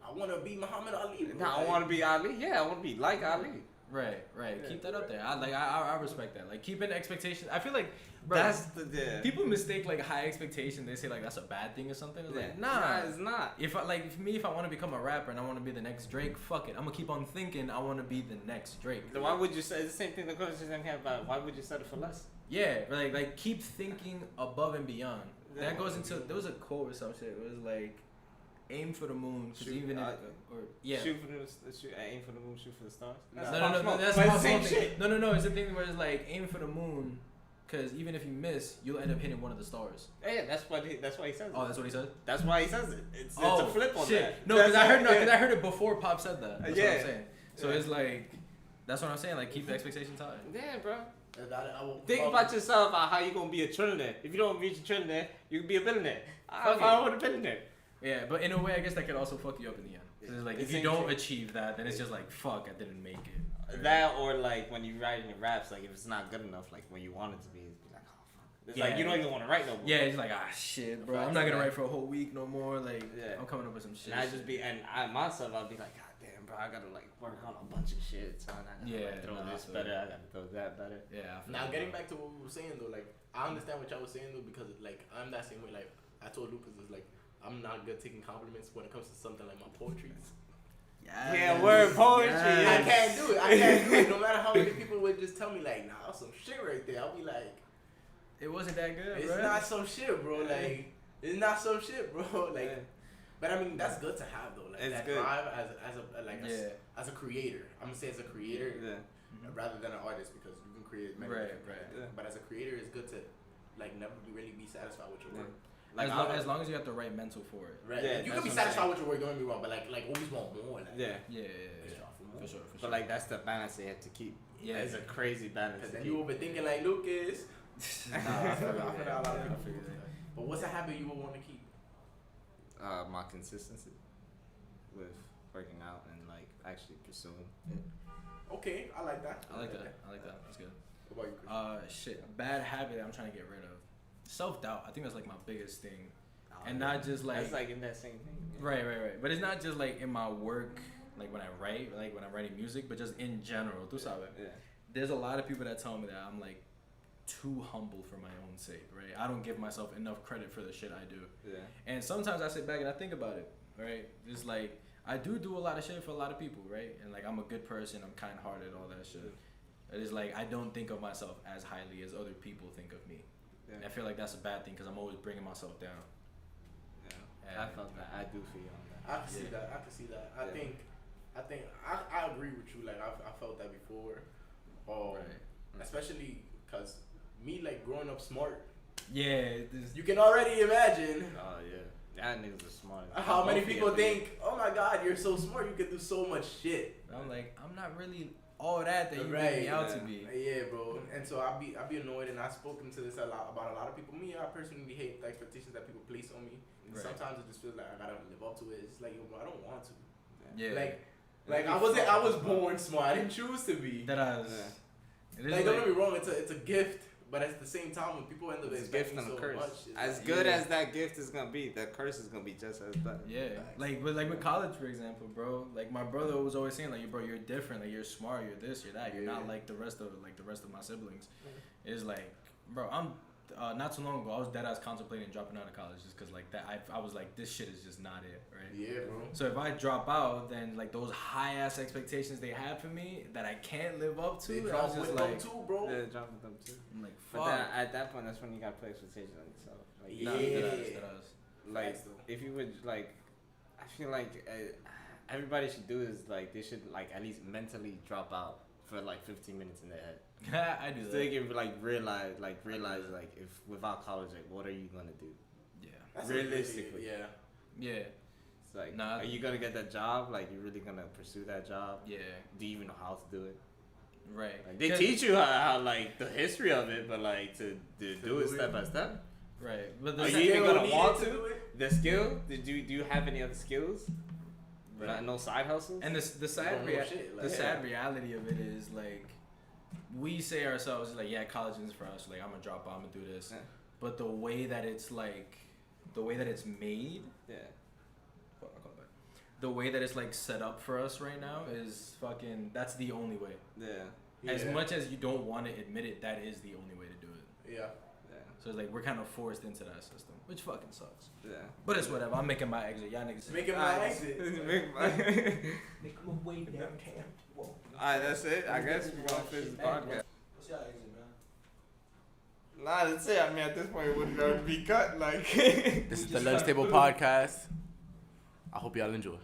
[SPEAKER 2] I want to be Muhammad Ali. Bro.
[SPEAKER 1] Nah, I want to be Ali. Yeah, I want to be like Ali.
[SPEAKER 3] Right.
[SPEAKER 1] Yeah.
[SPEAKER 3] Keep that up there. I respect that. Like keeping expectations. I feel like, bro,
[SPEAKER 1] That's the
[SPEAKER 3] people mistake like high expectation. They say like that's a bad thing or something. It's like
[SPEAKER 1] nah, it's not.
[SPEAKER 3] If I like if I want to become a rapper and I want to be the next Drake, fuck it. I'm gonna keep on thinking I want to be the next Drake.
[SPEAKER 1] Then why would you say it's the same thing the conversation have about? Why would you settle for less?
[SPEAKER 3] Yeah, like keep thinking above and beyond.
[SPEAKER 1] Yeah.
[SPEAKER 3] That goes into there was a quote or some shit. It was like, aim for the moon, cause
[SPEAKER 1] Shoot,
[SPEAKER 3] even if,
[SPEAKER 1] Shoot for the shoot, aim for the moon, shoot for the stars.
[SPEAKER 3] No,
[SPEAKER 1] Pop
[SPEAKER 3] that's
[SPEAKER 1] Smoke.
[SPEAKER 3] Pop
[SPEAKER 1] But same
[SPEAKER 3] Smoke.
[SPEAKER 1] shit.
[SPEAKER 3] No. It's the thing where it's like aim for the moon, cause even if you miss, you'll end up hitting one of the stars.
[SPEAKER 1] Yeah, that's why he says it.
[SPEAKER 3] Oh, that's what he said.
[SPEAKER 1] That's why he says it. It's
[SPEAKER 3] Oh,
[SPEAKER 1] a flip on
[SPEAKER 3] shit.
[SPEAKER 1] that.
[SPEAKER 3] No, because I heard
[SPEAKER 1] yeah.
[SPEAKER 3] because I heard it before Pop said that. That's what
[SPEAKER 1] Yeah.
[SPEAKER 3] I'm saying. So
[SPEAKER 1] Yeah.
[SPEAKER 3] it's like, that's what I'm saying. Like keep the expectations high.
[SPEAKER 1] Yeah, bro.
[SPEAKER 2] I will,
[SPEAKER 1] Think about yourself how you gonna be a trillionaire. If you don't reach a trillionaire, you can be a billionaire. I
[SPEAKER 3] Fuck
[SPEAKER 1] don't want a billionaire.
[SPEAKER 3] Yeah, but in a way, I guess that could also fuck you up in the end. 'Cause it's like
[SPEAKER 1] It's
[SPEAKER 3] if you
[SPEAKER 1] same
[SPEAKER 3] don't
[SPEAKER 1] shit.
[SPEAKER 3] achieve that, then it's just like fuck, I didn't make it. Right?
[SPEAKER 1] That or like when you write in your raps, like if it's not good enough, like when you want it to be, it's be like, oh fuck. It's like you don't even want to write no more.
[SPEAKER 3] Yeah, it's like shit, bro. I'm not gonna write for a whole week no more. Like I'm coming up with some shit.
[SPEAKER 1] And I myself, I'll be like, god damn, bro, I gotta like work on a bunch of shit. So I gotta like, throw this better. I gotta throw that better.
[SPEAKER 3] Yeah.
[SPEAKER 2] Now getting back to what we were saying though, like I understand what y'all was saying though because like I'm that same way. Like I told Lucas, it's like I'm not good taking compliments when it comes to something like my poetry.
[SPEAKER 1] Yeah, word poetry.
[SPEAKER 2] I can't do it. No matter how many people would just tell me like, nah, that's some shit right there. I'll be like,
[SPEAKER 3] it wasn't that good.
[SPEAKER 2] it's
[SPEAKER 3] bro.
[SPEAKER 2] not some shit, bro. Like it's not some shit, bro. Like,
[SPEAKER 1] Yeah.
[SPEAKER 2] but I mean that's good to have though. Like
[SPEAKER 1] It's
[SPEAKER 2] that
[SPEAKER 1] good.
[SPEAKER 2] drive as a creator. I'm gonna say as a creator
[SPEAKER 1] Yeah.
[SPEAKER 2] rather than an artist because you can create many
[SPEAKER 3] Right,
[SPEAKER 2] different
[SPEAKER 3] right.
[SPEAKER 2] things.
[SPEAKER 1] Yeah.
[SPEAKER 2] But as a creator, it's good to like never really be satisfied with your work.
[SPEAKER 1] Like
[SPEAKER 3] as long as you have the right mental for it.
[SPEAKER 2] Right.
[SPEAKER 1] Yeah,
[SPEAKER 2] you can be
[SPEAKER 1] that's what I'm
[SPEAKER 2] satisfied with your work. Don't get me wrong, but like always want more. Like,
[SPEAKER 1] Yeah.
[SPEAKER 3] For sure.
[SPEAKER 1] But like that's the balance they have to keep.
[SPEAKER 3] Yeah.
[SPEAKER 1] It's a crazy balance.
[SPEAKER 2] Because
[SPEAKER 1] to
[SPEAKER 2] then
[SPEAKER 1] keep.
[SPEAKER 2] you overthinking like Lucas.
[SPEAKER 3] Nah, I feel that.
[SPEAKER 2] I
[SPEAKER 3] I
[SPEAKER 2] feel
[SPEAKER 3] feel
[SPEAKER 2] that.
[SPEAKER 3] that.
[SPEAKER 2] But what's a habit you would want to keep?
[SPEAKER 1] My consistency with working out and like actually pursuing it.
[SPEAKER 2] Okay, I like that.
[SPEAKER 3] I like that. That's good.
[SPEAKER 2] What about you, Chris?
[SPEAKER 3] Shit. A bad habit that I'm trying to get rid of. Self-doubt. I think that's like my biggest thing. And
[SPEAKER 1] yeah.
[SPEAKER 3] not just like
[SPEAKER 1] That's like in that same thing. Yeah.
[SPEAKER 3] right. But it's not just like in my work, like when I write, like when I'm writing music, but just in general. Tú sabes.
[SPEAKER 1] Yeah.
[SPEAKER 3] There's a lot of people that tell me that I'm like too humble for my own sake, right? I don't give myself enough credit for the shit I do.
[SPEAKER 1] Yeah.
[SPEAKER 3] And sometimes I sit back and I think about it, right? It's like I do a lot of shit for a lot of people, right? And like I'm a good person, I'm kind-hearted, all that shit. It's like I don't think of myself as highly as other people think of me.
[SPEAKER 1] Yeah.
[SPEAKER 3] And I feel like that's a bad thing because I'm always bringing myself down.
[SPEAKER 1] Yeah. I felt that. I do feel on that.
[SPEAKER 2] I can see that. I think I agree with you. Like I felt that before. Especially because me like growing up smart.
[SPEAKER 3] Yeah.
[SPEAKER 2] You can already imagine.
[SPEAKER 1] Oh yeah. That niggas are smart.
[SPEAKER 2] How many people think, oh my god, you're so smart, you can do so much shit.
[SPEAKER 3] I'm like, I'm not really all that you
[SPEAKER 2] Right,
[SPEAKER 3] make me out
[SPEAKER 1] yeah.
[SPEAKER 3] to be.
[SPEAKER 2] Yeah, bro. And so I'll be annoyed, and I've spoken to this about a lot of people. Me, I personally hate the expectations that people place on me. And
[SPEAKER 3] Right.
[SPEAKER 2] sometimes it just feels like I gotta live up to it. It's like, yo, bro, I don't want to.
[SPEAKER 3] Yeah.
[SPEAKER 2] Like I was born smart. I didn't choose to be.
[SPEAKER 3] That I was.
[SPEAKER 1] Yeah.
[SPEAKER 3] It is
[SPEAKER 2] Like, don't get me wrong, it's a gift. But at the same time, when people end up
[SPEAKER 1] It's a gift
[SPEAKER 2] expecting
[SPEAKER 1] and a
[SPEAKER 2] so
[SPEAKER 1] curse.
[SPEAKER 2] much, it's
[SPEAKER 1] As
[SPEAKER 2] like,
[SPEAKER 1] good
[SPEAKER 3] yeah.
[SPEAKER 1] as that gift is gonna be, the curse is gonna be just as bad.
[SPEAKER 3] Yeah,
[SPEAKER 2] Facts.
[SPEAKER 3] like with college, for example, bro. Like my brother was always saying, like, bro, you're different. Like you're smart. You're this. You're that. You're not like the rest of my siblings. It's like, bro, I'm not too long ago, I was dead ass contemplating dropping out of college just because like that. I was like, this shit is just not it, right?
[SPEAKER 2] Yeah, bro.
[SPEAKER 3] So if I drop out, then like those high ass expectations they have for me that I can't live up to,
[SPEAKER 2] They
[SPEAKER 3] I
[SPEAKER 2] drop
[SPEAKER 3] was just
[SPEAKER 2] with
[SPEAKER 3] like,
[SPEAKER 2] them too, bro.
[SPEAKER 1] Yeah, drop with them too.
[SPEAKER 3] I'm like,
[SPEAKER 1] But
[SPEAKER 3] fuck.
[SPEAKER 1] then at that point, that's when you gotta put expectations on yourself. Like,
[SPEAKER 2] Yeah.
[SPEAKER 3] Nah, that is.
[SPEAKER 1] like
[SPEAKER 2] Facts, though.
[SPEAKER 1] if you would like, I feel like everybody should do is like they should like at least mentally drop out for like 15 minutes in their head.
[SPEAKER 3] I do
[SPEAKER 1] So
[SPEAKER 3] that.
[SPEAKER 1] they can like realize like if without college, like what are you gonna do?
[SPEAKER 3] Yeah.
[SPEAKER 2] That's
[SPEAKER 1] Realistically.
[SPEAKER 2] yeah.
[SPEAKER 3] Yeah.
[SPEAKER 1] It's like,
[SPEAKER 3] Nah.
[SPEAKER 1] are you gonna get that job? Like, you really gonna pursue that job?
[SPEAKER 3] Yeah.
[SPEAKER 1] Do you even know how to do it?
[SPEAKER 3] Right.
[SPEAKER 1] Like, they teach you how like the history of it, but like to do it step by step.
[SPEAKER 3] Right. But
[SPEAKER 1] Are
[SPEAKER 3] the
[SPEAKER 1] you even gonna want
[SPEAKER 2] to
[SPEAKER 1] to?
[SPEAKER 2] do it?
[SPEAKER 1] The skill? Do you have any other skills?
[SPEAKER 3] Right.
[SPEAKER 1] No side hustles.
[SPEAKER 3] And the sad
[SPEAKER 2] Don't know shit, like,
[SPEAKER 3] sad reality of it is like we say ourselves like yeah, college is for us. Like I'm gonna drop out, I'm gonna do this.
[SPEAKER 1] Yeah.
[SPEAKER 3] But the way that it's made,
[SPEAKER 1] Yeah.
[SPEAKER 3] the way that it's like set up for us right now is fucking. That's the only way.
[SPEAKER 1] Yeah.
[SPEAKER 3] As
[SPEAKER 2] Yeah.
[SPEAKER 3] much as you don't want to admit it, that is the only way to do it.
[SPEAKER 2] Yeah.
[SPEAKER 3] So it's like we're kind of forced into that system, which fucking sucks.
[SPEAKER 1] Yeah.
[SPEAKER 3] But it's whatever. I'm making my exit. Y'all niggas.
[SPEAKER 2] Making my exit.
[SPEAKER 1] Alright,
[SPEAKER 3] Make my way downtown. Whoa.
[SPEAKER 1] that's it. I guess we're gonna finish the podcast.
[SPEAKER 3] What's your exit, man?
[SPEAKER 1] Nah, that's it. I mean, at this point, it wouldn't already be cut. Like.
[SPEAKER 2] This is the LunchTable podcast. I hope y'all enjoy.